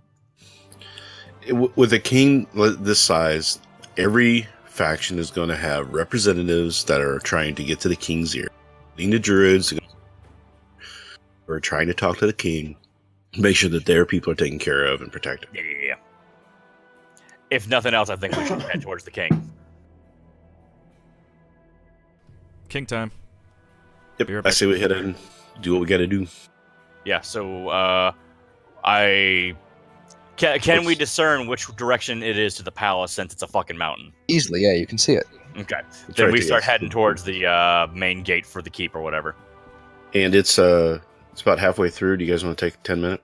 With a king this size, every faction is going to have representatives that are trying to get to the king's ear. Leading the druids are trying to talk to the king, make sure that their people are taken care of and protected. yeah. If nothing else, I think we should head towards the king. King time. Yep. Be right I back. say we head in, do what we got to do. Yeah. So I can we discern which direction it is to the palace since it's a fucking mountain? Easily, yeah, you can see it. Okay. It's Then right we there, start yes. heading towards the main gate for the keep or whatever. And it's about halfway through. Do you guys want to take a 10-minute?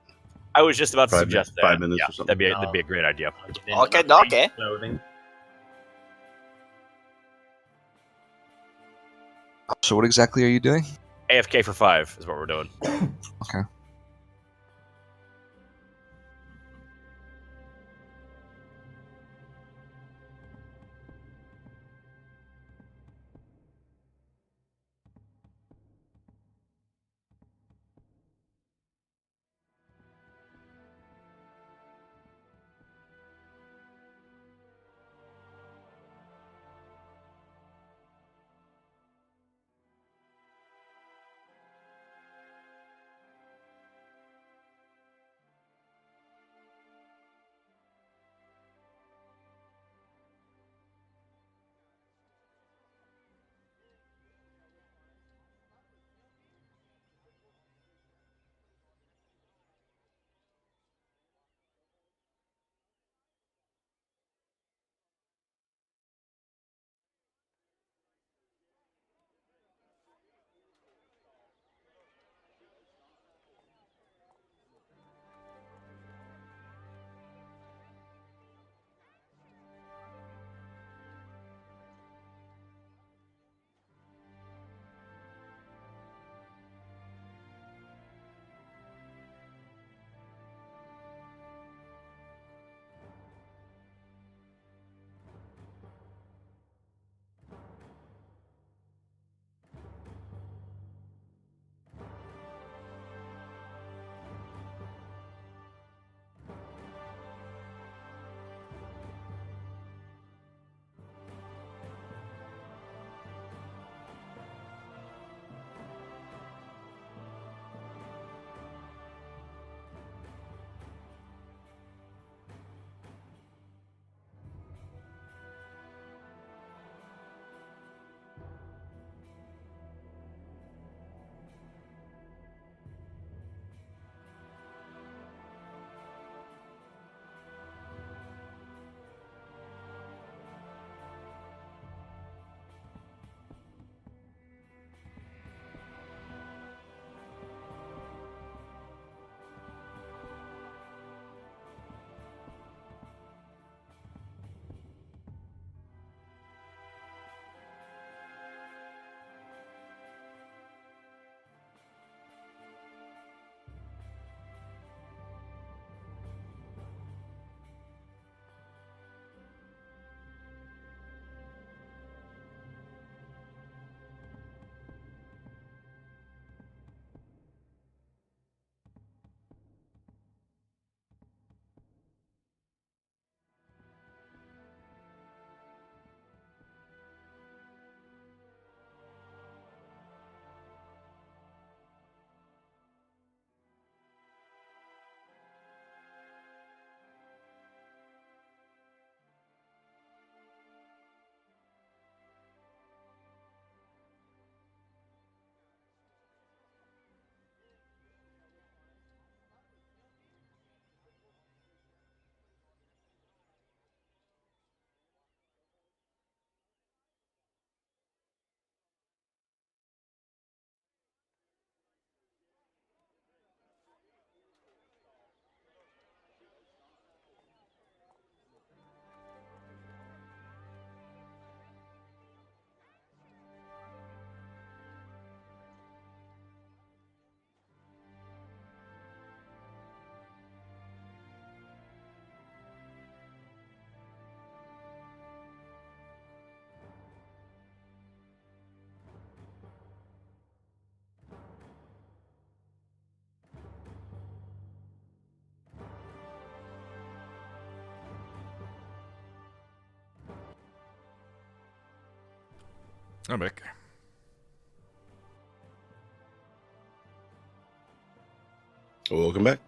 I was just about to 5 suggest that. 5 minutes Yeah, or something? that'd be a great idea. I'll get into Okay, my okay. clothing. So what exactly are you doing? AFK for 5 is what we're doing. Okay. I'm back. Welcome back.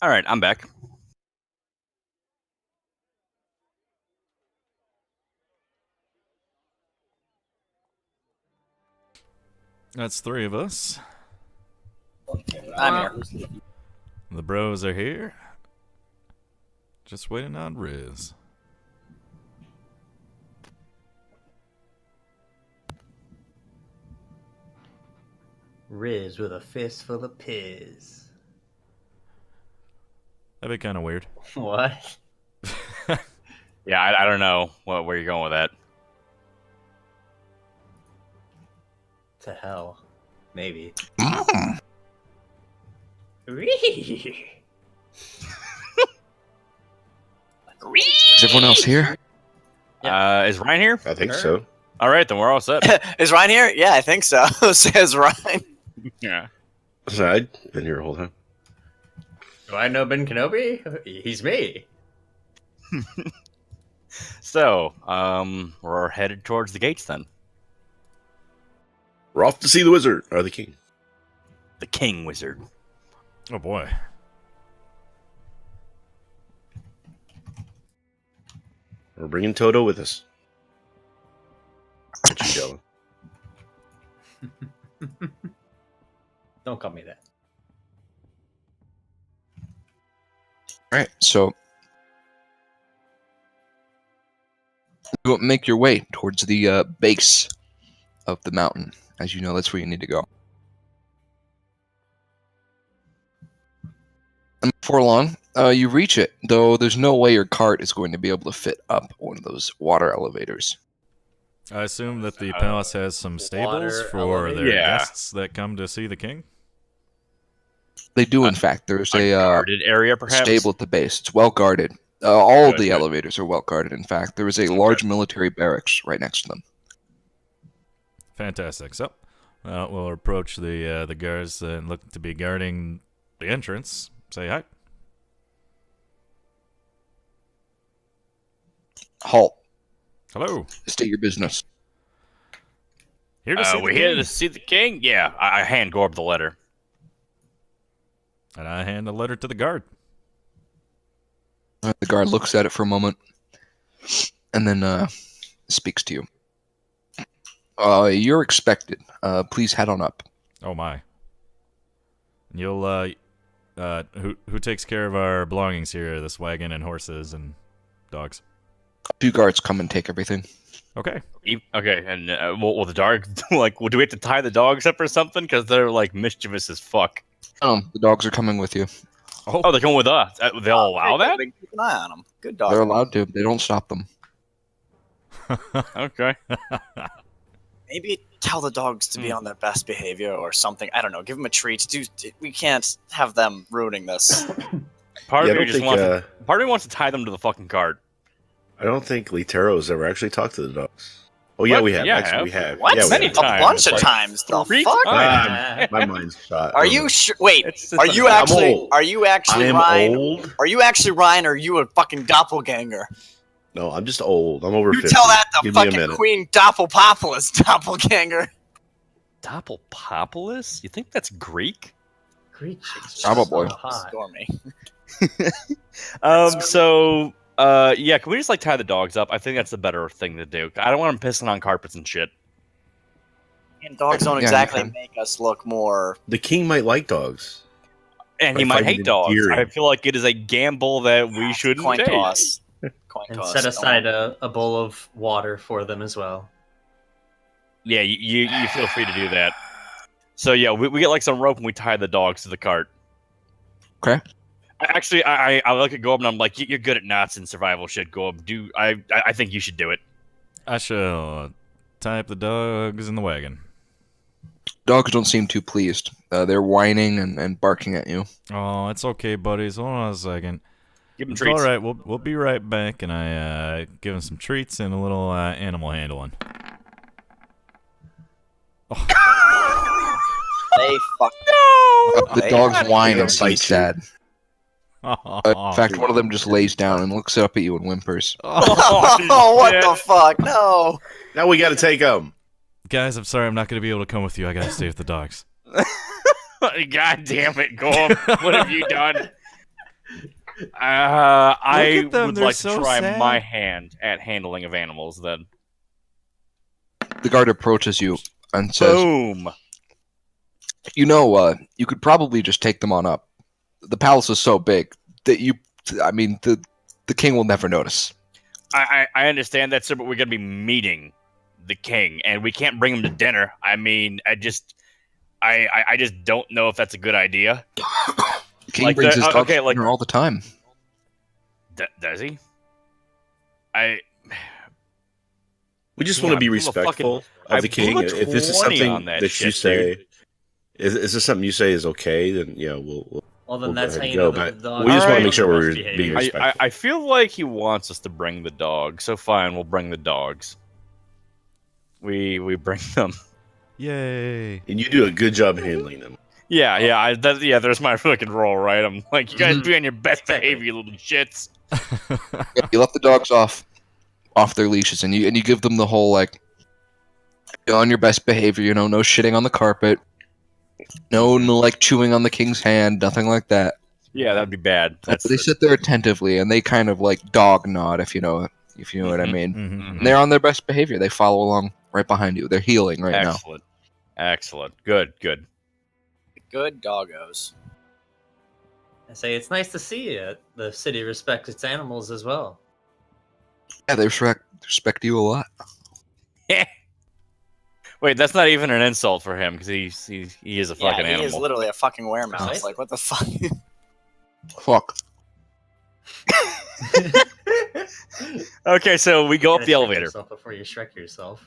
All right, I'm back. That's 3 of us. I'm here. The bros are here. Just waiting on Riz. Riz with a fistful of piz. That'd be kind of weird. What? Yeah, I don't know where you're going with that. To hell. Maybe. Mm. Is everyone else here? Is Ryan here? I think Sure. so. All right, then we're all set. Is Ryan here? Yeah, I think so. Says Ryan. Yeah. So I'd been here the whole time. Do I know Ben Kenobi? He's me. So, we're headed towards the gates then. We're off to see the wizard or the king. The King Wizard. Oh boy. We're bringing Toto with us. What you yelling? Don't call me that. All right, so you make your way towards the base of the mountain. As you know, that's where you need to go. And before long, you reach it, though there's no way your cart is going to be able to fit up one of those water elevators. I assume that the palace has some stables water for elevator? their Yeah. guests that come to see the king. They do, in fact. There's a Guarded area, perhaps. stable at the base. It's well guarded. All of Good, the good. elevators are well guarded. In fact, there is a large military barracks right next to them. Fantastic. So, we'll approach the guards and look to be guarding the entrance. Say hi. Halt. Hello. State your business. Here to see the We're here king. to see the king. Yeah, I hand Gorb the letter. And I hand a letter to the guard. The guard looks at it for a moment, and then speaks to you. You're expected. Please head on up. Oh my. You'll who takes care of our belongings here? This wagon and horses and dogs. 2 guards come and take everything. Okay. Okay, and will the dog like? Do we have to tie the dogs up or something? Because they're like mischievous as fuck. The dogs are coming with you. Oh, they're going with us. They'll allow that? Keep an eye on them. Good They're dog. allowed to. They don't stop them. Okay. Maybe tell the dogs to be on their best behavior or something. I don't know. Give them a treat. We can't have them ruining this. Part Yeah, of I me don't just think, wants. Part of me wants to tie them to the fucking cart. I don't think Litero's ever actually talked to the dogs. Oh yeah, What? we have. Yeah, I Actually, have. we have. What? Yeah, we Many have. A times. bunch of Like, times. The 3 fuck? times. My mind's shot. Are you sure? Wait. It's just Are a- you I'm actually? old. Are you actually I'm Ryan? old. Are you actually Ryan? Or are you a fucking doppelganger? No, I'm just old. I'm over You 50. tell that to Give me a fucking minute. Queen Doppelpopolis, doppelganger. Doppelpopolis? You think that's Greek? Greek chicks. Probably. So hot. Stormy. So, yeah, can we just like tie the dogs up? I think that's the better thing to do. I don't want them pissing on carpets and shit. And dogs don't Yeah, you exactly can. make us look more. The king might like dogs. And he By might finding hate it dogs. endearing. I feel like it is a gamble that we shouldn't Coin take. toss. Coin And toss. set Don't aside a bowl of water for them as well. Yeah, you feel free to do that. So yeah, we get like some rope and we tie the dogs to the cart. Okay. Actually, I look at Gorb and I'm like, you're good at knots and survival shit, Gorb. I think you should do it. I shall tie up the dogs in the wagon. Dogs don't seem too pleased. They're whining and barking at you. Oh, it's okay, buddies. Hold on a second. Give them It's treats. all right. We'll be right back, and I give them some treats and a little animal handling. They fuck. The Hey, dogs God, whine they're and seem bite you. sad. In fact, one of them just lays down and looks up at you and whimpers. Oh, what the fuck? No. Now we got to take them. Guys, I'm sorry. I'm not going to be able to come with you. I got to stay with the dogs. God damn it, Gorb. What have you done? I at them, would they're like so to try sad. my hand at handling of animals. Then, The guard approaches you and says, boom. "You know, you could probably just take them on up. The palace is so big that the king will never notice." I understand that, sir, but we're gonna be meeting the king, and we can't bring him to dinner. I mean, I just don't know if that's a good idea. The king Like brings the- his dogs okay, to like- dinner all the time. Does he? We just Yeah, want to be I'm a respectful I of the king. blew a If this is 20 something on that that shit, you say, dude. is this something you say is okay? Then we'll Well, then We'll go that's ahead how and you go, know but that the dog. we just wanna is make sure we're being being respectful. I feel like he wants us to bring the dog, so fine, we'll bring the dogs. We bring them. Yay! and you do a good job handling them. Yeah, there's my fucking role, right? I'm like, you guys be on your best behavior, you little shits. Yeah, you let the dogs off their leashes, and you give them the whole like, you're on your best behavior. No shitting on the carpet, no like chewing on the king's hand, nothing like that. Yeah, that'd be bad. But they sit there attentively, and they kind of like dog nod, if you know what I Mhm. mean. Mhm. And they're on their best behavior. They follow along right behind you. They're healing right now. Excellent. Good. Good doggos. I say it's nice to see it. The city respects its animals as well. Yeah, they respect you a lot. Wait, that's not even an insult for him because he is a fucking He is animal. literally a fucking weremouse. Right. Like, what the fuck? Fuck. Okay, so we go up Gotta the shrek elevator. yourself before you Shrek yourself.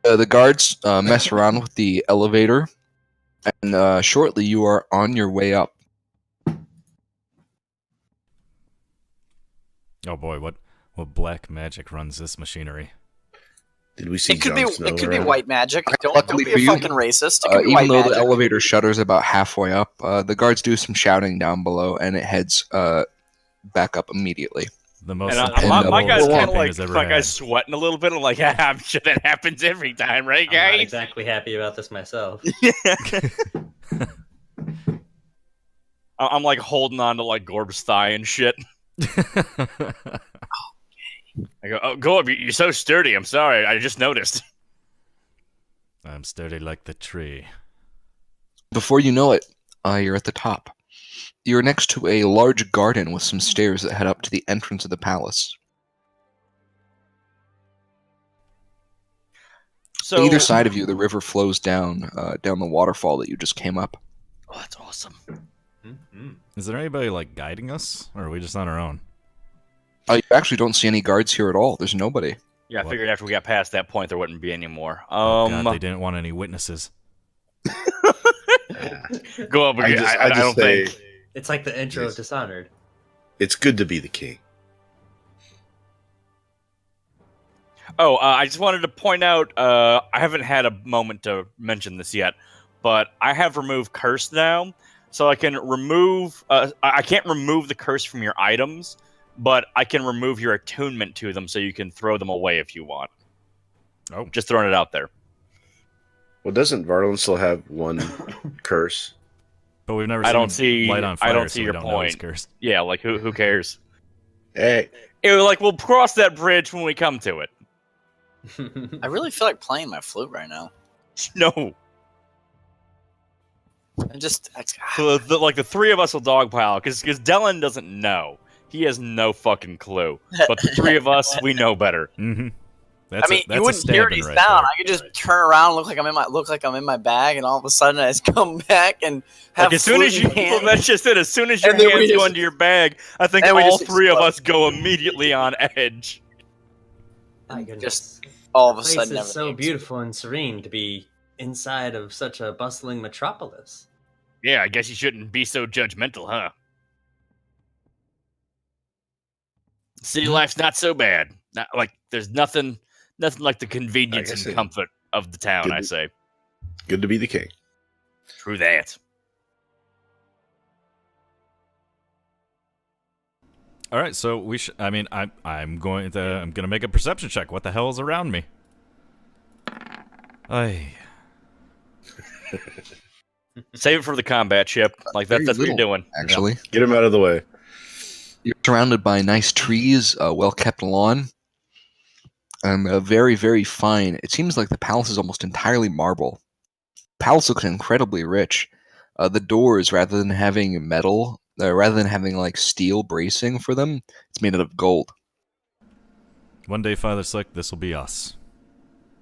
The guards mess around with the elevator, and shortly you are on your way up. Oh boy, what black magic runs this machinery? Did we see? It could be Jon Snow be around? white magic. Don't Luckily be for a you, fucking racist. It could be Even white though the magic. elevator shutters about halfway up, the guards do some shouting down below, and it heads back up immediately. The most And incredible my guy's kind of campaign like, has ever my had. guy's sweating a little bit. I'm like, I'm sure that happens every time, right, I'm not guys? exactly happy about this myself. I'm like holding on to like Gorb's thigh and shit. I go, oh, Gorb, you're so sturdy. I'm sorry, I just noticed. I'm sturdy like the tree. Before you know it, you're at the top. You're next to a large garden with some stairs that head up to the entrance of the palace. So Either side of you, the river flows down the waterfall that you just came up. Oh, that's awesome. Mm-hmm. Is there anybody like guiding us, or are we just on our own? You actually don't see any guards here at all. There's nobody. Yeah, I What? figured after we got past that point, there wouldn't be any more. Oh, God, they didn't want any witnesses. Go up. I I just don't say think. It's like the intro Yes. of Dishonored. it's good to be the king. Oh, I just wanted to point out. I haven't had a moment to mention this yet, but I have removed curse now, so I can remove. I can't remove the curse from your items, but I can remove your attunement to them, so you can throw them away if you want. Oh, Just throwing it out there. Well, doesn't Varlin still have one curse? but we've never. I seen don't him see- light on I fire, don't so see we your don't know he's point. cursed. Yeah, like who cares? Hey, We'll cross that bridge when we come to it. I really feel like playing my flute right now. No, I just, so like the three of us will dogpile because Dylan doesn't know. He has no fucking clue. But the three of us, we know better. Mm-hmm. I mean, you wouldn't hear any sound. I could just turn around, look like I'm in my bag, and all of a sudden I just come back and have Like as soon as flute you, in hand. that's just it. As soon as your And then we hands go just- into your bag, I think and we all just three of explode. us go immediately on edge. My goodness. Just all of a The place sudden, is so everything beautiful and serene to be inside of such a bustling metropolis. Yeah, I guess you shouldn't be so judgmental, huh? City life's not so bad. Not like there's nothing like the convenience Like I and said, comfort of the town. good I to- say, good to be the king. true that. All right, so we should. I mean, I'm going to make a perception check. What the hell is around me? Save it for the combat ship. Like Very that's what you're little, doing. Actually, Get him out of the way. you're surrounded by nice trees, a well-kept lawn, and a very, very fine. It seems like the palace is almost entirely marble. Palace looks incredibly rich. The doors, rather than having metal, rather than having like steel bracing for them, it's made out of gold. One day, Father Slick, this will be us.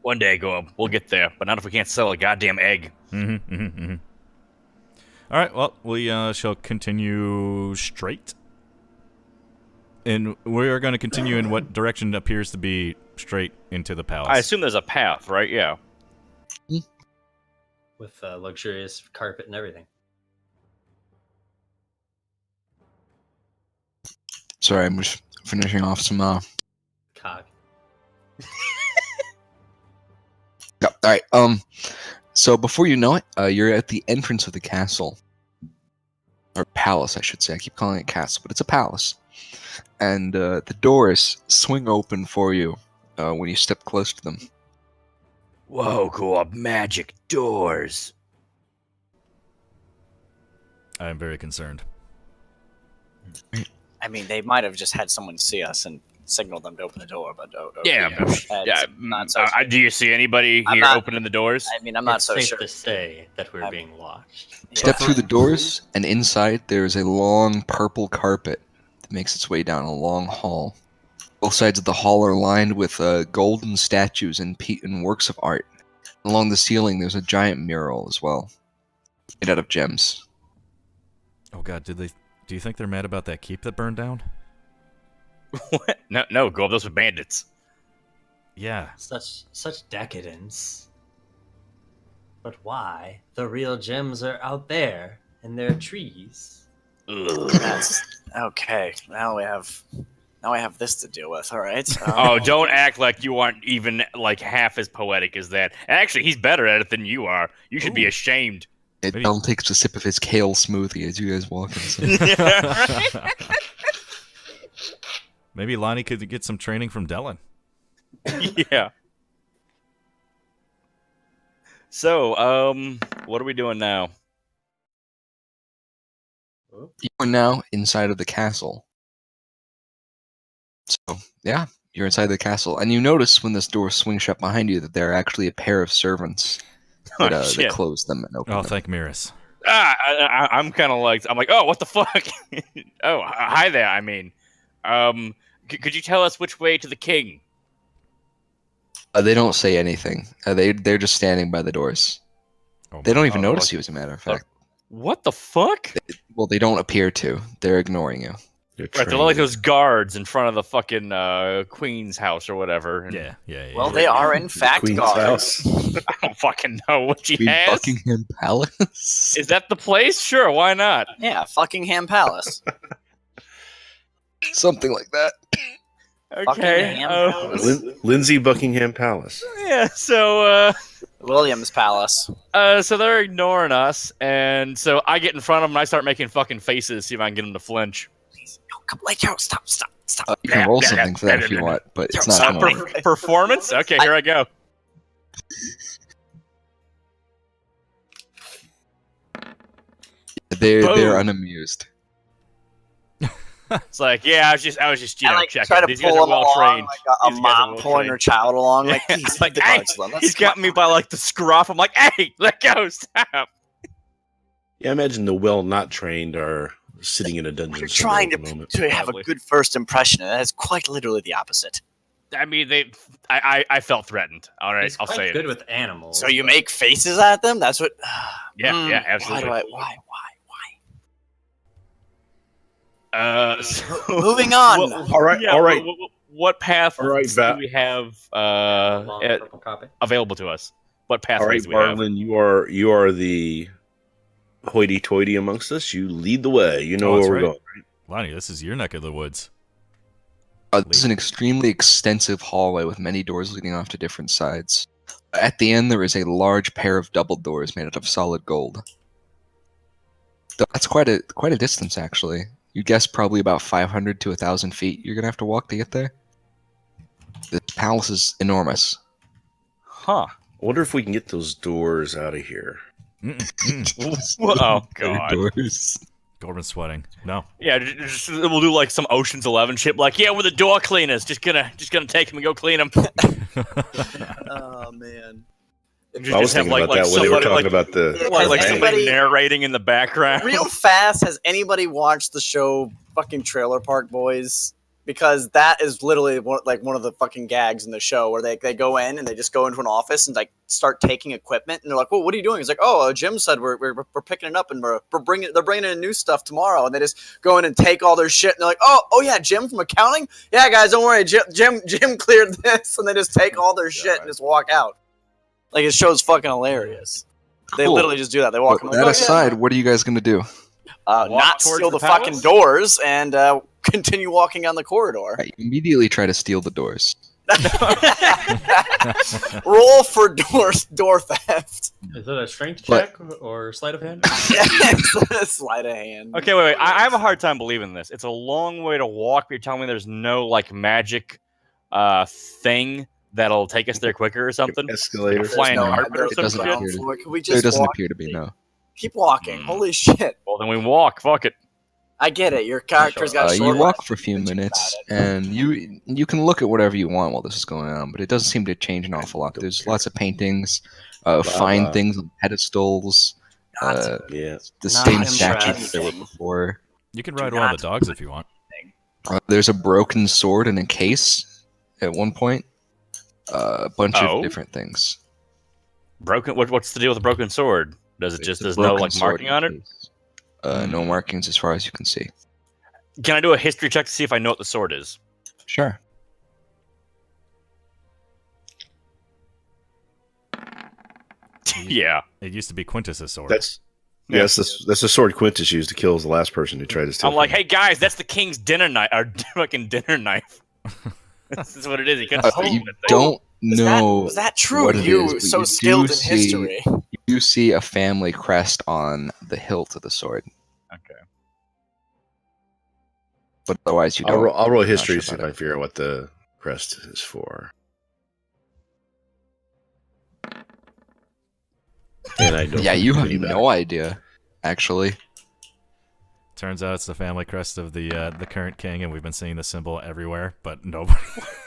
One day, we'll get there, but not if we can't sell a goddamn egg. All right, well, we shall continue straight. And we are going to continue in what direction appears to be straight into the palace. I assume there's a path, right? Yeah. With luxurious carpet and everything. Sorry, I'm just finishing off some. Cock. Yeah, all right. So before you know it, you're at the entrance of the castle, or palace, I should say. I keep calling it castle, but it's a palace. And the doors swing open for you when you step close to them. Whoa, cool. Magic doors. I am very concerned. I mean, they might have just had someone see us and signaled them to open the door, but Yeah. not so. Do you see anybody I'm here not- opening the doors? I mean, I'm not It's so safe sure. to say that we're I'm- being watched. Step through the doors, and inside there's a long purple carpet that makes its way down a long hall. Both sides of the hall are lined with golden statues and works of art. Along the ceiling, there's a giant mural as well, made out of gems. Oh God, do you think they're mad about that keep that burned down? What? No, go up. Those are bandits. Yeah. Such decadence. But why? The real gems are out there, and they're trees. Ugh. That's okay. Now we have this to deal with. All right. Oh, don't act like you aren't even like half as poetic as that. Actually, he's better at it than you are. You should be Ooh. ashamed. Maybe- Dylan takes a sip of his kale smoothie as you guys walk in. Maybe Lonnie could get some training from Dylan. Yeah. So, what are we doing now? You are now inside of the castle. So, yeah, you're inside the castle. And you notice when this door swings shut behind you that there are actually a pair of servants that, that shit. close them and open Oh, them. thank Miris. I'm kind of like, oh, what the fuck? Oh, hi there. I mean, could you tell us which way to the king? They don't say anything. They're just standing by the doors. Oh, They don't even Oh, notice you, as a matter of fact. What the fuck? Well, they don't appear to. They're ignoring you. They're Right, they're like those guards in front of the fucking queen's house or whatever. And Yeah. well, they are in fact Queen's guards. house. I don't fucking know what she Queen has. Buckingham Palace. Is that the place? Sure, why not? Yeah, Buckingham Palace. Something like that. Okay. Buckingham Palace. Lindsay Buckingham Palace. Yeah. So, Williams Palace. so they're ignoring us, and so I get in front of them and I start making fucking faces, see if I can get them to flinch. Please, no, come, let go. Stop. You can roll something for that if you want, but it's not Stop. going to Performance? Okay, here I go. They're Boom. unamused. It's like, yeah, I was just I like checking. try to These pull guys are him well along trained. like a These guys are mom well pulling trained. her child along. Like, Yeah, please, it's like, the hey, dogs alone. Let's He's got me by like the scruff. I'm like, hey, let go, stop. Yeah, I imagine the well not trained are sitting in a dungeon. You're somewhere trying at the moment. to have a Probably. good first impression, and that's quite literally the opposite. I mean, I felt threatened. All right, He's I'll quite say good it. with animals. So you make faces at them? That's what. Yeah, absolutely. Why? So, Moving on. All right, yeah, all right. What path All right, do we have Long purple copy. available to us? What All right, pathways do we have? Barlin, you are the hoity-toity amongst us. You lead the way. You know Oh, where that's we're right. going. Lonnie, this is your neck of the woods. This is an extremely extensive hallway with many doors leading off to different sides. At the end, there is a large pair of double doors made out of solid gold. That's quite a distance, actually. You guess probably about 500 to 1,000 feet you're gonna have to walk to get there. The palace is enormous. Huh? I wonder if we can get those doors out of here. Oh god. Doors. Corbin's sweating. No. Yeah, we'll do like some Ocean's 11 shit. Like, yeah, we're the door cleaners. Just gonna take him and go clean him. Oh man. I was thinking about that when they were talking about the. Like Has somebody anybody- narrating in the background. Real fast, has anybody watched the show fucking Trailer Park Boys? Because that is literally one of the fucking gags in the show where they go in and they just go into an office and like start taking equipment and they're like, well, what are you doing? It's like, oh, Jim said we're picking it up and they're bringing in new stuff tomorrow, and they just go in and take all their shit and they're like, oh yeah, Jim from accounting, yeah guys, don't worry, Jim cleared this, and they just take all their shit and just walk out. Like, his show's fucking hilarious. They Cool. literally just do that. They walk in But like, that "Oh, aside, yeah." what are you guys gonna do? Not towards steal the the fucking palace? doors and continue walking down the corridor. Right, you immediately try to steal the doors. Roll for door theft. Is it a strength But- check or sleight of hand? Sleight of hand. Okay, wait. I have a hard time believing this. It's a long way to walk, but you're telling me there's no like magic thing that'll take us there quicker or something? Escalator. There's Flying no- carpet or there's It some doesn't shit? ground appear to- floor. Can we There just doesn't walk? appear to be, no. Keep walking. Hmm. Holy shit. Well, then we walk. Fuck it. I get it. Your character's got short You walk legs. for a few Think minutes, about it. and you can look at whatever you want while this is going on, but it doesn't seem to change an awful lot. There's lots of paintings, fine things on pedestals, Yeah. the Not same impressed. statues that were before. You can ride one of the dogs if you want. There's a broken sword in a case at one point. A bunch Oh. of different things. Broken. What's the deal with the broken sword? Does it just There's a there's no broken like sword marking in on the it? case. No markings as far as you can see. Can I do a history check to see if I know what the sword is? Sure. Yeah. It used to be Quintus's sword. That's that's the sword Quintus used to kill the last person who tried to steal. I'm like, from him. hey guys, that's the king's dinner knife, or fucking dinner knife. This is what it is. He couldn't steal You it. don't Is know. that true? what it You is, but so you do skilled in see- history. You see a family crest on the hilt of the sword, Okay. but otherwise you I'll don't. roll Not history sure to see if about I figure out what the crest is for. And I don't. Yeah, you have any better. no idea, actually. Turns out it's the family crest of the current king, and we've been seeing the symbol everywhere, but nobody.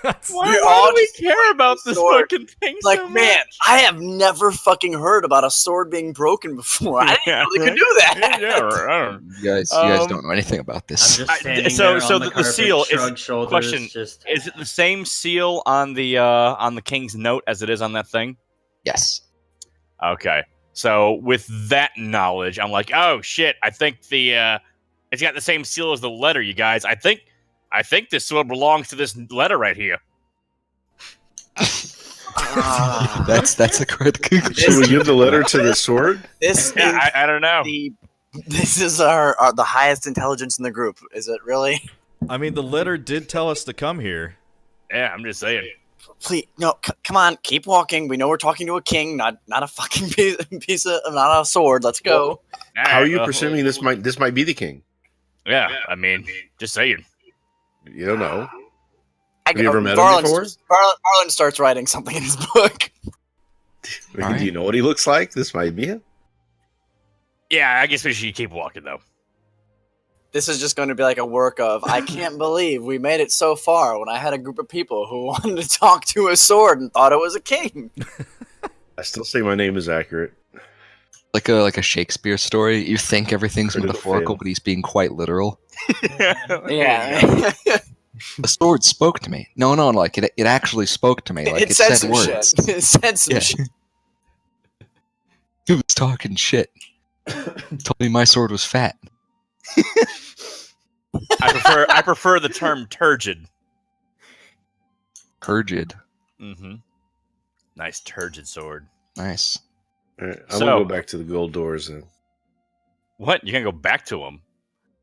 Why do we care about this sword. fucking thing? Like, so man, much? I have never fucking heard about a sword being broken before. I didn't Yeah, know they could right? do that. Yeah, I don't. You guys Um, don't know anything about I'm this. just I- standing so- there so on the the carpet, seal is- shrug shoulders, question, just Is it the same seal on the king's note as it is on that thing? Yes. Okay. So with that knowledge, I'm like, oh shit, I think it's got the same seal as the letter, you guys. I think this sword belongs to this letter right here. Ah. That's a correct conclusion. Should we give the letter to the sword? This Yeah, is I don't know. this is our the highest intelligence in the group. Is it really? I mean, the letter did tell us to come here. Yeah, I'm just saying. Please, no, come on, keep walking. We know we're talking to a king, not a fucking piece of not a sword. Let's go. How are you Well, presuming this might be the king? Yeah, I mean, just saying. You don't know. I Have you ever met him Garland, before? Garland starts writing something in his book. Do you know what he looks like? This might be him. Yeah, I guess we should keep walking though. This is just going to be like a work of, I can't believe we made it so far when I had a group of people who wanted to talk to a sword and thought it was a king. I still say my name is accurate. Like a Shakespeare story. You think everything's Critical metaphorical, fail. but he's being quite literal. Yeah. The sword spoke to me. No, like it actually spoke to me. Like it said said some words. shit. It said some Yeah. shit. He was talking shit. Told me my sword was fat. I prefer the term turgid. Turgid. Mm-hmm. Nice turgid sword. Nice. All right, I'm So- gonna go back to the gold doors then. What? You can go back to them?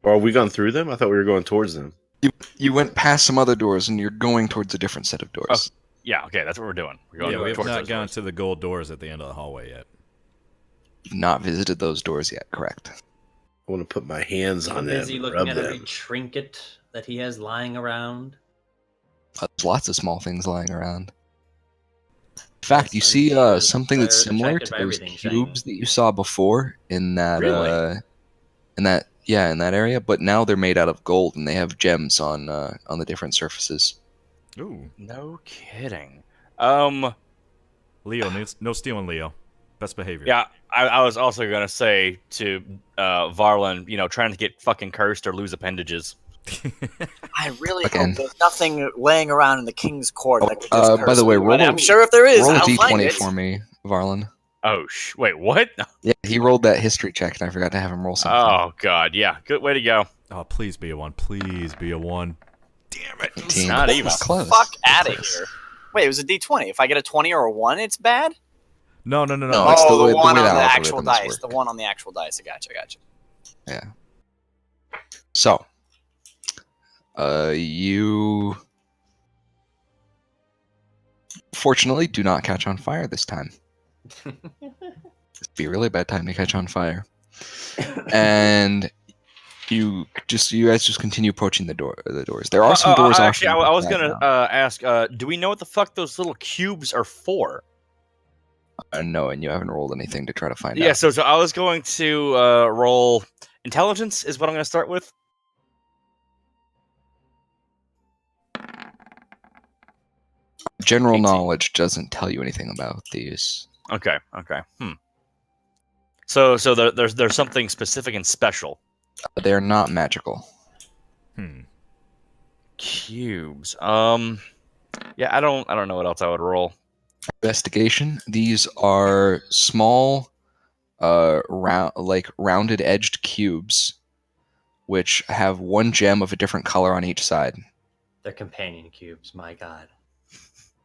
Or have we gone through them? I thought we were going towards them. You went past some other doors and you're going towards a different set of doors. Yeah. Okay, that's what we're doing. We're going Yeah, we have towards not those gone doors. to the gold doors at the end of the hallway yet. You've not visited those doors yet, correct? I want to put my hands on I'm them. busy and looking rub at every them. trinket that he has lying around. There's lots of small things lying around. fact, you Yes, I'm see sure something that's they're similar attracted to by those everything cubes shiny. that you saw before in that Really? in that area, but now they're made out of gold and they have gems on the different surfaces. Ooh, No kidding. Leo, no stealing, Leo. Best behavior. Yeah, I was also gonna say to Varlin, trying to get fucking cursed or lose appendages. I really Again. hope there's nothing laying around in the king's court that could just by curse the way, me, but roll I'm sure if there is, roll a I'll find d20 it. for me, Varlin. Oh, wait, what? Yeah, he rolled that history check, and I forgot to have him roll something. Oh god, yeah, good way to go. Oh, please be a 1. Please be a 1. Damn it. 18. not even. It's close. Fuck It's out of close. here. Wait, it was a D20. If I get a 20 or a 1, it's bad? No. No, Oh, it's the way- the one the way on the the actual algorithms dice. work. The one on the actual dice. I gotcha. Yeah. So, you fortunately do not catch on fire this time. It'd be a really bad time to catch on fire. And you guys just continue approaching the doors. There are some doors off. Actually, I was gonna now. ask. Do we know what the fuck those little cubes are for? No, and you haven't rolled anything to try to find Yeah, out. so I was going to roll intelligence. Is what I'm gonna start with. General 18. knowledge doesn't tell you anything about these. Okay. So there's something specific and special. They are not magical. Cubes. Yeah, I don't know what else I would roll. Investigation. These are small, rounded edged cubes, which have one gem of a different color on each side. They're companion cubes. My God.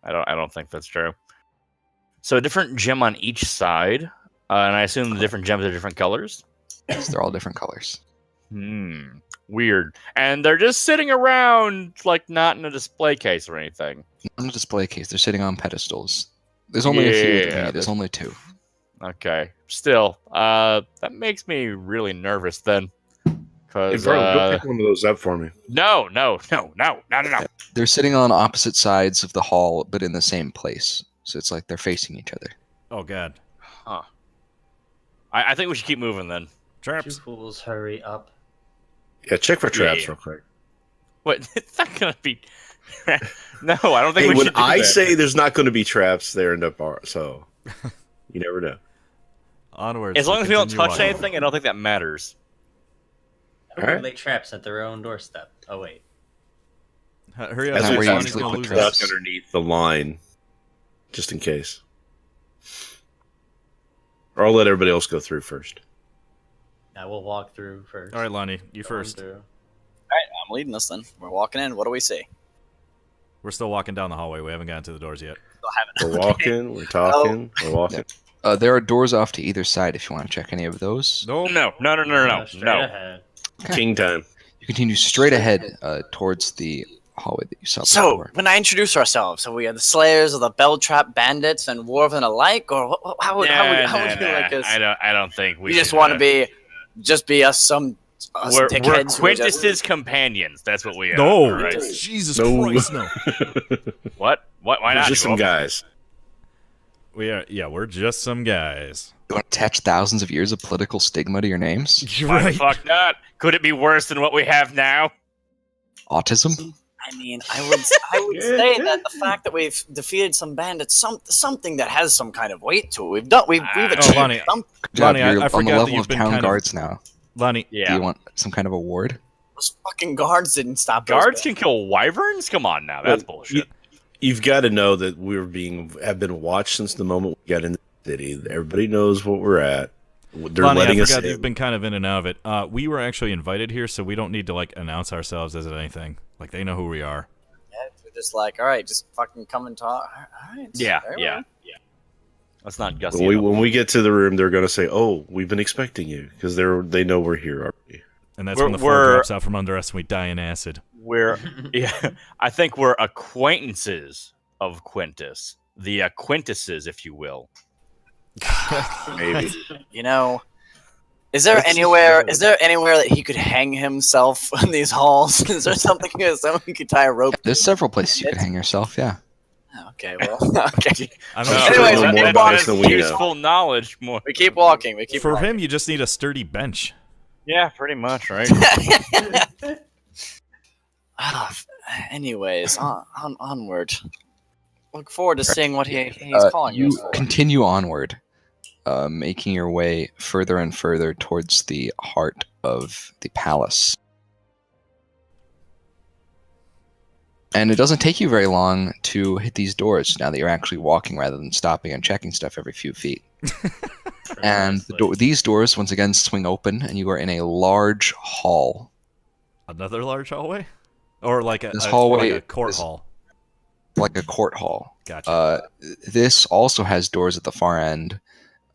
I don't think that's true. So a different gem on each side, and I assume the different gems are different colors. Yes, they're all different colors. Weird. And they're just sitting around, like not in a display case or anything. On a display case, they're sitting on pedestals. There's only a few of them Yeah, here. There's only 2. Okay. Still, that makes me really nervous then. Hey, Because bro, go pick one of those up for me. no. They're sitting on opposite sides of the hall, but in the same place. So it's like they're facing each other. Oh, God. Huh. I think we should keep moving then. You Traps. fools, hurry up. Yeah, check for traps Yeah. real quick. What? It's not gonna be. No, I don't think Hey, we when should do I that. say there's not going to be traps, there end up are. So you never know. Onwards. As long as we don't continue touch on. anything, I don't think that matters. Who Alright. would lay traps at their own doorstep? Oh, wait. Hurry up. As Not we where you find Sonny's usually gonna put lose traps. us. Stuck underneath the line, just in case. Or I'll let everybody else go through first. I will walk through first. All right, Lonnie, you Going first. through. I'm leading us then. We're walking in. What do we see? We're still walking down the hallway. We haven't gotten to the doors yet. We're walking, we're talking, we're walking. There are doors off to either side if you want to check any of those. No. No. Straight No. ahead. King time. You continue straight ahead towards the hallway that you saw So, before. when I introduce ourselves, so we are the Slayers of the Bell Trap Bandits and Dwarven alike, or how would you like us? I don't think we. We just should, want to be us some We're dickheads who are just- Quintus's companions. That's what we are. No. Right? Jesus No. Christ, no. What? Why We're not? just some guys. We're just some guys. You want to attach thousands of years of political stigma to your names? You're Why the right. fuck not? Could it be worse than what we have now? Autism? I mean, I would say that the fact that we've defeated some bandits, something that has some kind of weight to it. We've achieved Lonnie, some Good job. Lonnie, I You're on forgot the that level you've of been town kind of- guards now. Lonnie, Do Yeah. you want some kind of award? those fucking guards didn't stop those Guards can kill wyverns? Come on now, that's Well, bullshit. You've got to know that have been watched since the moment we got in the city. Everybody knows what we're at. They're Lonnie, I letting us forgot that you've in. been kind of in and out of it. We were actually invited here, so we don't need to like announce ourselves as anything. Like they know who we are. We're just like, all right, just fucking come and talk. All right. Yeah. very well. Let's not gussy. When we get to the room, they're going to say, "Oh, we've been expecting you," because they know we're here already. And that's We're- when the floor we're- drops out from under us and we die in acid. We're I think we're acquaintances of Quintus. The Quintuses, if you will. Maybe. You know, is there anywhere that he could hang himself in these halls? Is there something someone could tie a rope? There's several places you could hang yourself, yeah. Okay, well, okay. I No. don't Anyways, know we more keep about walking. this than we know. useful knowledge more. We keep walking. We keep For walking. him, you just need a sturdy bench. Yeah, pretty much, right? Anyways, onward. Look forward to seeing what he's calling You you for. continue onward, making your way further and further towards the heart of the palace. And it doesn't take you very long to hit these doors now that you're actually walking rather than stopping and checking stuff every few feet. And these doors, once again, swing open, and you are in a large hall. Another large hallway? Or like This hallway like a court is- hall. Like a court hall. Gotcha. This also has doors at the far end,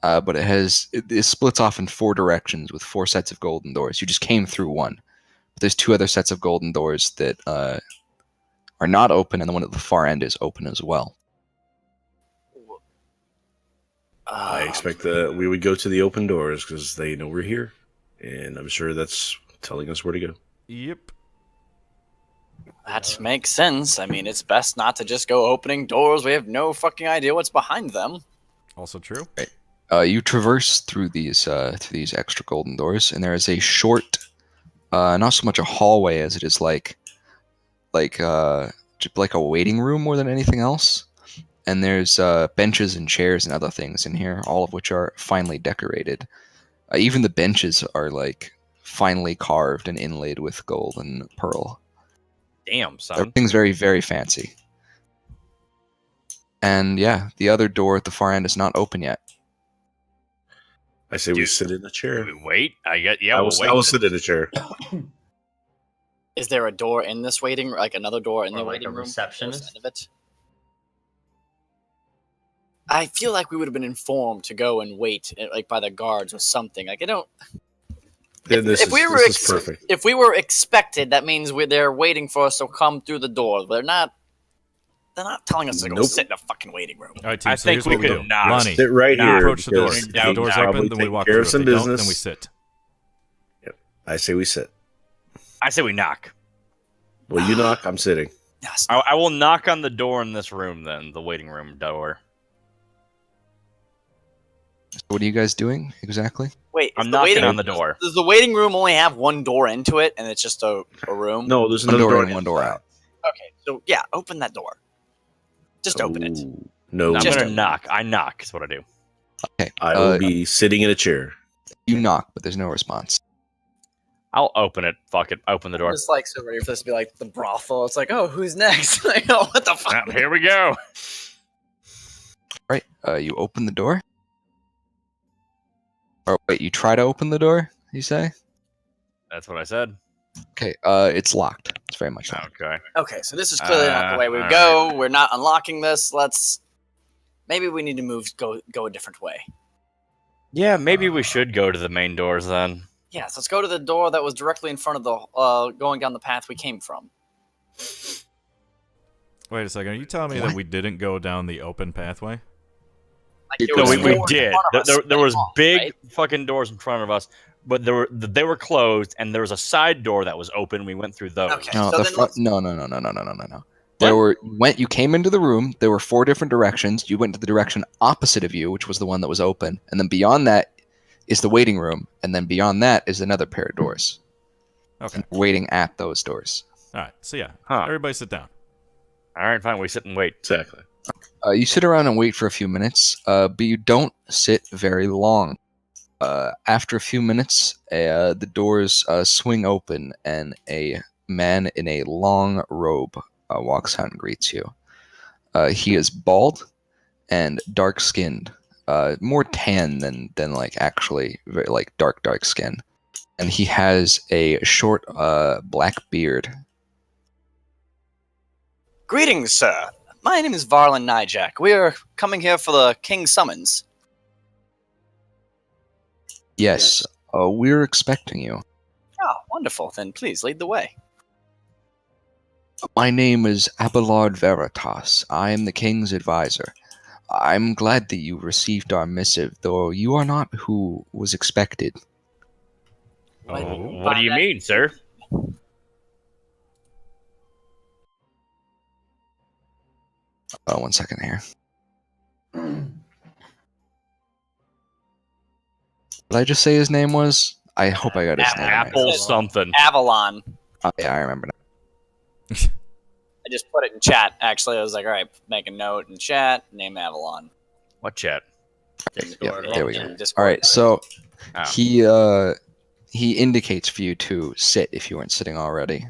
but it splits off in 4 directions with 4 sets of golden doors. You just came through one. But there's 2 other sets of golden doors that are not open, and the one at the far end is open as well. I expect that we would go to the open doors because they know we're here, and I'm sure that's telling us where to go. Yep. That makes sense. I mean, it's best not to just go opening doors. We have no fucking idea what's behind them. Also true. You traverse through these extra golden doors, and there is a short, not so much a hallway as it is like a waiting room more than anything else. And there's benches and chairs and other things in here, all of which are finely decorated. Even the benches are like finely carved and inlaid with gold and pearl. Damn, son. Everything's very, very fancy. And yeah, the other door at the far end is not open yet. I say we Dude. sit in a chair. We wait. Yeah, I we'll will, wait. I will sit in a chair. Is there a door in this waiting, like another door in Or the like waiting a room? receptionist? Towards the end of it? I feel like we would have been informed to go and wait, like by the guards or something. Like I don't. Then this if we were this is perfect. If we were expected, that means they're waiting for us to come through the door. They're not. They're not telling us to go Nope. sit in a fucking waiting room. All right, team. I so think here's we what we could do. not Lonnie, Sit right Nah, here. approach the doors. because If Yeah, the doors probably open, then we take walk care through. of If some they don't, business. then we sit. I say we sit. I say we knock. Well, you knock. I'm sitting. Yes. I will knock on the door in this room, then the waiting room door. What are you guys doing exactly? Wait, I'm is knocking waiting, on the door. Does the waiting room only have one door into it, and it's just a room? No, there's One another door door in, one door out. Okay, so yeah, open that door. Just open it. Ooh. No, I'm Just gonna a- knock. I knock. Is what I do. Okay. I will be sitting in a chair. You knock, but there's no response. I'll open it. Fuck it. Open the I'm door. just like so ready for this to be like the brothel. It's like, oh, who's next? Like, oh, what the Ah, fuck? here we go. Right. You open the door. Or wait, you try to open the door, you say? That's what I said. Okay, it's locked. It's very much locked. Okay. Okay, so this is clearly not the way we all go. We're not unlocking this. Maybe we need to go a different way. Yeah, maybe we should go to the main doors then. Yes, let's go to the door that was directly in front of the going down the path we came from. Wait a second. Are you telling me that we didn't go down the open pathway? Like, there No, was No, we doors in did. front of us There was off, big right? fucking doors in front of us, but they were closed, and there was a side door that was open. We went through those. Okay. No, So the then front. let's- No. You came into the room. There were 4 different directions. You went to the direction opposite of you, which was the one that was open, and then beyond that is the waiting room, and then beyond that is another pair of doors. Okay. And waiting at those doors. All right. So yeah, Huh. everybody sit down. All right, fine. We sit and wait. Exactly. You sit around and wait for a few minutes, but you don't sit very long. After a few minutes, the doors swing open, and a man in a long robe walks out and greets you. He is bald and dark-skinned, more tan than like actually very like dark skin, and he has a short black beard. Greetings, sir. My name is Varlin Nijak. We are coming here for the King's summons. Yes, we're expecting you. Oh, wonderful. Then please lead the way. My name is Abelard Veritas. I am the king's advisor. I'm glad that you received our missive, though you are not who was expected. What- What do you mean, sir? 1 second here. Did I just say his name was? I hope I got his name right. Apple something. Avalon. Oh, yeah, I remember now. I just put it in chat. Actually, I was like, all right, make a note in chat. Name Avalon. What chat? Yeah, there we go. In Discord. All right, so Oh. he indicates for you to sit if you weren't sitting already.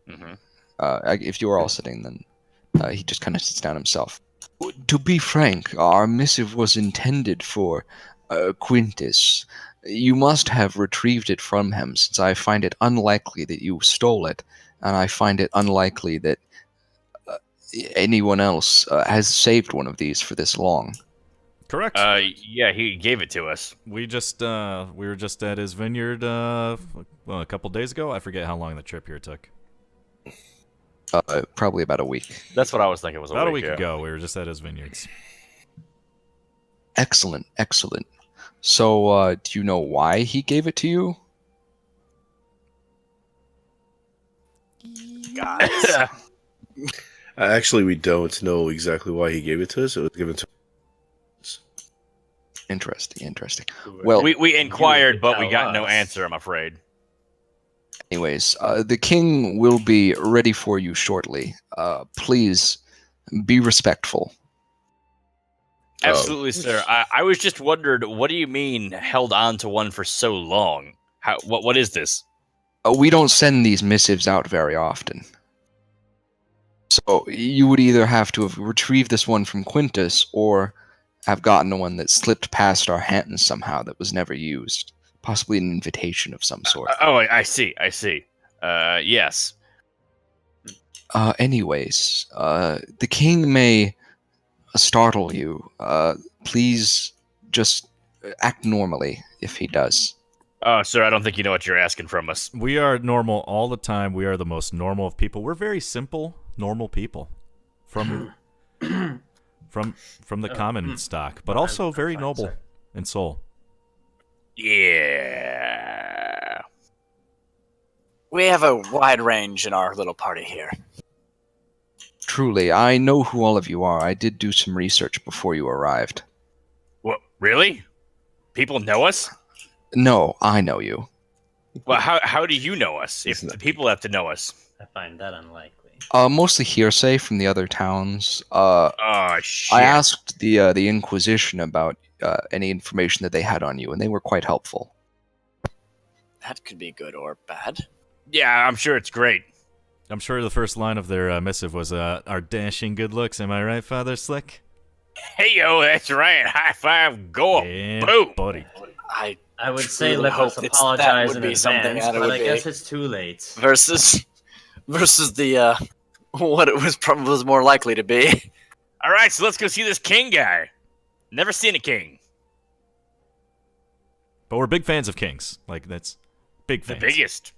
Mhm. If you were all sitting, then he just kind of sits down himself. To be frank, our missive was intended for Quintus. You must have retrieved it from him, since I find it unlikely that you stole it, and I find it unlikely that anyone else has saved one of these for this long. Correct. Yeah, he gave it to us. We were just at his vineyard a couple days ago. I forget how long the trip here took. Probably about a week. That's what I was thinking. Was About a week yeah. ago, we were just at his vineyards. Excellent, excellent. So, do you know why he gave it to you? Guys. Actually, we don't know exactly why he gave it to us. It was given to us. Interesting, interesting. Well, we inquired, but we tell got no us. answer. I'm afraid. anyways, the king will be ready for you shortly. Please be respectful. Absolutely, sir. I was just wondered, what do you mean held on to one for so long? What is this? We don't send these missives out very often. So you would either have to have retrieved this one from Quintus, or have gotten one that slipped past our hands somehow that was never used. Possibly an invitation of some sort. I see. Yes. Anyways, the king may startle you. Please just act normally if he does. Oh, sir, I don't think you know what you're asking from us. We are normal all the time. We are the most normal of people. We're very simple, normal people from the common stock, but also very noble in soul. Yeah. We have a wide range in our little party here. Truly, I know who all of you are. I did do some research before you arrived. What? Really? People know us? No, I know you. Well, how do you know us? If the people have to know us. I find that unlikely. Mostly hearsay from the other towns. Oh shit. I asked the Inquisition about any information that they had on you, and they were quite helpful. That could be good or bad. Yeah, I'm sure it's great. I'm sure the first line of their missive was our dashing good looks. Am I right, Father Slick? Hey yo, that's right. High five, go up. Yeah, Boom. buddy. I would say really let hope us that apologize would in be something advance, that it but would I be. guess it's too late. Versus the what it was probably was more likely to be. All right, so let's go see this king guy. Never seen a king. But we're big fans of kings. Like, that's big The fans. biggest.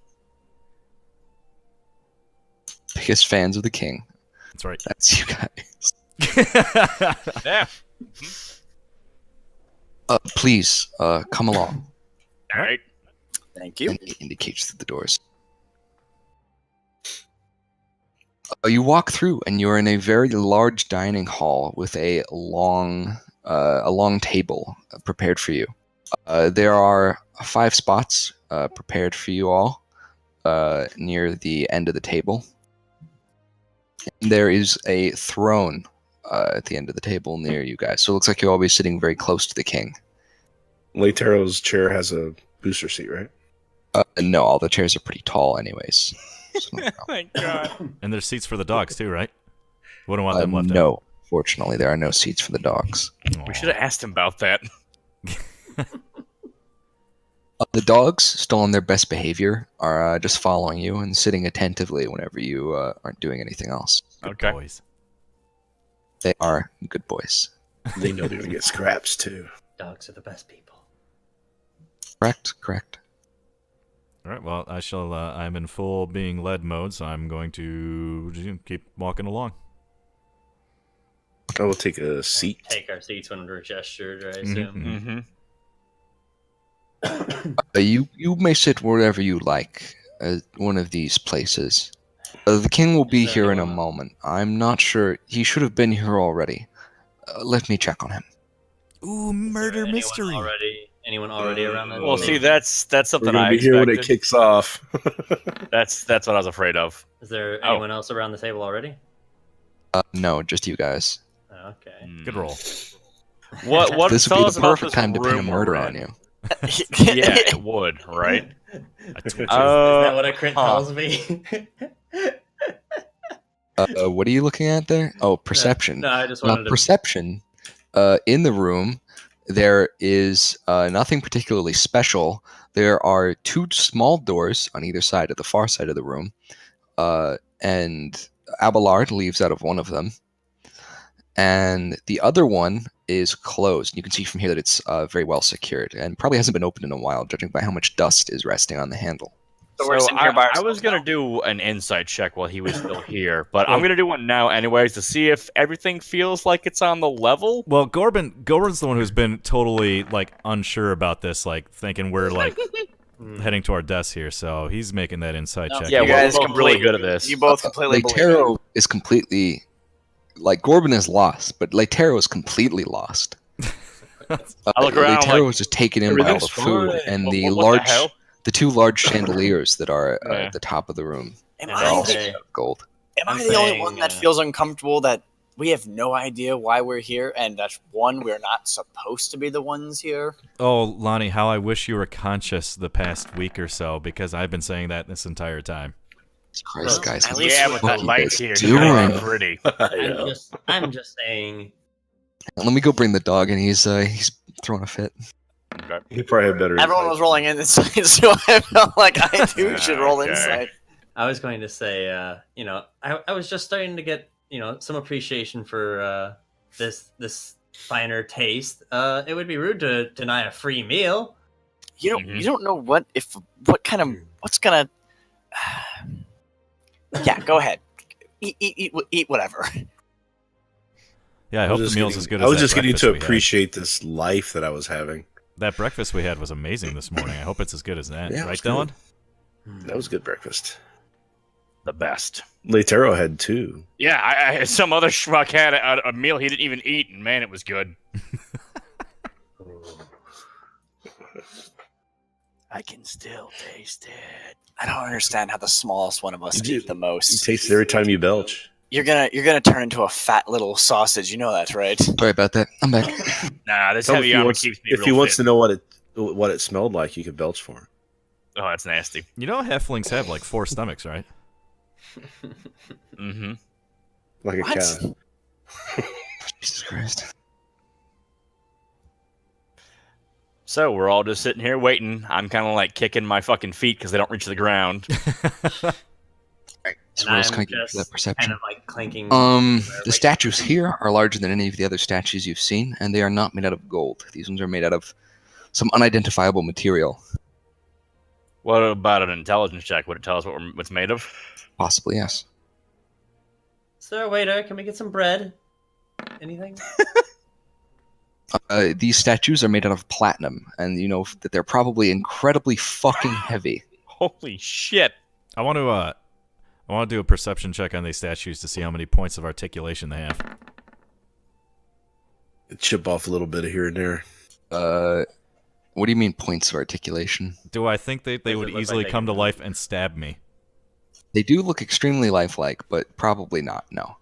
Biggest fans of the king. That's right. That's you guys. Yeah. Please, come along. All right. Thank you. And he indicates through the doors. You walk through, and you're in a very large dining hall with a long table prepared for you. There are 5 spots prepared for you all near the end of the table. And there is a throne at the end of the table near you guys. So it looks like you'll all be sitting very close to the king. Leitero's chair has a booster seat, right? No, all the chairs are pretty tall anyways. So, Thank God. And there's seats for the dogs, too, right? Wouldn't want them left no, fortunately, there are no seats for the dogs. out. We should have asked him about that. The dogs, still on their best behavior, are just following you and sitting attentively whenever you aren't doing anything else. Good Okay. boys. They are good boys. They know they're gonna get scraps too. Dogs are the best people. Correct. All right, well, I'm in full being led mode, so I'm going to keep walking along. I will take a seat. Take our seats when we're gestured, I Mhm, assume. Mm-hmm. You may sit wherever you like. One of these places. The king will be Is there here in a anyone- moment. I'm not sure. He should have been here already. Let me check on him. Ooh, Is there murder anyone mystery. Anyone already around that? Well, table? see, that's We're something gonna I be here when it expected. kicks off. That's what I was afraid of. Is there Oh. anyone else around the table already? No, just you guys. Okay. Good roll. What? This tell would be us the about perfect this time to pin a room we're murder in. on you. Yeah, it would, right? I told you. Is that what a crit huh. tells me? What are you looking at there? Oh, perception. No, I just wanted to. Perception. In the room, there is nothing particularly special. There are two small doors on either side of the far side of the room, and Abelard leaves out of one of them, and the other one is closed. You can see from here that it's very well secured and probably hasn't been opened in a while, judging by how much dust is resting on the handle. So we're sitting here by I ourselves was gonna now? do an insight check while he was still here, but I'm gonna do one now anyways to see if everything feels like it's on the level. Well, Gorbin's the one who's been totally like unsure about this, like thinking we're like heading to our deaths here. So he's making that inside No, check. Yeah, you we're guys both really complete- good at this. You both completely believe it. Leitero is completely like Gorbin is lost, but Leitero is completely lost. I look around, I'm Leitero like, was just taken in by all the everything's food fine. and What the the large, hell? the two large chandeliers that are Yeah. at the top of the room. Am And I all the, say- made out of gold. am I'm I the only saying, one that feels uncomfortable that we have no idea why we're here and that one, we're not supposed to be the ones here? Oh, Lonnie, how I wish you were conscious the past week or so, because I've been saying that this entire time. Jesus Christ, Well, guys! at what least Yeah, the with fuck that you light guys here, doing? it's pretty. Yeah. I'm just saying. Let me go bring the dog, and he's throwing a fit. He probably had better. Everyone insight. was rolling in inside, so I felt like I too should roll Okay. inside. I was going to say, I was just starting to get, some appreciation for this finer taste. It would be rude to deny a free meal. You don't know what's gonna. Yeah, go ahead. Eat whatever. Yeah, I I hope was the just meal's getting- as good I as was that just getting breakfast to we had. appreciate this life that I was having. That breakfast we had was amazing this morning. I hope it's as good as that. Yeah, it right, was Dylan? good. That was good breakfast. The best. Leitero had two. Yeah, I some other schmuck had a meal he didn't even eat, and man, it was good. I can still taste it. I don't understand how the smallest one of us You do- eat the You most. taste it every time you belch. You're gonna turn into a fat little sausage. You know that, right? Sorry about that. I'm back. Nah, this Tell him heavy if he armor wants, keeps me if real he wants fit. to know what it smelled like, you could belch for him. Oh, that's nasty. You know halflings have like 4 stomachs, right? Mm-hmm. Like a What? cow. Jesus Christ. So we're all just sitting here waiting. I'm kind of like kicking my fucking feet because they don't reach the ground. So And what else I'm can I give you for just that perception? kind of like clinking. The statues here are larger than any of the other statues you've seen, and they are not made out of gold. These ones are made out of some unidentifiable material. What about an intelligence check? Would it tell us what it's made of? Possibly, yes. Sir, waiter, can we get some bread? Anything? These statues are made out of platinum, and you know that they're probably incredibly fucking heavy. Holy shit! I want to do a perception check on these statues to see how many points of articulation they have. Chip off a little bit of here and there. What do you mean points of articulation? Do I think they Does it would look like easily they come to can- life and stab me? They do look extremely lifelike, but probably not, no.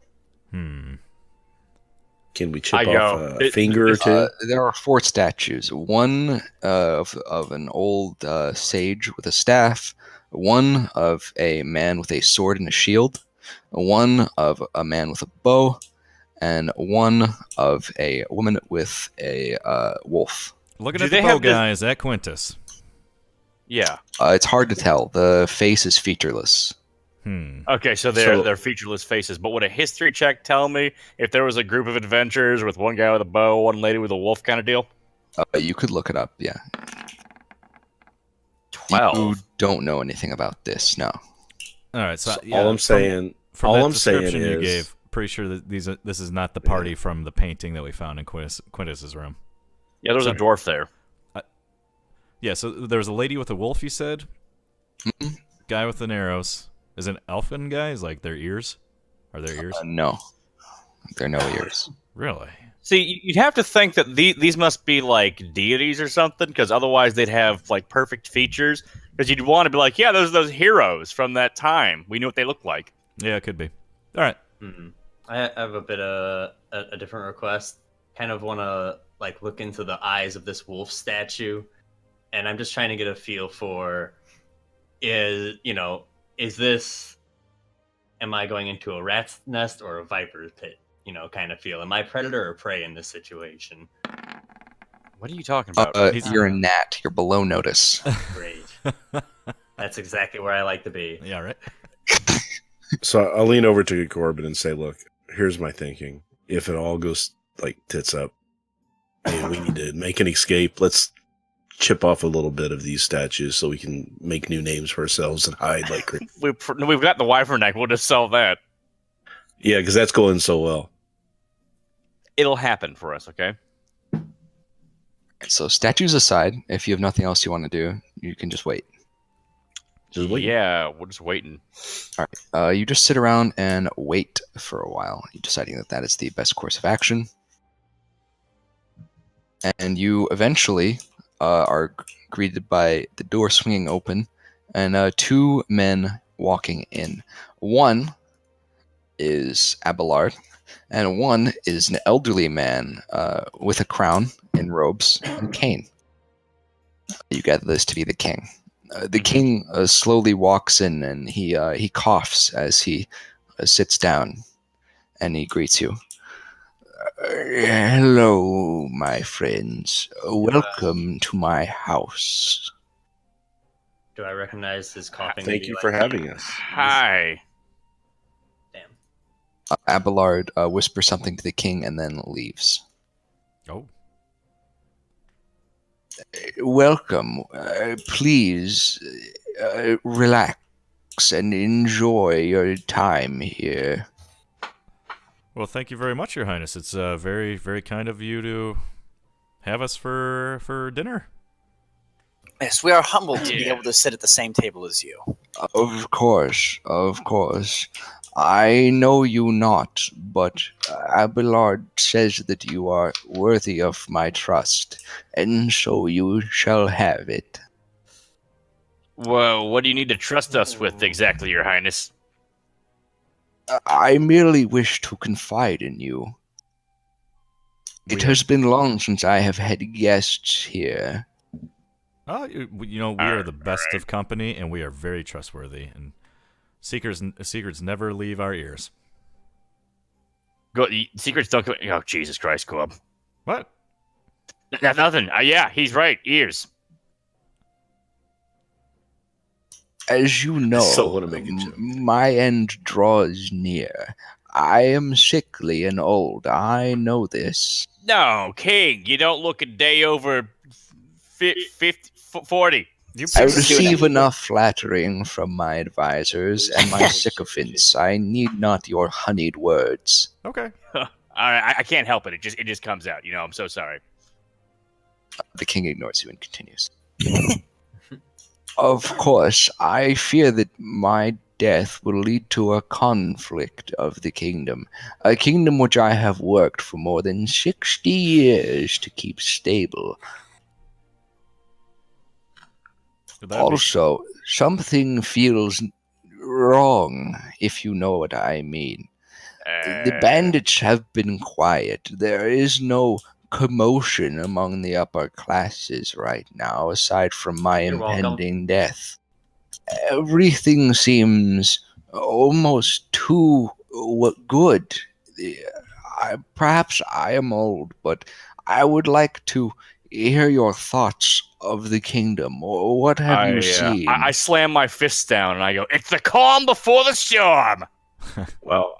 Can we chip I off go, a finger or two? There are 4 statues. One of an old sage with a staff, one of a man with a sword and a shield, one of a man with a bow, and one of a woman with a wolf. Looking Do at they the bow have this- guy, is that Quintus? Yeah. It's hard to tell. The face is featureless. Okay, so they're featureless faces. But would a history check tell me if there was a group of adventurers with one guy with a bow, one lady with a wolf kind of deal? You could look it up, yeah. 12. You don't know anything about this, no. All right, so, So yeah, all I'm saying, from all that I'm saying description you is, gave, pretty sure that this is not the party from the painting that we found in Quintus's room. Yeah, there was a dwarf there. Yeah, so there was a lady with a wolf, you said? Mhm. Guy with the arrows. Is an elfin guys like their ears? Are their ears? No, there are no ears. Really? See, you'd have to think that these must be like deities or something, because otherwise they'd have like perfect features. Because you'd want to be like, yeah, those heroes from that time. We knew what they looked like. Yeah, it could be. All right. I have a bit of a different request. Kind of want to like look into the eyes of this wolf statue, and I'm just trying to get a feel for is this, am I going into a rat's nest or a viper's pit? Kind of feel. Am I predator or prey in this situation? What are you talking about? You're a gnat. You're below notice. Great. That's exactly where I like to be. Yeah, right. So I'll lean over to Corbin and say, look, here's my thinking. If it all goes like tits up and we need to make an escape, let's chip off a little bit of these statues so we can make new names for ourselves and hide like We've got the wyvern neck. We'll just sell that. Yeah, because that's going so well. It'll happen for us, okay? So statues aside, if you have nothing else you want to do, you can just wait. Just wait. Yeah, we're just waiting. All right. You just sit around and wait for a while, deciding that is the best course of action. And you eventually are greeted by the door swinging open and two men walking in. One is Abelard, and one is an elderly man with a crown and robes and cane. You gather this to be the king. The king slowly walks in, and he coughs as he sits down, and he greets you. Hello, my friends. Welcome to my house. Do I recognize his coughing? Thank you for having us. Hi. Damn. Abelard whispers something to the king and then leaves. Oh. Welcome. Please relax and enjoy your time here. Well, thank you very much, Your Highness. It's very, very kind of you to have us for dinner. Yes, we are humbled to be able to sit at the same table as you. Of course, of course. I know you not, but Abelard says that you are worthy of my trust, and so you shall have it. Well, what do you need to trust us with exactly, Your Highness? I merely wish to confide in you. It has been long since I have had guests here. We are the best of company, and we are very trustworthy. And secrets never leave our ears. Secrets don't come. Oh, Jesus Christ, Cobb. What? Nothing. Yeah, he's right. Ears. As you know, still wanna make a joke. my end draws near. I am sickly and old. I know this. No, King, you don't look a day over 40. I receive enough flattering from my advisors and my sycophants. I need not your honeyed words. Okay. All right, I can't help it. It just comes out. I'm so sorry. The king ignores you and continues. Of course, I fear that my death will lead to a conflict of the kingdom. A kingdom which I have worked for more than 60 years to keep stable. Also, something feels wrong, if you know what I mean. The bandits have been quiet. There is no commotion among the upper classes right now, aside from my impending death. Everything seems almost too good. Perhaps I am old, but I would like to hear your thoughts of the kingdom. What have you seen? I slam my fists down and I go, "It's the calm before the storm." Well,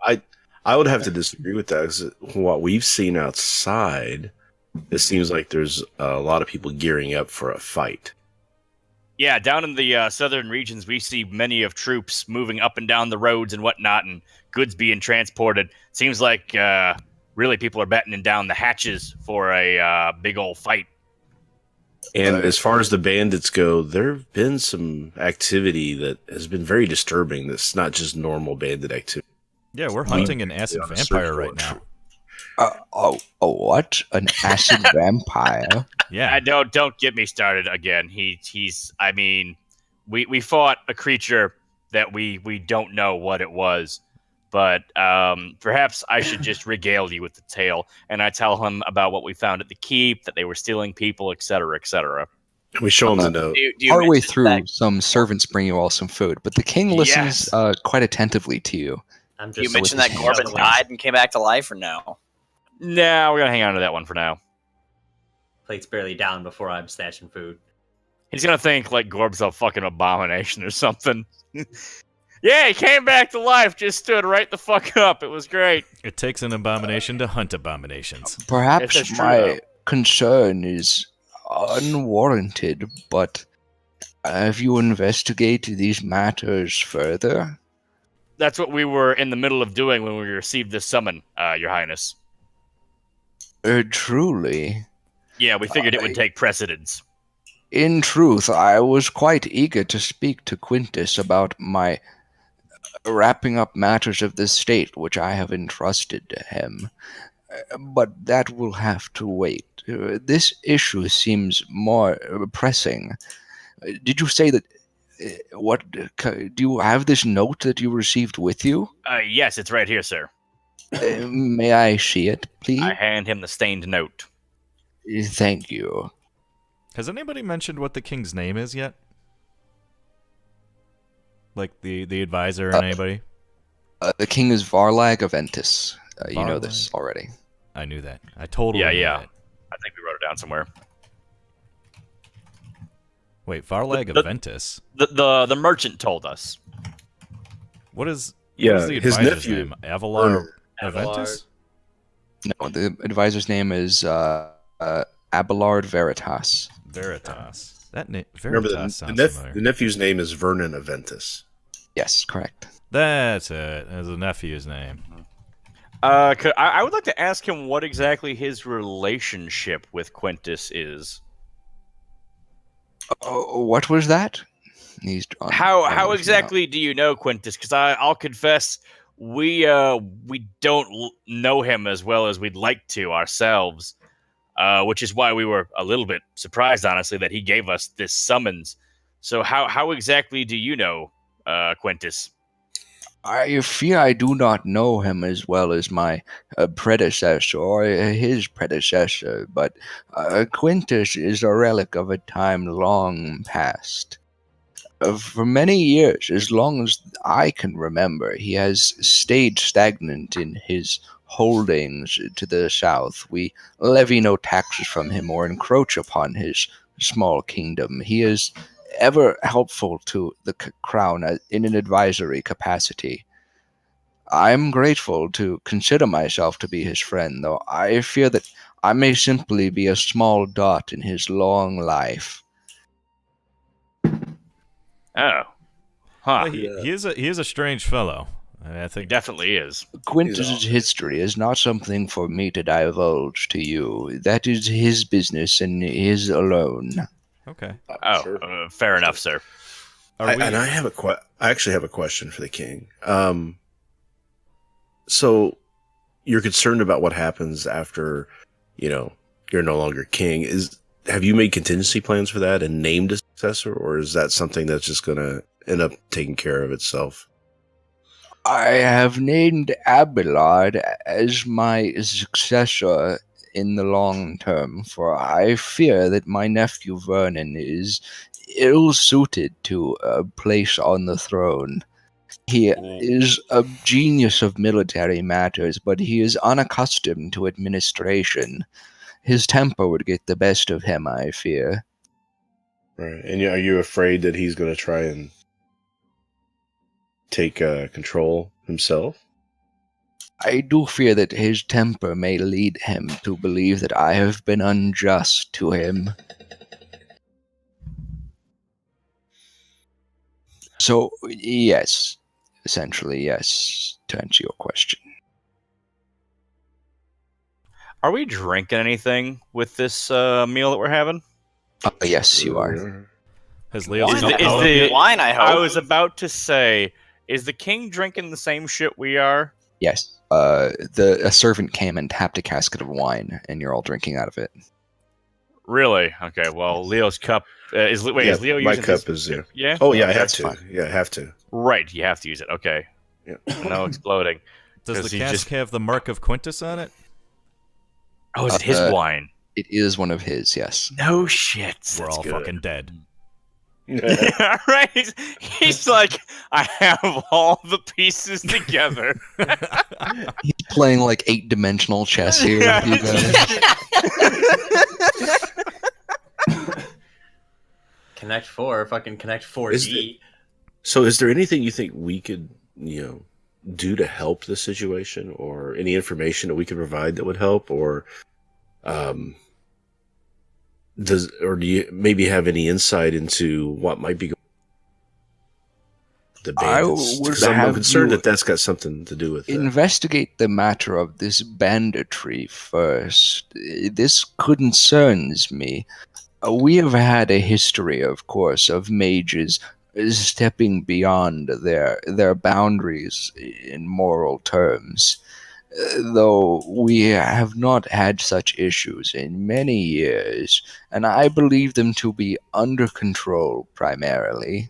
I would have to disagree with that. 'Cause what we've seen outside, it seems like there's a lot of people gearing up for a fight. Yeah, down in the southern regions, we see many of troops moving up and down the roads and whatnot, and goods being transported. Seems like really people are battening down the hatches for a big old fight. And as far as the bandits go, there have been some activity that has been very disturbing. That's not just normal bandit activity. Yeah, we're hunting an acid on a vampire search right warrant. now. What? An acid vampire? Yeah. Don't get me started again. He's. I mean, we fought a creature that we don't know what it was, but perhaps I should just regale you with the tale, and I tell him about what we found at the keep, that they were stealing people, etc., etc. We show him the note. Do you Partway mention through, that- some servants bring you all some food, but the king listens quite attentively to you. I'm you just mentioned that his Corbin chuckling. died and came back to life, or no? Nah, we're gonna hang on to that one for now. Plate's barely down before I'm stashing food. He's gonna think like Gorb's a fucking abomination or something. Yeah, he came back to life, just stood right the fuck up. It was great. It takes an abomination to hunt abominations. If Perhaps that's true, my though. concern is unwarranted, but have you investigated these matters further? That's what we were in the middle of doing when we received this summon, Your Highness. Truly. Yeah, we figured it would take precedence. In truth, I was quite eager to speak to Quintus about my wrapping up matters of the state which I have entrusted to him. But that will have to wait. This issue seems more pressing. Did you say that? Do you have this note that you received with you? Yes, it's right here, sir. May I see it, please? I hand him the stained note. Thank you. Has anybody mentioned what the king's name is yet? Like the advisor or anybody? The king is Varlag Aventus. You know Varlag. this already. I knew that. I totally Yeah, knew yeah. that. I think we wrote it down somewhere. Wait, Varlag The- Aventus? The merchant told us. What is Yeah, the his advisor's nephew. name? Avalar Abelard. Aventus? No, the advisor's name is Abelard Veritas. Veritas. That name Remember, Veritas the sounds familiar. nephew's name is Vernon Aventus. Yes, correct. That's it. That's the nephew's name. I would like to ask him what exactly his relationship with Quintus is. What was that? He's drawn. How exactly do you know Quintus? Because I'll confess, we don't know him as well as we'd like to ourselves, which is why we were a little bit surprised, honestly, that he gave us this summons. So how exactly do you know Quintus? I fear I do not know him as well as my predecessor or his predecessor, but Quintus is a relic of a time long past. For many years, as long as I can remember, he has stayed stagnant in his holdings to the south. We levy no taxes from him or encroach upon his small kingdom. He is ever helpful to the crown in an advisory capacity. I'm grateful to consider myself to be his friend, though I fear that I may simply be a small dot in his long life. Oh, huh? Well, he is a strange fellow. I He think definitely is. Quintus's history is not something for me to divulge to you. That is his business and his alone. Okay. Oh, Sure. fair enough, sir. Are we? And I have I actually have a question for the king. So you're concerned about what happens after, you're no longer king. Have you made contingency plans for that and named a successor, or is that something that's just going to end up taking care of itself? I have named Abelard as my successor in the long term, for I fear that my nephew Vernon is ill-suited to a place on the throne. He is a genius of military matters, but he is unaccustomed to administration. His temper would get the best of him, I fear. Right. And are you afraid that he's going to try and take control himself? I do fear that his temper may lead him to believe that I have been unjust to him. So, yes. Essentially, yes, to answer your question. Are we drinking anything with this meal that we're having? Yes, you are. Has Leo Is snuck the- is out? the- wine, I hope. I was about to say, is the king drinking the same shit we are? Yes. A servant came and tapped a casket of wine, and you're all drinking out of it. Really? Okay. Well, Leo's cup is. Wait, is Leo my using cup his- is there. Yeah. Oh yeah, I Okay. have that's to. fine. Yeah, I have to. Right. You have to use it. Okay. Yeah. No exploding. Does 'Cause the he cask just- have the mark of Quintus on it? Oh, is it his wine? It is one of his, yes. No shit. We're That's all good. fucking dead. Yeah, right. He's like, I have all the pieces together. He's playing like 8-dimensional chess here. Yeah, with you guys. Connect 4, fucking Connect Is 4G. So, is there anything you think we could, do to help the situation, or any information that we could provide that would help, or do you maybe have any insight into what might be going the I bandits? would 'Cause I'm have concerned you that that's got something to do with it. Investigate the matter of this banditry first. This concerns me. We have had a history, of course, of mages stepping beyond their boundaries in moral terms. Though we have not had such issues in many years, and I believe them to be under control primarily.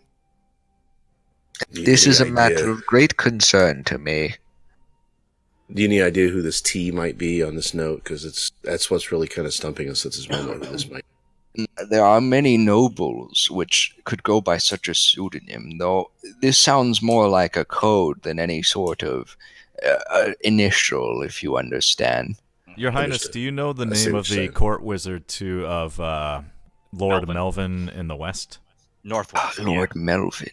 This Any is a idea- matter of great concern to me. Do you have any idea who this T might be on this note? Because that's what's really kind of stumping us at this moment. Who this might. There are many nobles which could go by such a pseudonym, though this sounds more like a code than any sort of initial, if you understand. Your Highness, Understood. do you know the I see name what of you're the saying. court wizard of Lord Melvin. Melvin in the West? Northwest. Lord Melvin.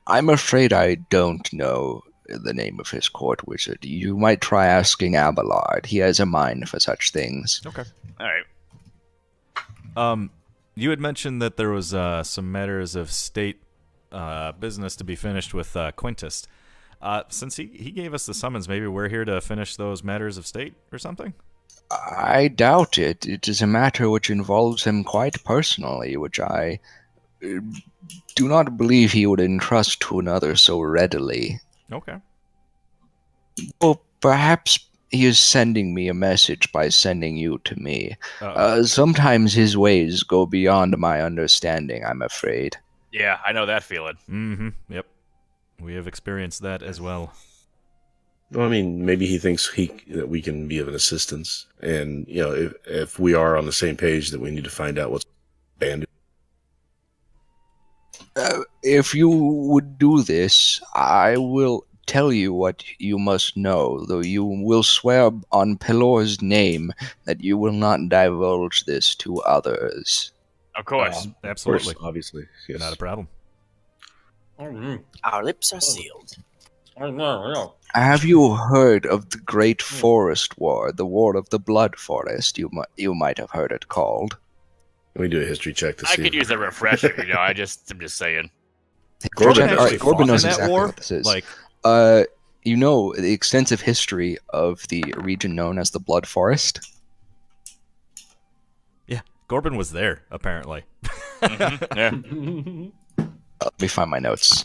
I'm afraid I don't know the name of his court wizard. You might try asking Abelard. He has a mind for such things. Okay. All right. You had mentioned that there was some matters of state business to be finished with Quintus. Since he gave us the summons, maybe we're here to finish those matters of state or something? I doubt it. It is a matter which involves him quite personally, which I do not believe he would entrust to another so readily. Okay. Well, perhaps he is sending me a message by sending you to me. Sometimes his ways go beyond my understanding, I'm afraid. Yeah, I know that feeling. Mm-hmm. Yep. We have experienced that as well. Well, I mean, maybe he thinks that we can be of an assistance, and if we are on the same page, that we need to find out what's bandit. If you would do this, I will tell you what you must know, though you will swear on Pelor's name that you will not divulge this to others. Of course. Absolutely. Of course, obviously, yes. Not a problem. Our lips are sealed. Have you heard of the Great Forest War, the War of the Blood Forest? You might have heard it called. Let me do a history check to I see. could use a refresher. I'm just saying. Corbin All right, actually Corbin fought knows in that exactly war? what this is. Like, You know the extensive history of the region known as the Blood Forest? yeah, Corbin was there, apparently. Yeah. Let me find my notes.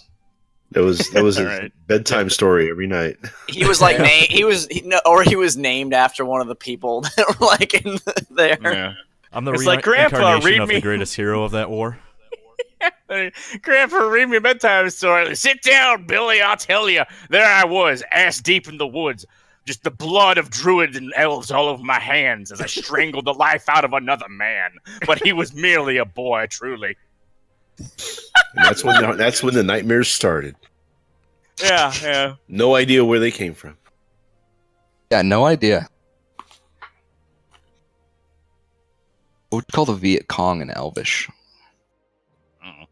That was a Alright. bedtime story every night. He was like he was named after one of the people that were like in there. Yeah. I'm the It's like, Grandpa, reincarnation read of me- the greatest hero of that war. Grandpa, read me a bedtime story. Sit down, Billy. I'll tell you. There I was, ass deep in the woods. Just the blood of druids and elves all over my hands as I strangled the life out of another man. But he was merely a boy, truly. And that's when the nightmares started. Yeah. No idea where they came from. Yeah, no idea. What would you call the Viet Cong in Elvish? Mm.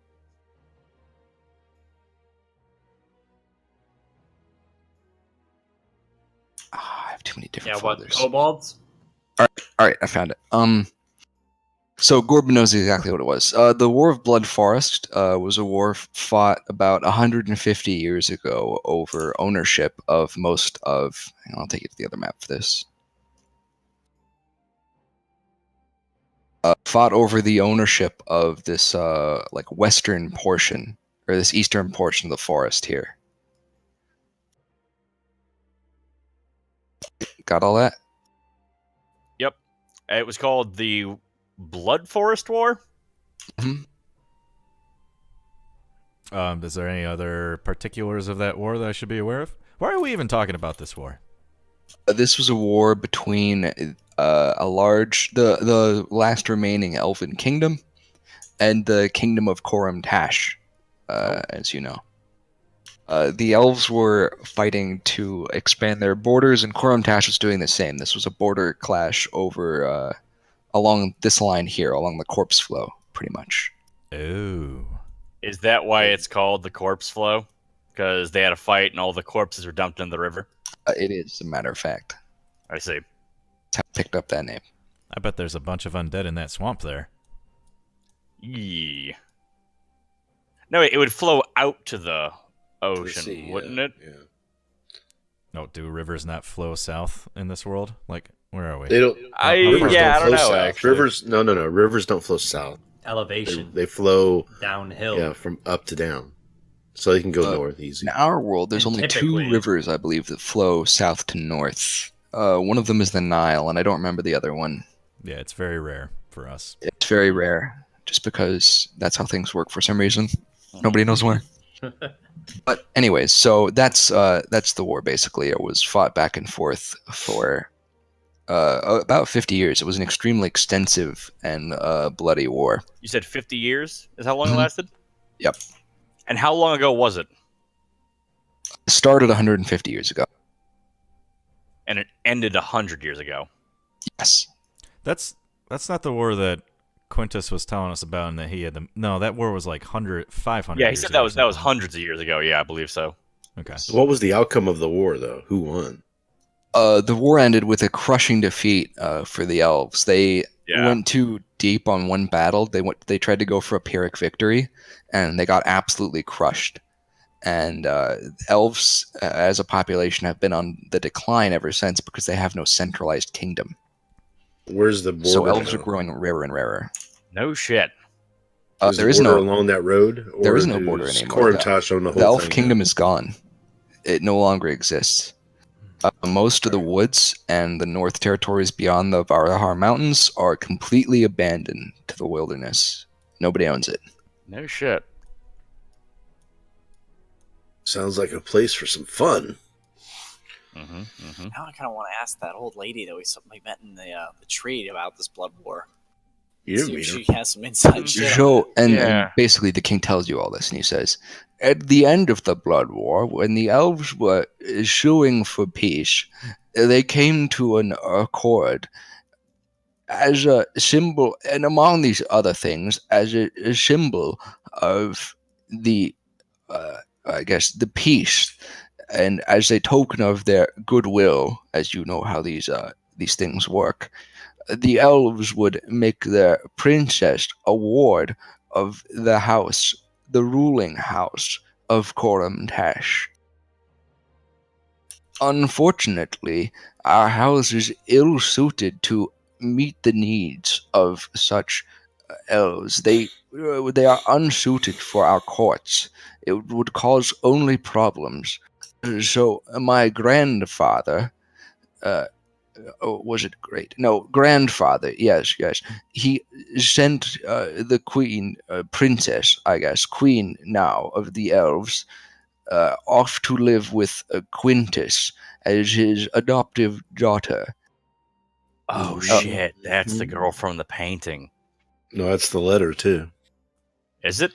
I have too many Yeah, different what? folders. Kobolds? All right, I found it. So Corbin knows exactly what it was. The War of Blood Forest was a war fought about 150 years ago over ownership of most of. Hang on, I'll take you to the other map for this. fought over the ownership of this like western portion or this eastern portion of the forest here. Got all that? Yep. It was called the Blood Forest War. Is there any other particulars of that war that I should be aware of? Why are we even talking about this war? This was a war between the last remaining elven kingdom and the kingdom of Coram Tash, as you know. The elves were fighting to expand their borders, and Coram Tash was doing the same. This was a border clash over along this line here, along the corpse flow, pretty much. Oh. Is that why it's called the Corpse Flow? Because they had a fight and all the corpses were dumped in the river? It is, as a matter of fact. I see. That's how I picked up that name. I bet there's a bunch of undead in that swamp there. Yeah. No, it would flow out to the ocean, sea, wouldn't it? Yeah. No, do rivers not flow south in this world? Like, where are we? They don't. Rivers I don't flow know, south. actually. Rivers, no. Rivers don't flow south. Elevation. They flow downhill. Yeah, from up to down, so they can go north easy. In our world, there's And only typically- 2 rivers, I believe, that flow south to north. One of them is the Nile, and I don't remember the other one. Yeah, it's very rare for us. It's very rare, just because that's how things work for some reason. Nobody knows why. But anyways, so that's the war basically. It was fought back and forth for about 50 years. It was an extremely extensive and bloody war. You said 50 years is how long Mhm. it lasted? Yep. And how long ago was it? It started 150 years ago. And it ended 100 years ago. Yes. That's not the war that Quintus was telling us about, and that he had the. No, that war was like 500. Yeah, he years said ago that or was something. hundreds of years ago. Yeah, I believe so. Okay. What was the outcome of the war, though? Who won? The war ended with a crushing defeat for the elves. They Yeah. went too deep on one battle. They tried to go for a Pyrrhic victory, and they got absolutely crushed. And elves, as a population, have been on the decline ever since because they have no centralized kingdom. Where's the border? So elves now? are growing rarer and rarer. No shit. Is There the is border no along that road. there or is no does border anymore. Coram Tash own the whole the elf thing kingdom now? is gone. It no longer exists. Most of the woods and the North Territories beyond the Varahar Mountains are completely abandoned to the wilderness. Nobody owns it. No shit. Sounds like a place for some fun. Mm-hmm, mm-hmm. Now I kind of want to ask that old lady that we met in the tree about this blood war. You didn't See if meet she him. has some inside shit. on So, and Yeah. basically the king tells you all this, and he says, at the end of the Blood War, when the elves were suing for peace, they came to an accord as a symbol, and among these other things, as a symbol of the, I guess, the peace, and as a token of their goodwill, as you know how these things work, the elves would make their princess a ward of the house, the ruling house of Coram Tash. Unfortunately, our house is ill-suited to meet the needs of such elves. They are unsuited for our courts. It would cause only problems. So my grandfather, was it great? No, grandfather. Yes. He sent the queen, princess, I guess, queen now of the elves, off to live with Quintus as his adoptive daughter. Oh, Mhm. shit. That's the girl from the painting. No, that's the letter too. Is it?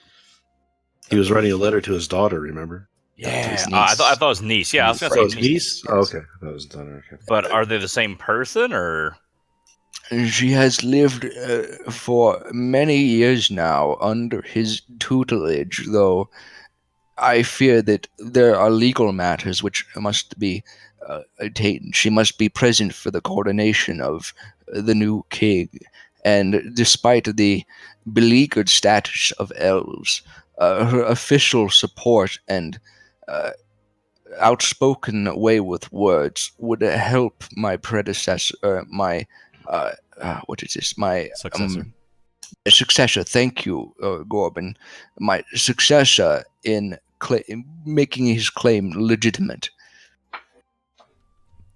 He was writing a letter to his daughter. Remember? Yeah. his I niece. thought it was niece. Yeah, I was going Oh, to his say niece. niece. Oh, okay, that was daughter. Okay. But are they the same person, or? She has lived for many years now under his tutelage, though I fear that there are legal matters which must be attained. She must be present for the coronation of the new king, and despite the beleaguered status of elves, her official support and outspoken way with words would help my predecessor, my what is this? My Successor. successor, thank you, Gorbin. My successor in making his claim legitimate.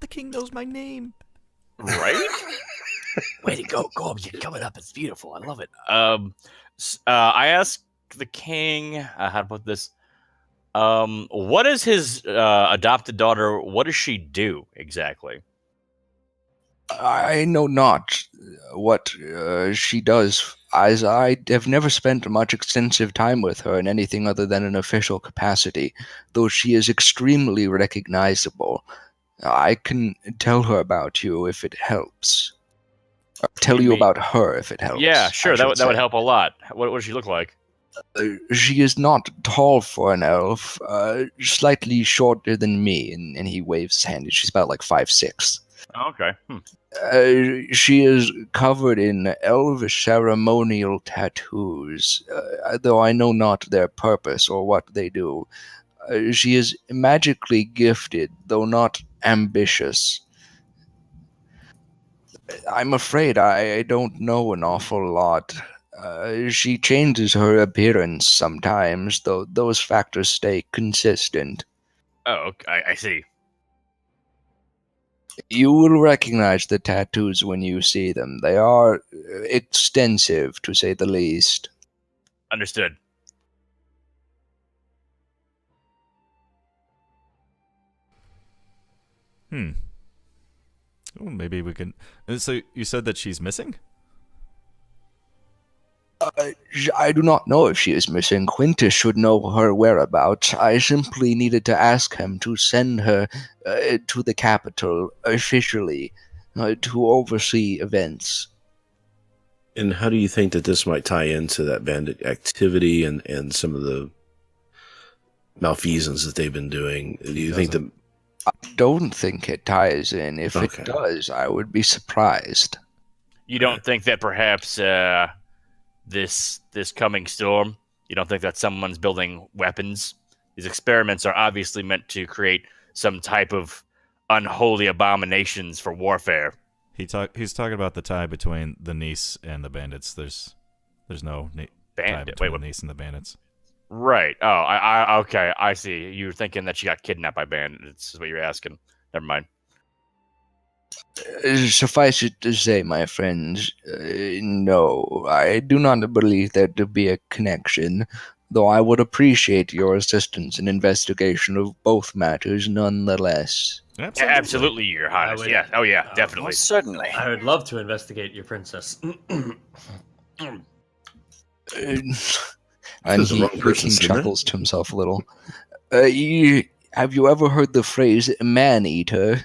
The king knows my name. Right? Way to go, Gorb! You're coming up. It's beautiful. I love it. I asked the king how to put this. What is his adopted daughter? What does she do exactly? I know not what she does, as I have never spent much extensive time with her in anything other than an official capacity, though she is extremely recognizable. I can tell her about you if it helps. Or tell you about her if it helps. Yeah, sure. That would help a lot. What does she look like? She is not tall for an elf, slightly shorter than me, and he waves his hand. She's about like 5'6". Oh, okay. She is covered in elvish ceremonial tattoos, though I know not their purpose or what they do. She is magically gifted, though not ambitious. I'm afraid I don't know an awful lot. She changes her appearance sometimes, though those factors stay consistent. Oh, okay. I see. You will recognize the tattoos when you see them. They are extensive, to say the least. Understood. Oh, maybe we can. So you said that she's missing? I do not know if she is missing. Quintus should know her whereabouts. I simply needed to ask him to send her to the capital officially to oversee events. And how do you think that this might tie into that bandit activity and some of the malfeasance that they've been doing? Do you think that... I don't think it ties in. If Okay. it does, I would be surprised. You don't think that perhaps this coming storm, you don't think that someone's building weapons? These experiments are obviously meant to create some type of unholy abominations for warfare. He's talking about the tie between the niece and the bandits. There's no tie Bandit. between Wait, the niece and the bandits. right. Oh, I okay. I see. You're thinking that she got kidnapped by bandits. Is what you're asking. Never mind. Suffice it to say, my friends, no, I do not believe there to be a connection, though I would appreciate your assistance in investigation of both matters nonetheless. Absolutely, Your Highness. would- Yeah. Oh, yeah. Definitely. Most certainly. I would love to investigate your princess. And This is the wrong the person king saying that. chuckles to himself a little. Have you ever heard the phrase man-eater?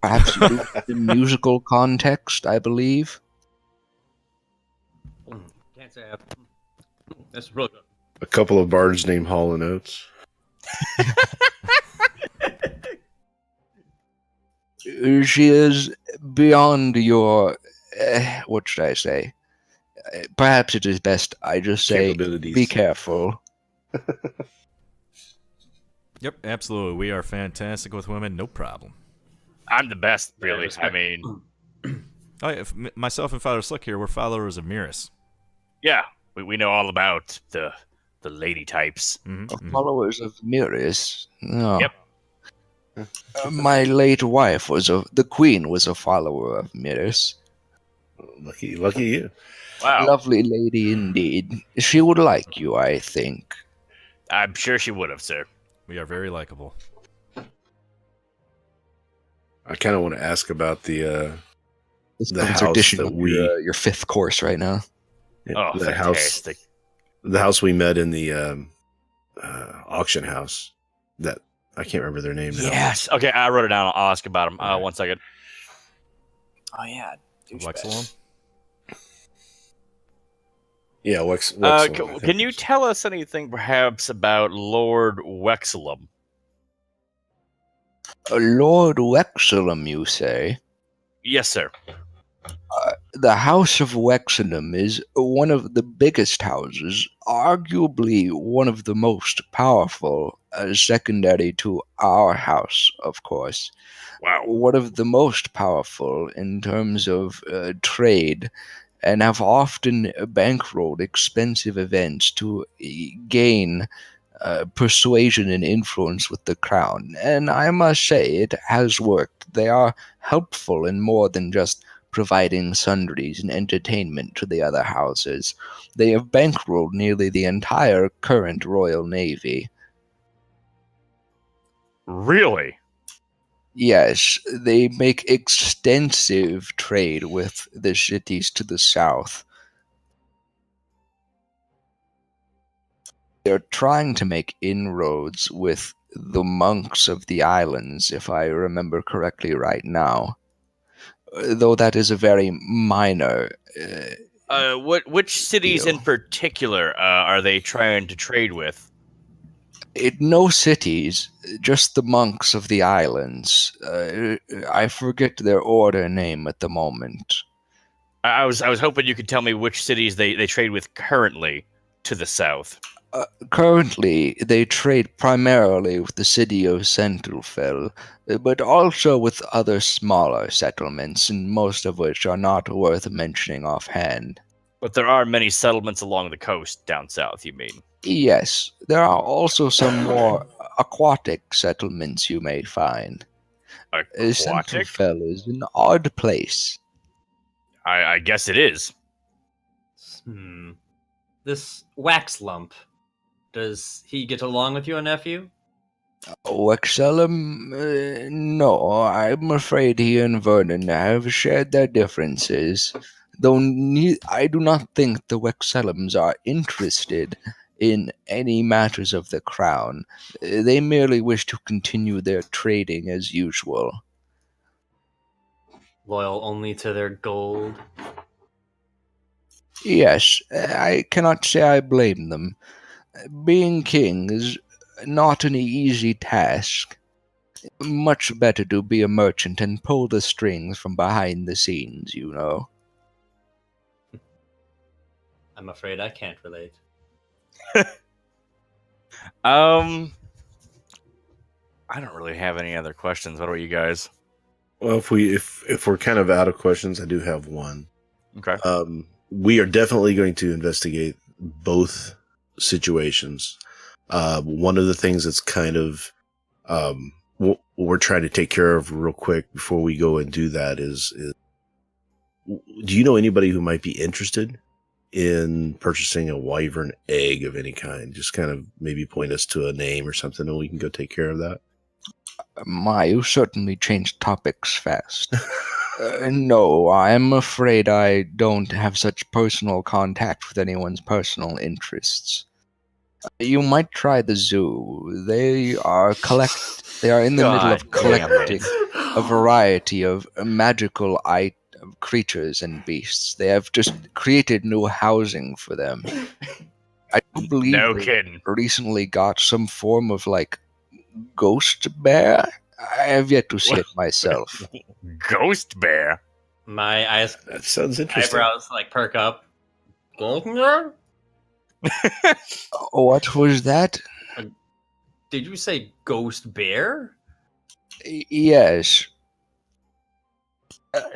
Perhaps you do the musical context, I believe. Can't say I've... That's really good. A couple of bards named Hall and Oates. She is beyond your... what should I say? Perhaps it is best I just say, Capabilities. be careful. Yep, absolutely. We are fantastic with women, no problem. I'm the best, really. Yeah, I mean, Myself and Father Slick here, we're followers of Miris. yeah. We know all about the lady types. Followers of Miris. No. Yep. My late wife the queen was a follower of Miris. Lucky you. Wow. Lovely lady indeed. She would like you, I think. I'm sure she would have, sir. We are very likable. I kind of want to ask about the Our house dishing that up we- your fifth course right now. Oh, the fantastic. house we met in the auction house. That I can't remember their name now. Yes. Okay, I wrote it down. I'll ask about him. 1 second. Oh yeah. douchebag. Lexalon? Yeah, Wexelum, I think Can you it's- tell us anything, perhaps, about Lord Wexelum? Lord Wexelum, you say? Yes, sir. The House of Wexenham is one of the biggest houses, arguably one of the most powerful, secondary to our house, of course. Wow. One of the most powerful in terms of trade, and have often bankrolled expensive events to gain persuasion and influence with the crown. And I must say, it has worked. They are helpful in more than just providing sundries and entertainment to the other houses. They have bankrolled nearly the entire current Royal Navy. Really? Yes, they make extensive trade with the cities to the south. They're trying to make inroads with the monks of the islands, if I remember correctly right now. Though that is a very minor. Which cities Deal. in particular are they trying to trade with? No cities, just the monks of the islands. I forget their order name at the moment. I was hoping you could tell me which cities they trade with currently to the south. Currently, they trade primarily with the city of Centralfell, but also with other smaller settlements, and most of which are not worth mentioning offhand. But there are many settlements along the coast down south, you mean? Yes, there are also some more aquatic settlements you may find. Aquatic? Centralfell is an odd place. I guess it is. This wax lump, does he get along with your nephew? Wexellum? No, I'm afraid he and Vernon have shared their differences, though I do not think the Wexellums are interested in any matters of the crown. They merely wish to continue their trading as usual. Loyal only to their gold? Yes, I cannot say I blame them. Being king is not an easy task. Much better to be a merchant and pull the strings from behind the scenes, you know. I'm afraid I can't relate. I don't really have any other questions. What about you guys? Well, if we're kind of out of questions, I do have one. Okay. We are definitely going to investigate both situations. One of the things that's kind of we're trying to take care of real quick before we go and do that is do you know anybody who might be interested in purchasing a wyvern egg of any kind? Just kind of maybe point us to a name or something and we can go take care of that. You certainly changed topics fast. No, I'm afraid I don't have such personal contact with anyone's personal interests. You might try the zoo. They are in the middle of collecting a variety of magical creatures and beasts. They have just created new housing for them. I do believe No they kidding. recently got some form of ghost bear. I have yet to see it myself. Ghost bear. My eyes, That sounds interesting. eyebrows perk up. Golden bear? What was that? Did you say ghost bear? Yes.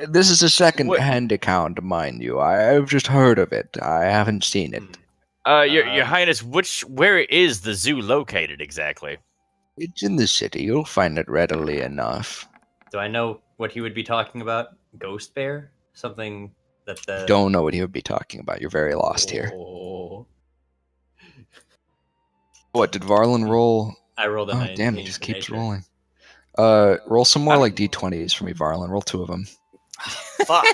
This is a second-hand account, mind you. I've just heard of it. I haven't seen it. Your Highness, where is the zoo located exactly? It's in the city. You'll find it readily enough. Do I know what he would be talking about? Ghost bear? Something that the... Don't know what he would be talking about. You're very lost here. Oh. What, did Varlin roll? I rolled a Oh, 19 damn, he just for keeps nature. rolling. Roll some more D20s for me, Varlin. Roll 2 of them. Fuck.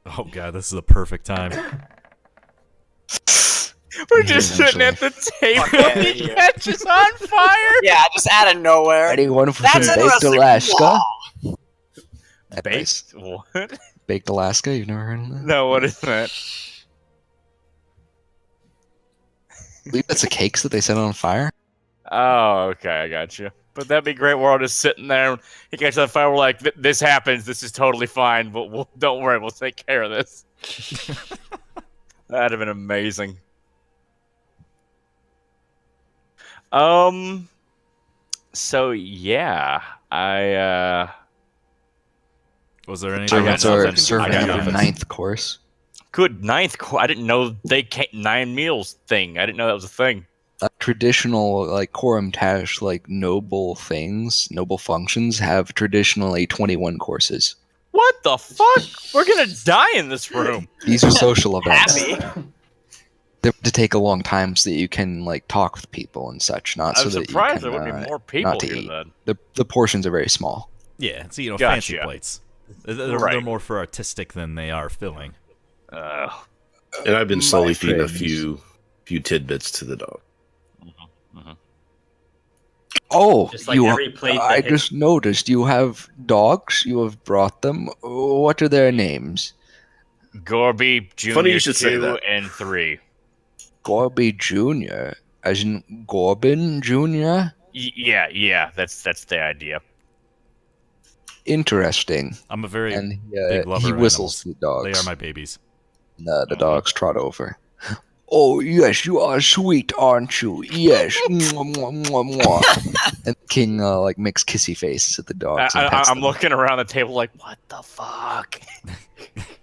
Oh god, this is a perfect time. We're just sitting at the table Fuck and yeah, he yeah. catches on fire. Yeah, just out of nowhere. Anyone for That's some baked interesting. Alaska? Wow. Baked? What? Baked Alaska? You've never heard of that? No, what is that? I believe that's the cakes that they set on fire. Oh, okay, I got you. But that'd be great. We're all just sitting there. He catches on fire. We're like, this happens. This is totally fine. But don't worry. We'll take care of this. That'd have been amazing. So yeah, Was there anything got Servants else? are nothing. serving I got at the nothing. ninth course. Good ninth. I didn't know they came 9 meals thing. I didn't know that was a thing. Traditional like Quorum Tash, like noble things, noble functions have traditionally 21 courses. What the fuck? We're gonna die in this room. These are social events. Happy. They're to take a long time so that you can like talk with people and such. Not so I'm that surprised you there can, would be more people to here eat. then. The portions are very small. Yeah, it's fancy Gotcha. plates. They're Right. more for artistic than they are filling. And I've been slowly My feeding a friends. few tidbits to the dog. Oh, Just like every plate that I hits- just noticed you have dogs. You have brought them. What are their names? Gorby Jr. Funny you should 2 say that. and 3. Gorby Jr. As in Gorbin Jr.? Yeah, that's the idea. Interesting. I'm a very And big lover he of whistles animals. to the dogs. They are my babies. And, the dogs trot over. Oh, yes, you are sweet, aren't you? Yes. Mwah, mwah, mwah, mwah. And King like makes kissy faces at the dogs. and pets I'm them. looking around the table like, what the fuck?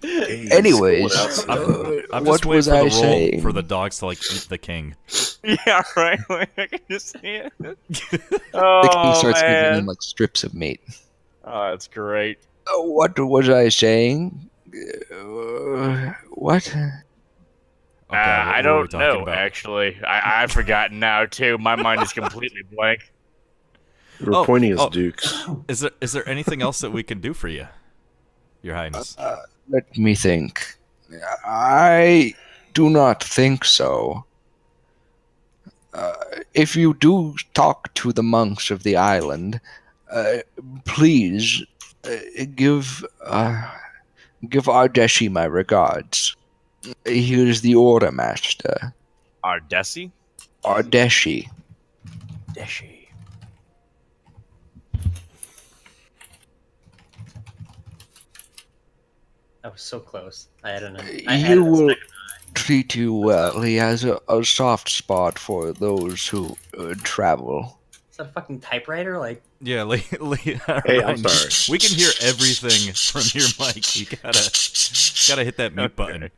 Anyways, I'm what just was waiting I for the role saying? for the dogs to like eat the king. Yeah, right. I can just see it. The Oh king starts giving man, them like strips of meat. oh, that's great. What was I saying? What? Okay, what I were we don't talking know. about? Actually, I've forgotten now too. My mind is completely blank. We're pointing as dukes. Is there anything else that we can do for you, Your Highness? Let me think. I do not think so. If you do talk to the monks of the island, please give Ardeshi my regards. He is the Order Master. Ardesi? Ardeshi. Deshi. That was so close. I had an. He will treat you well. He has a soft spot for those who travel. Is that a fucking typewriter? Like, Yeah, Hey, I'm Ryan, sorry. We can hear everything from your mic. You gotta hit that mute button.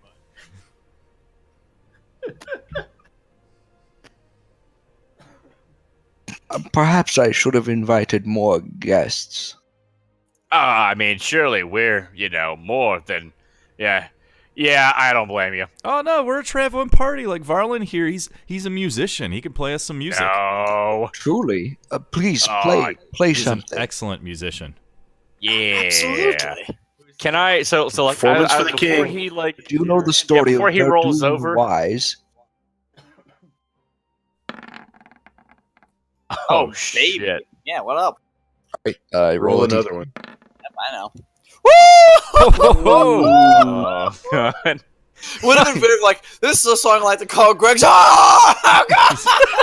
Perhaps I should have invited more guests. I mean, surely we're, more than, yeah. Yeah, I don't blame you. Oh no, we're a traveling party. Like Varlin here, he's a musician. He can play us some music. No. Truly, please Oh, play He's an something. excellent musician. Yeah. Absolutely. Can I, so like, Performance for the before king. he, like, Do you know the story before of he rolls Verdu over. Wise? Oh, baby. shit. Yeah, what up? Right, Roll a D- another one. Yep, I know. Oh, God. Would have been very like, this is a song I like to call Greg's. Oh, God!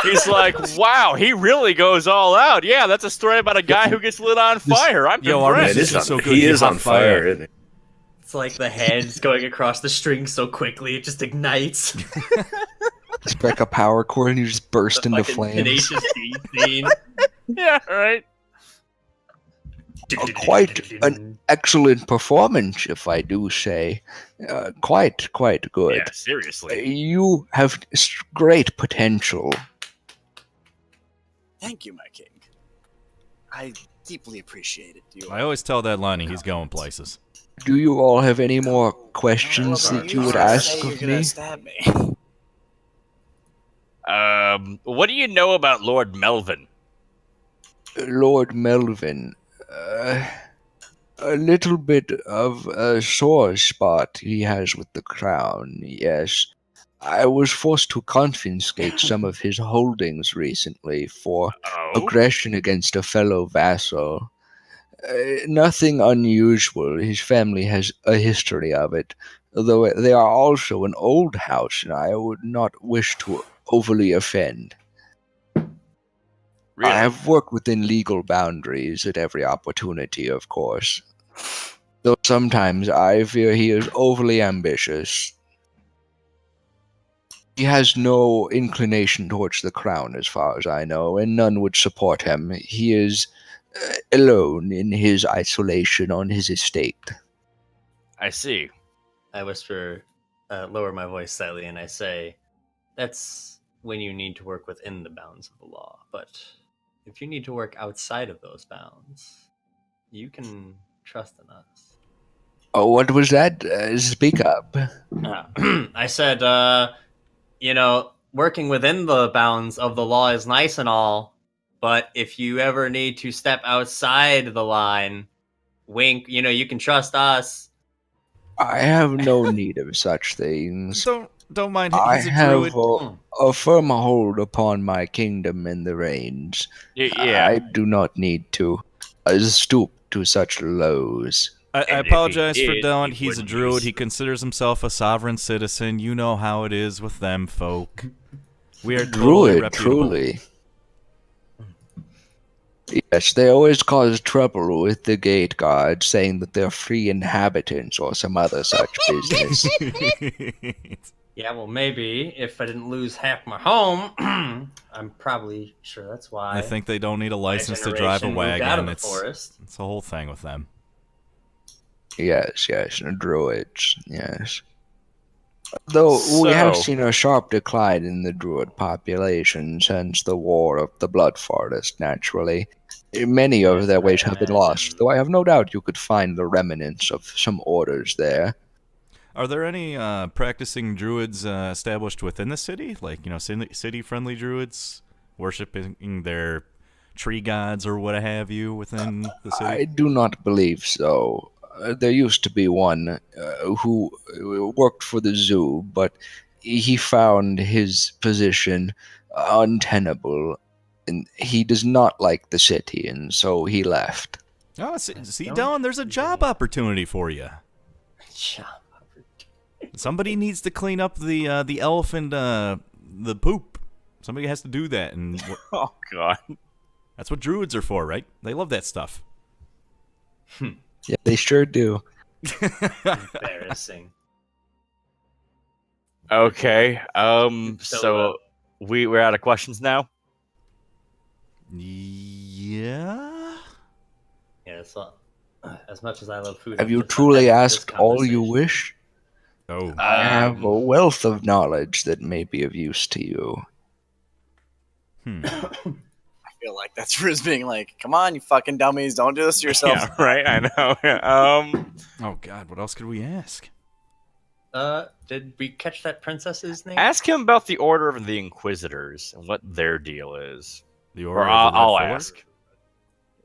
He's like, wow, he really goes all out. Yeah, that's a story about a guy who gets lit on fire. I'm Yo, our impressed. It is musician's on, so good, he he is hot on fire, isn't it? it's like the hands going across the string so quickly it just ignites. Strike a power cord and you just burst The into fucking flames. Tenacious D scene. Yeah, right. Quite an excellent performance, if I do say. Quite good. Yeah, seriously. You have great potential. Thank you, my king. I deeply appreciate it. You I always tell that Lonnie he's going places. Do you all have any more questions that you would ask You're of gonna me? stab me. What do you know about Lord Melvin? Lord Melvin, a little bit of a sore spot he has with the crown, yes. I was forced to confiscate some of his holdings recently for Oh, aggression against a fellow vassal. Nothing unusual. His family has a history of it, though they are also an old house, and I would not wish to overly offend. really? I have worked within legal boundaries at every opportunity, of course. Though sometimes I fear he is overly ambitious. He has no inclination towards the crown, as far as I know, and none would support him. He is alone in his isolation on his estate. I see. I whisper, lower my voice slightly, and I say, that's when you need to work within the bounds of the law. But if you need to work outside of those bounds, you can trust in us. Oh, what was that? Speak up. I said, working within the bounds of the law is nice and all, but if you ever need to step outside the line, wink, you can trust us. I have no need of such things. Don't mind him. I He's a have druid. a firm hold upon my kingdom in the reins. Yeah. I do not need to stoop to such lows. I And if he apologize for did, Dylan. he He's a wouldn't druid. use He considers himself a sovereign citizen. You know how it is with them folk. We are totally Druid, reputable. truly. Yes, they always cause trouble with the gate guards, saying that they're free inhabitants or some other such business. Yeah, well, maybe if I didn't lose half my home, I'm probably sure that's why. I think they don't need a my license to drive a generation moved out of wagon. the It's forest. a whole thing with them. Yes, druids, yes. Though we have So- seen a sharp decline in the druid population since the War of the Blood Forest, naturally. Many of Yes, their I ways have been imagine. lost, though I have no doubt you could find the remnants of some orders there. Are there any practicing druids established within the city? Like, city-friendly druids worshiping their tree gods or what have you within the city? I do not believe so. There used to be one who worked for the zoo, but he found his position untenable, and he does not like the city, and so he left. Oh, see, don't Dylan, there's a think job they- opportunity for you. Job. Somebody needs to clean up the elephant, the poop. Somebody has to do that, and Oh God. that's what druids are for, right? They love that stuff. Yeah, they sure do. Embarrassing. Okay. So, So we're out of questions now. Yeah. Yeah, so as much as I love food, Have I'm you just not truly having this asked all you conversation. wish? Oh. I have a Um, wealth of knowledge that may be of use to you. I feel like that's Riz being like, "Come on, you fucking dummies, don't do this to yourselves." Yeah, right. I know. Oh God, what else could we ask? Did we catch that princess's name? Ask him about the Order of the Inquisitors and what their deal is. The Order Or of the Red I'll Fuller? ask.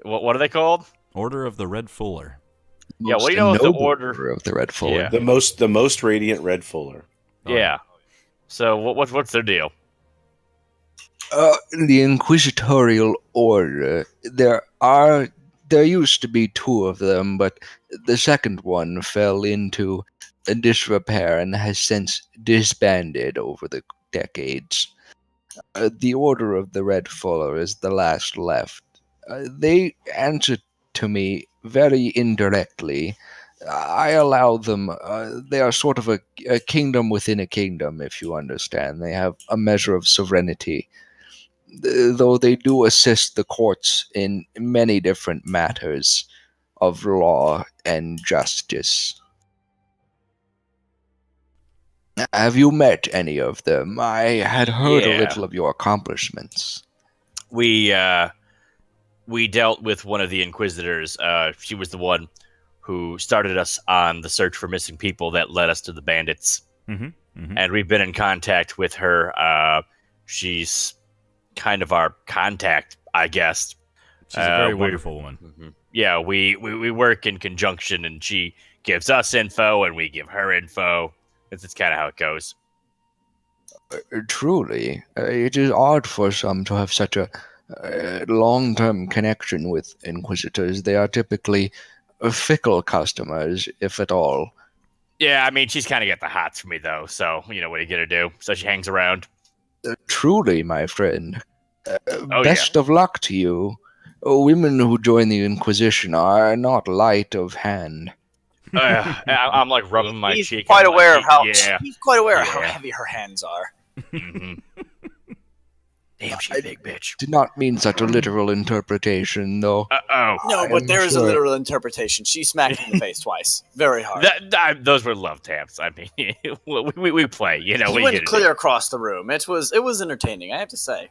What are they called? Order of the Red Fuller. Yeah, what do you Most know of the noble order- of the Red Fuller? Yeah. The most radiant red fuller. Oh, Yeah. So what's their deal? The Inquisitorial Order. There used to be two of them, but the second one fell into a disrepair and has since disbanded over the decades. The Order of the Red Fuller is the last left. They answer to me very indirectly. I allow them. They are sort of a kingdom within a kingdom, if you understand. They have a measure of sovereignty, though they do assist the courts in many different matters of law and justice. Have you met any of them? I had heard a Yeah. little of your accomplishments. We dealt with one of the Inquisitors. She was the one who started us on the search for missing people that led us to the bandits. Mm-hmm. And we've been in contact with her. She's kind of our contact, I guess. She's a very we- wonderful woman. Yeah, we work in conjunction, and she gives us info, and we give her info. That's kind of how it goes. Truly, it is odd for some to have such a long-term connection with Inquisitors. They are typically fickle customers, if at all. Yeah, I mean, she's kind of got the hots for me, though. So, what are you going to do? So she hangs around. Truly, my friend. Oh, Best of luck to you. Women who join the Inquisition are not light of hand. I'm like rubbing my He's cheek. quite I'm aware like, of how Yeah. he's quite aware of how Yeah. heavy her hands are. Mhm. Damn, she's a big bitch. Did not mean such a literal interpretation, though. Uh-oh. No, I but am there is a sure. literal interpretation. She smacked me in the face twice, very hard. Those were love taps. I mean, we play, you know. He We went get clear across the room. It was entertaining, I have to say.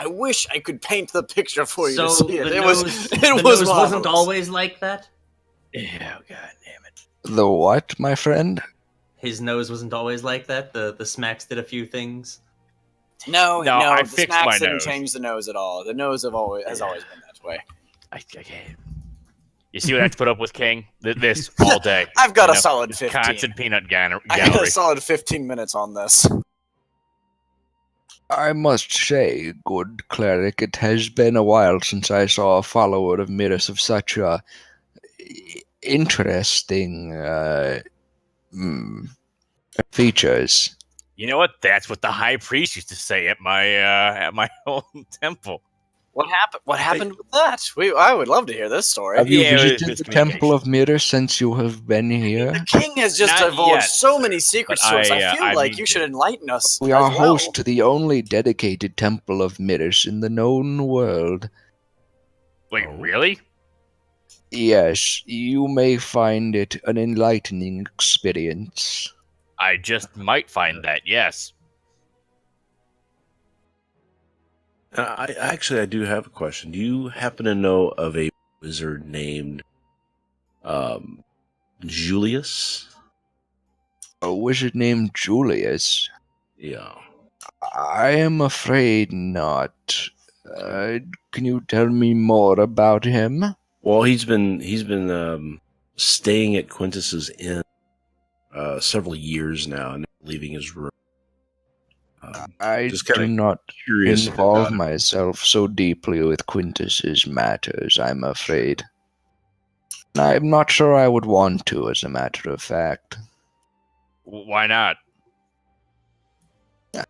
I wish I could paint the picture for you So to see it. the It nose, was the it was nose wasn't marvelous. always like that. Oh god damn it! The what, my friend? His nose wasn't always like that. The smacks did a few things. No, No, I the fixed smacks my didn't nose. change the nose at all. The nose has always been that way. Okay. You see what I have to put up with, King? This all day. I've got You a know, solid this 15. constant peanut I got a gallery. solid 15 minutes on this. I must say, good cleric, it has been a while since I saw a follower of Midas of such interesting features. You know what? That's what the high priest used to say at my own temple. What happened? What happened with that? I would love to hear this story. Have you Yeah, it was visited the Temple of Midas since you have been here? The king has just Not divulged yet, so many secrets but to us. I, I feel I like need you to. should enlighten us. We are as well. host to the only dedicated Temple of Midas in the known world. Wait, Oh. really? Yes, you may find it an enlightening experience. I just might find that. Yes. I do have a question. Do you happen to know of a wizard named Julius? A wizard named Julius? Yeah. I am afraid not. Can you tell me more about him? Well, he's been staying at Quintus's inn several years now and leaving his room. I Just do kinda not Curious involve about it. myself so deeply with Quintus's matters, I'm afraid. I'm not sure I would want to, as a matter of fact. Why not?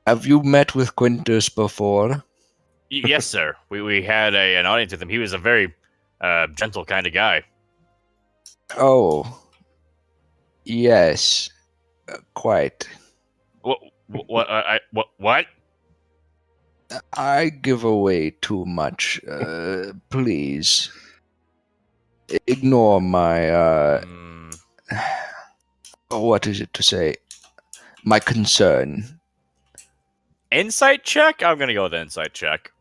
Have you met with Quintus before? Yes, sir. We had an audience with him. He was a very gentle kind of guy. Oh. Yes. Quite. What? What? I give away too much. Please. Ignore my, what is it to say? My concern. Insight check? I'm gonna go with insight check.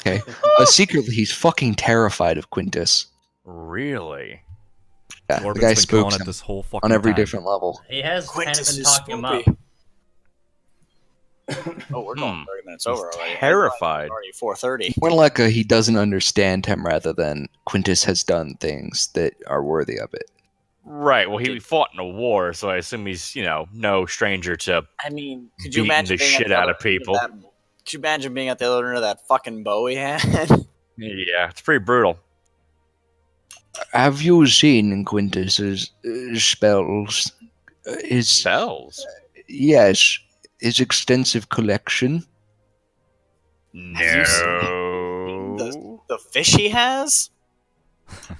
Okay. Secretly, he's fucking terrified of Quintus. Really? Yeah, the Corbin's guy been calling spooks it him this whole fucking on every time. different level. He has Quintus kind of been is talking him up. spoopy. Oh, we're going 30 minutes over already. Terrified. It's already 4:30. More like he doesn't understand him rather than Quintus has done things that are worthy of it. Right. Well, he fought in a war, so I assume he's, no stranger to. I mean, could you Beating imagine the being at shit the out other of end people. that- Could you imagine being at the other end of that fucking bow he had? Yeah, it's pretty brutal. Have you seen Quintus's spells? His Spells? yes, his extensive collection. Have you seen No. the fish he has?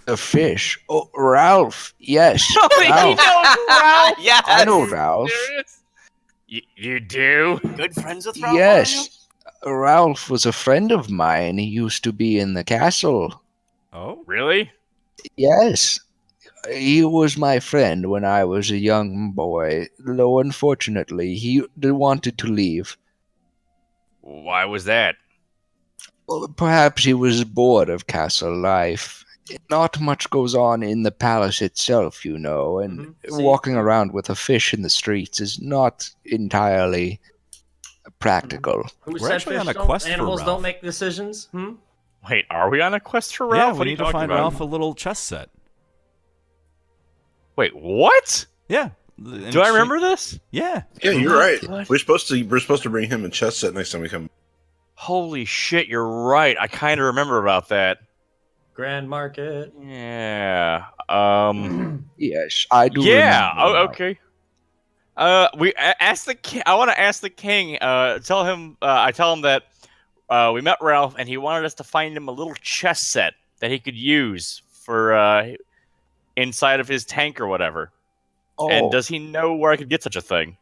A fish. Oh, Ralph. Yes, He Ralph. knows Ralph. Yes. I know Ralph. Serious? You do? Good friends with Ralph. Yes, Ralph was a friend of mine. He used to be in the castle. Oh, Really? Yes, he was my friend when I was a young boy, though unfortunately he wanted to leave. Why was that? Well, perhaps he was bored of castle life. Not much goes on in the palace itself, you know, and Mhm. See? walking around with a fish in the streets is not entirely practical. Who We're said actually fish on a don't- quest for animals Ralph. don't make decisions? Wait, are we on a quest for Ralph? yeah. What We are you need to talking find about? Ralph a little chess set. Wait, what? Yeah. Do I remember this? Yeah. Yeah, you're right. What? We're supposed to bring him a chess set next time we come. Holy shit, you're right. I kind of remember about that. Grand Market. Yeah. Yes, I do. Yeah. remember Oh, now. okay. Ask the king. I want to ask the king. Tell him. I tell him that we met Ralph, and he wanted us to find him a little chess set that he could use for inside of his tank or whatever. Oh, And does he know where I could get such a thing?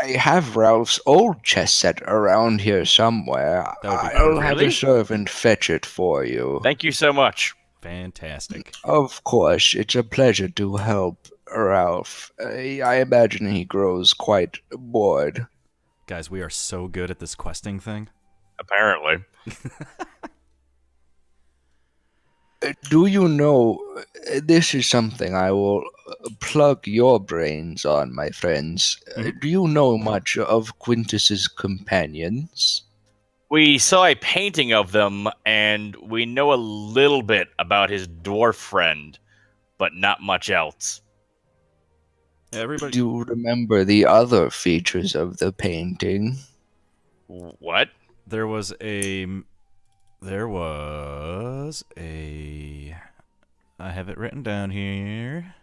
I have Ralph's old chess set around here somewhere. That would be I'll have really? a servant fetch it for you. Thank you so much. fantastic. Of course, it's a pleasure to help Ralph. I imagine he grows quite bored. Guys, we are so good at this questing thing. Apparently. Do you know, this is something I will plug your brains on, my friends. Do you know much of Quintus's companions? We saw a painting of them, and we know a little bit about his dwarf friend, but not much else. Everybody. Do you remember the other features of the painting? What? There was a. I have it written down here.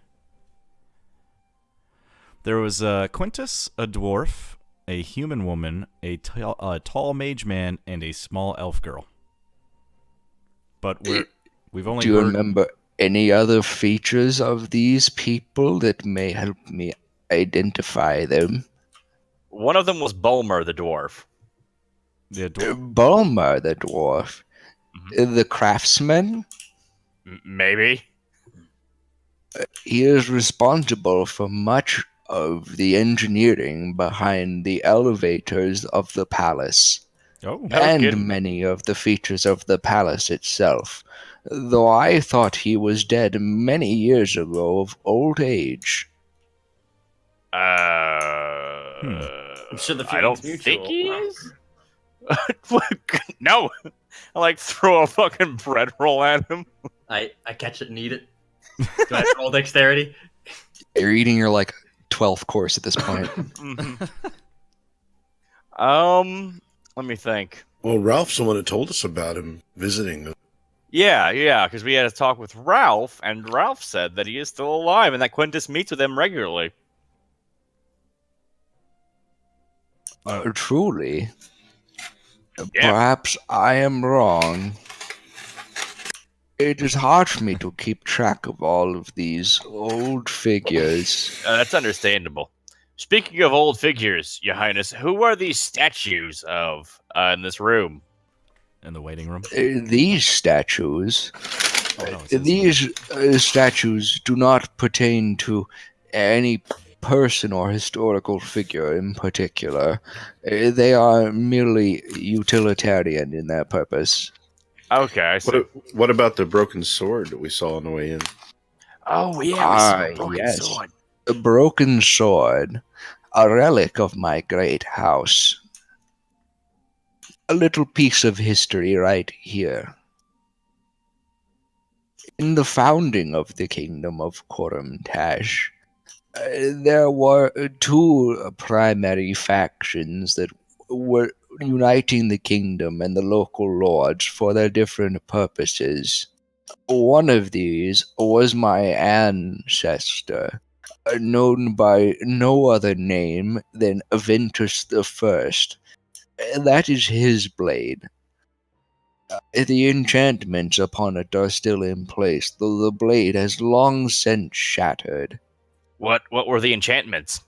There was Quintus, a dwarf, a human woman, a tall mage man, and a small elf girl. But we've only Do you heard... remember any other features of these people that may help me identify them? One of them was Bulmer the dwarf. the dwarf. Bulmer the dwarf. The craftsman? Maybe. He is responsible for much of the engineering behind the elevators of the palace, Oh, That was and good. many of the features of the palace itself, though I thought he was dead many years ago of old age. I'm sure the I don't feeling's think he mutual. is. No. I like throw a fucking bread roll at him. I catch it and eat it. Do I have to roll dexterity? You're eating your like 12th course at this point. Let me think. Well, Ralph's the one that told us about him visiting. Yeah, because we had a talk with Ralph, and Ralph said that he is still alive and that Quintus meets with him regularly. Truly. Yeah. Perhaps I am wrong. It is hard for me to keep track of all of these old figures. That's understandable. Speaking of old figures, Your Highness, who are these statues of in this room? in the waiting room. These statues, Oh, no, it says- these statues do not pertain to any person or historical figure in particular. They are merely utilitarian in their purpose. Okay, I see. What about the broken sword that we saw on the way in? Oh, yeah, we saw Ah, a broken yes. sword. A broken sword, a relic of my great house. A little piece of history right here. In the founding of the kingdom of Korum-Tash, there were two primary factions that were uniting the kingdom and the local lords for their different purposes. One of these was my ancestor, known by no other name than Aventus the First. That is his blade. The enchantments upon it are still in place, though the blade has long since shattered. What were the enchantments?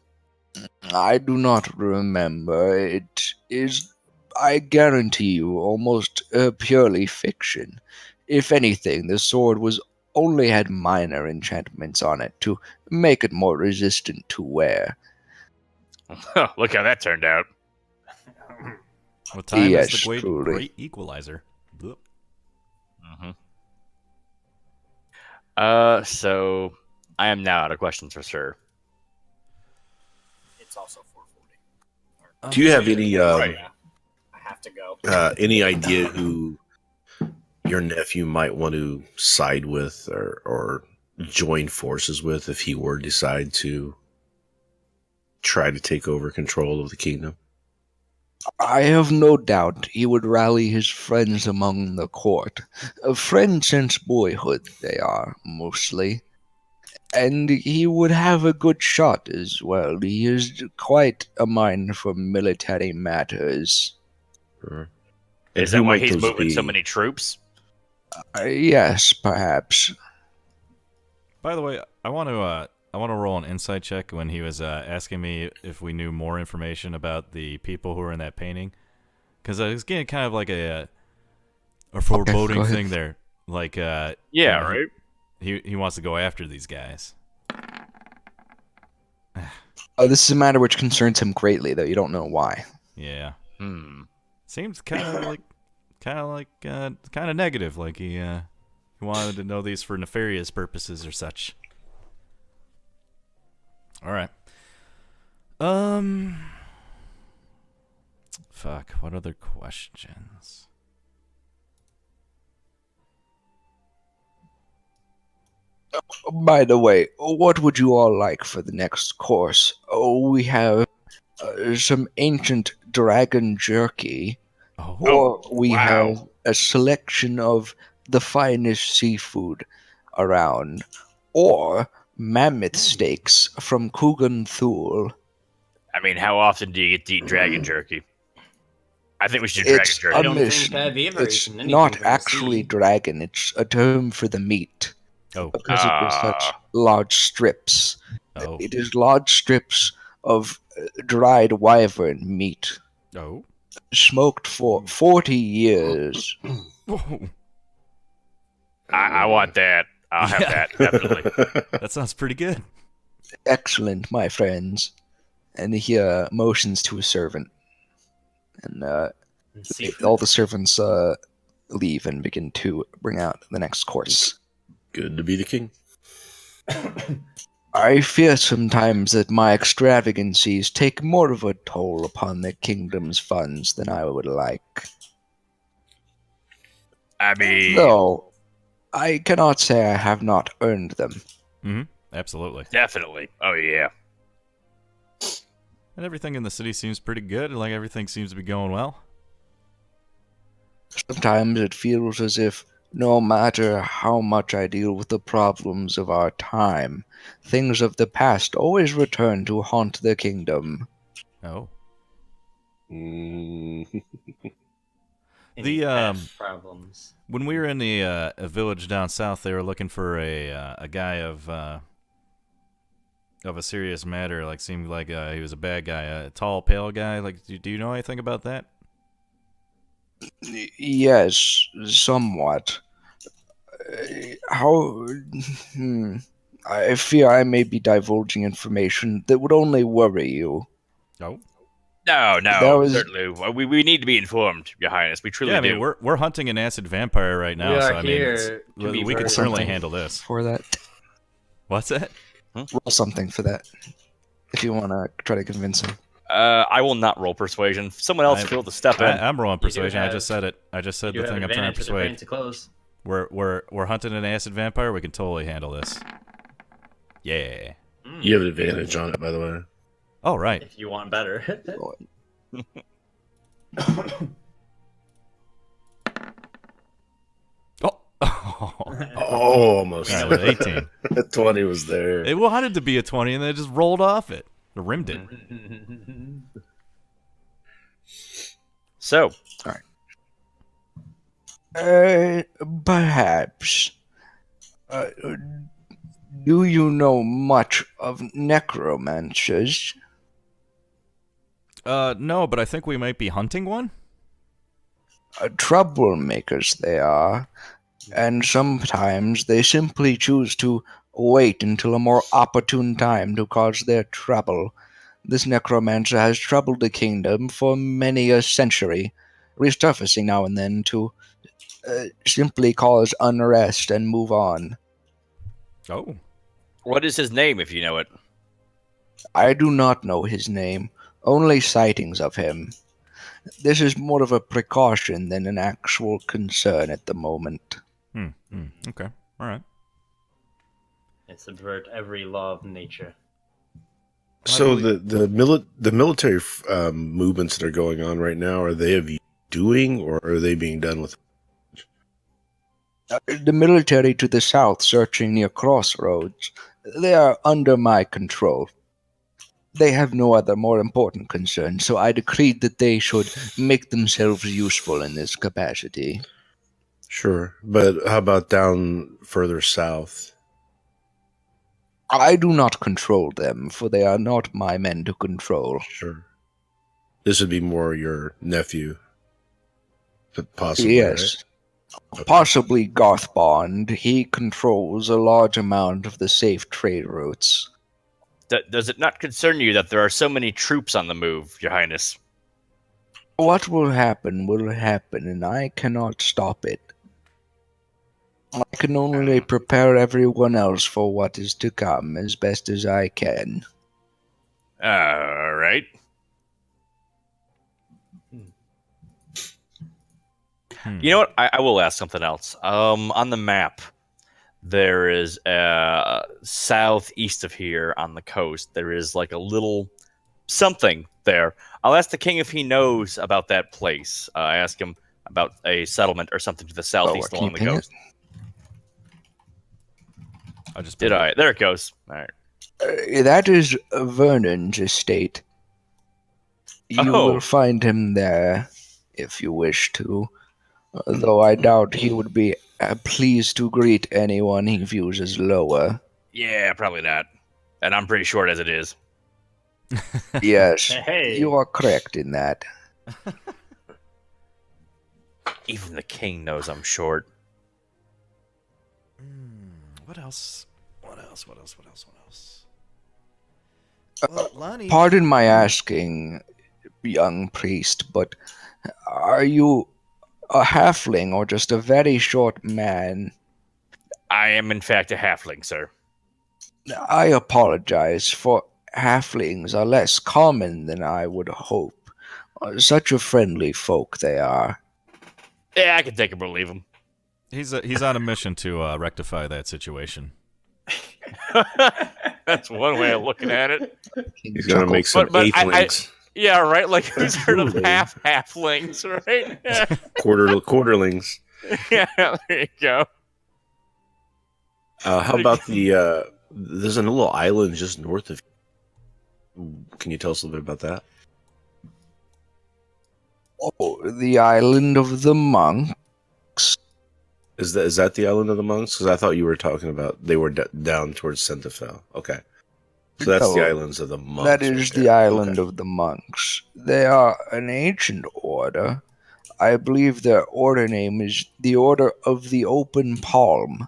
I do not remember. It is, I guarantee you, almost purely fiction. If anything, the sword was only had minor enchantments on it to make it more resistant to wear. Look how that turned out. What time Yes, is the truly. great equalizer? Bloop. So I am now out of questions for sir. It's also 4:40. Do you have any I have to go. any idea who your nephew might want to side with or join forces with if he were to decide to try to take over control of the kingdom? I have no doubt he would rally his friends among the court. Friends since boyhood, they are, mostly. And he would have a good shot as well. He is quite a mind for military matters. Sure. Is who that why might he's those moving so be? many troops? Yes, perhaps. By the way, I want to want to roll an insight check when he was asking me if we knew more information about the people who were in that painting, because I was getting kind of like a foreboding go ahead. thing there. Like, Yeah, right. He wants to go after these guys. This is a matter which concerns him greatly, though you don't know why. Yeah, seems kind of negative. Like he wanted to know these for nefarious purposes or such. All right. Fuck. What other questions? By the way, what would you all like for the next course? Oh, we have some ancient dragon jerky, Oh, or we wow. have a selection of the finest seafood around, or mammoth steaks from Kugan Thule. I mean, how often do you get to eat dragon jerky? I think we should do dragon It's jerky. I a don't think mission. I've ever It's eaten anything not from the actually sea. dragon, it's a term for the meat. oh, Because it is such Ah. large strips. oh, It is large strips of dried wyvern meat, oh. smoked for 40 years. Whoa. I want that. I'll have Yeah. that, definitely. That sounds pretty good. Excellent, my friends. And he motions to a servant. And Seafood. all the servants leave and begin to bring out the next course. Good to be the king. I fear sometimes that my extravagancies take more of a toll upon the kingdom's funds than I would like. I mean, Though, I cannot say I have not earned them. Absolutely. definitely. Oh, yeah. And everything in the city seems pretty good. Like everything seems to be going well. Sometimes it feels as if no matter how much I deal with the problems of our time, things of the past always return to haunt the kingdom. Oh. Mm. Any The, past problems. When we were in the a village down south, they were looking for a guy of a serious matter. Like seemed like he was a bad guy, a tall, pale guy. Like, do you know anything about that? Yes, somewhat. How? I fear I may be divulging information that would only worry you. Oh. No, That no, was- certainly. We need to be informed, Your Highness. We truly Yeah, I do. mean we're hunting an acid vampire right now, We so are I mean here to we be can very certainly something. handle this. For that, What's that? roll something for that. If you want to try to convince him. I will not roll persuasion. Someone else I'm- feel to step in. I'm rolling You do persuasion. I have- just said it. I just said You the have thing I'm trying to advantage with the brain persuade. to close. We're hunting an acid vampire. We can totally handle this. Yeah. You have an advantage on it, by the way. Oh right. If you want better. Oh. Oh, almost. All right, with 18. The 20 was there. It wanted to be a 20 and then it just rolled off it. It rimmed it. So, Perhaps. Do you know much of necromancers? No, but I think we might be hunting one. Troublemakers they are, and sometimes they simply choose to wait until a more opportune time to cause their trouble. This necromancer has troubled the kingdom for many a century, resurfacing now and then to simply cause unrest and move on. Oh. what is his name, if you know it? I do not know his name, only sightings of him. This is more of a precaution than an actual concern at the moment. Okay. All right. And subvert every law of nature. So the military movements that are going on right now, are they of you doing, or are they being done with? The military to the south searching near crossroads, they are under my control. They have no other more important concern, so I decreed that they should make themselves useful in this capacity. Sure, but how about down further south? I do not control them, for they are not my men to control. Sure. This would be more your nephew. Possibly, Yes. right? Possibly Garth Bond. He controls a large amount of the safe trade routes. Does it not concern you that there are so many troops on the move, Your Highness? What will happen, and I cannot stop it. I can only prepare everyone else for what is to come as best as I can. All right. You know what? I will ask something else. On the map, there is southeast of here on the coast. There is like a little something there. I'll ask the king if he knows about that place. I ask him about a settlement or something to the southeast Oh, along the keeping coast. I just Did I? There it goes. All right. That is Vernon's estate. You Oh. will find him there if you wish to, though I doubt he would be pleased to greet anyone he views as lower. Yeah, probably not. And I'm pretty short as it is. Yes, Hey. you are correct in that. Even the king knows I'm short. What else? What else? Uh, Well, Lonnie. Pardon my asking, young priest, but are you a halfling or just a very short man? I am, in fact, a halfling, sir. I apologize, for halflings are less common than I would hope. Such a friendly folk they are. Yeah, I can take him or leave him. He's on a mission to rectify that situation. That's one way of looking at it. He's gonna make some But eightlings, Yeah, right. Like who's heard of halflings, right? quarterlings. Yeah, there you go. How about the? There's a little island just north of. Can you tell us a little bit about that? Oh, the island of the monks. Is that the island of the monks? Because I thought you were talking about they were down towards Centifel. Okay, so that's the No, islands of the monks. That is right the there. island Okay. of the monks. They are an ancient order. I believe their order name is the Order of the Open Palm.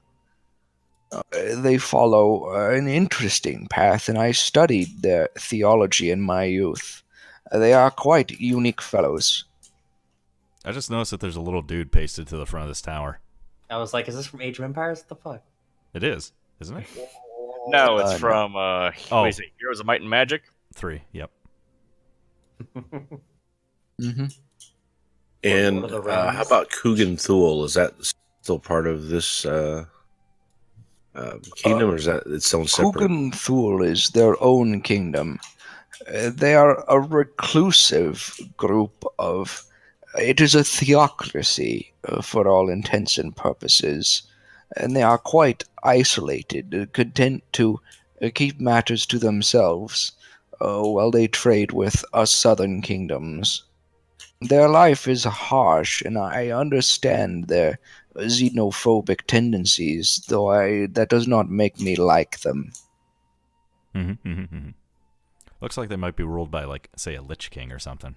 They follow an interesting path, and I studied their theology in my youth. They are quite unique fellows. I just noticed that there's a little dude pasted to the front of this tower. I was like, is this from Age of Empires? What the fuck? It is, isn't it? No, it's no. from what is it? Heroes of Might and Magic. 3. Yep. Mm-hmm. And Lord of the how Realms. about Kugan Thule? Is that still part of this kingdom, or is that its own separate? Kugan Thule is their own kingdom. They are a reclusive group of. It is a theocracy for all intents and purposes, and they are quite isolated, content to keep matters to themselves while they trade with us southern kingdoms. Their life is harsh, and I understand their xenophobic tendencies, though that does not make me like them. Looks like they might be ruled by, like, say, a Lich King or something.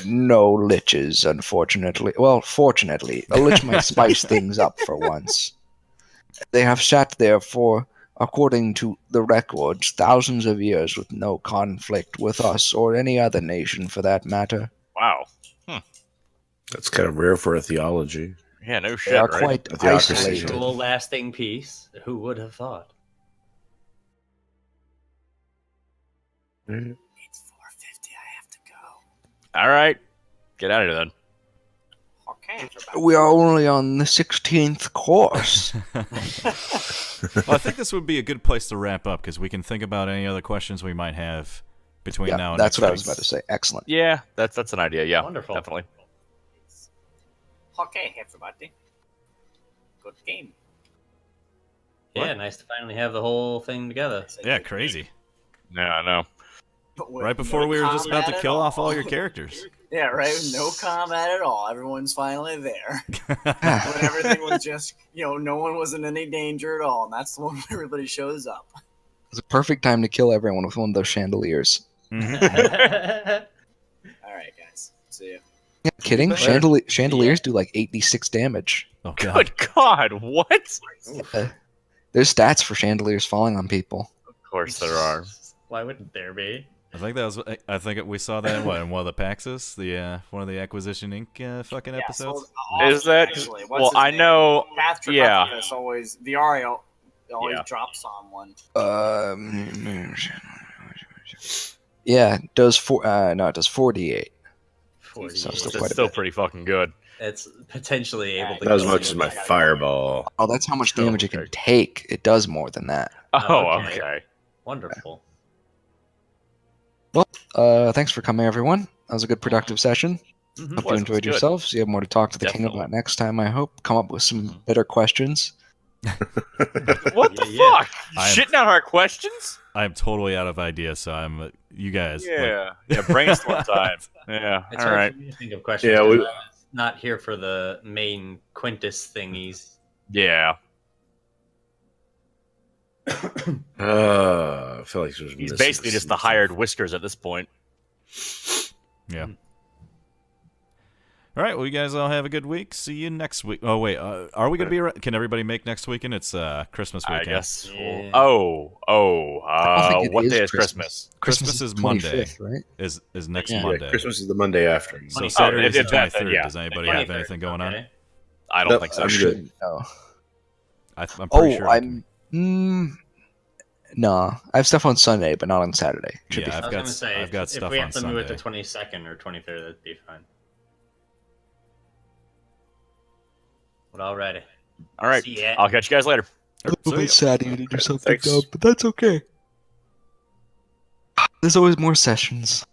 No liches, unfortunately. Well, fortunately, a lich might spice things up for once. They have sat there for, according to the records, thousands of years with no conflict with us or any other nation for that matter. Wow. That's kind of rare for a theology. Yeah, no They shit, are right? quite A theocracy. isolated. Actual lasting peace. Who would have thought? It's 4:50. I have to go. All right, get out of here then. Okay. We are only on the 16th course. Well, I think this would be a good place to wrap up because we can think about any other questions we might have between now Yeah, and that's next what I was week. about to say. Excellent. Yeah, that's an idea. Yeah, Wonderful. definitely. Okay, everybody. Good game. Yeah, nice to finally have the whole thing together. Yeah, crazy. Yeah, I know. With Right before no we were just about to combat at kill off all all. your characters. Yeah, right. No combat at all. Everyone's finally there. When everything was just, no one was in any danger at all, and that's the one where everybody shows up. It's a perfect time to kill everyone with one of those chandeliers. All right, guys. See you. Yeah, kidding? Fair. Chandeliers do like 86 damage. Oh god. Good God, what? There's stats for chandeliers falling on people. Of course there are. Why wouldn't there be? I think that was. I think we saw that in what, in one of the Paxes, the one of the Acquisition Inc. Fucking Yeah, episodes. so, Is that- actually, what's well, his I name? know- Path to yeah. Precipice always the Aria always Yeah. drops on one. Yeah, it does it does 48. 48. So still It's quite a still bit. pretty fucking good. It's potentially able to. Not as kill much as someone. my fireball. Oh, that's how much damage it can Okay. take. It does more than that. Oh, okay. okay. Wonderful. Thanks for coming, everyone. That was a good productive session. Mhm. Hope you Was, enjoyed was good. yourselves. You have more to talk to the king Definitely. about next time, I hope. Come up with some better questions. What the Yeah. fuck? I am- Shitting out our questions? I'm totally out of ideas, so I'm. You guys. like, Yeah. Brainstorm time. Yeah. It's All hard right. for me to think of questions. Yeah, we- 'cause I'm not here for the main Quintus thingies. Yeah. I feel like there's He's basically just the hired whiskers at this point. Yeah. All right. Well, you guys all have a good week. See you next week. Oh wait, are we gonna be? Can everybody make next weekend? It's Christmas I weekend. guess. Yeah. I don't think it What is day is Christmas. Christmas? Christmas is Monday. 25th, right? Is next Yeah. Monday. Christmas is the Monday after. So 23rd. Saturday's if the that, 23rd. yeah. Does anybody have 23rd, anything going on? okay. I don't No, think so. I'm good. No. I'm pretty Oh, sure. I can- No, I have stuff on Sunday, but not on Saturday. Should Yeah, be I I've was got gonna say, I've got if stuff we on have to move it to Sunday. 22nd or 23rd, that'd be fine. But alrighty. All right. See ya. I'll catch you guys later. a little See ya. bit sad you did do something Thanks. dumb, but that's okay. There's always more sessions.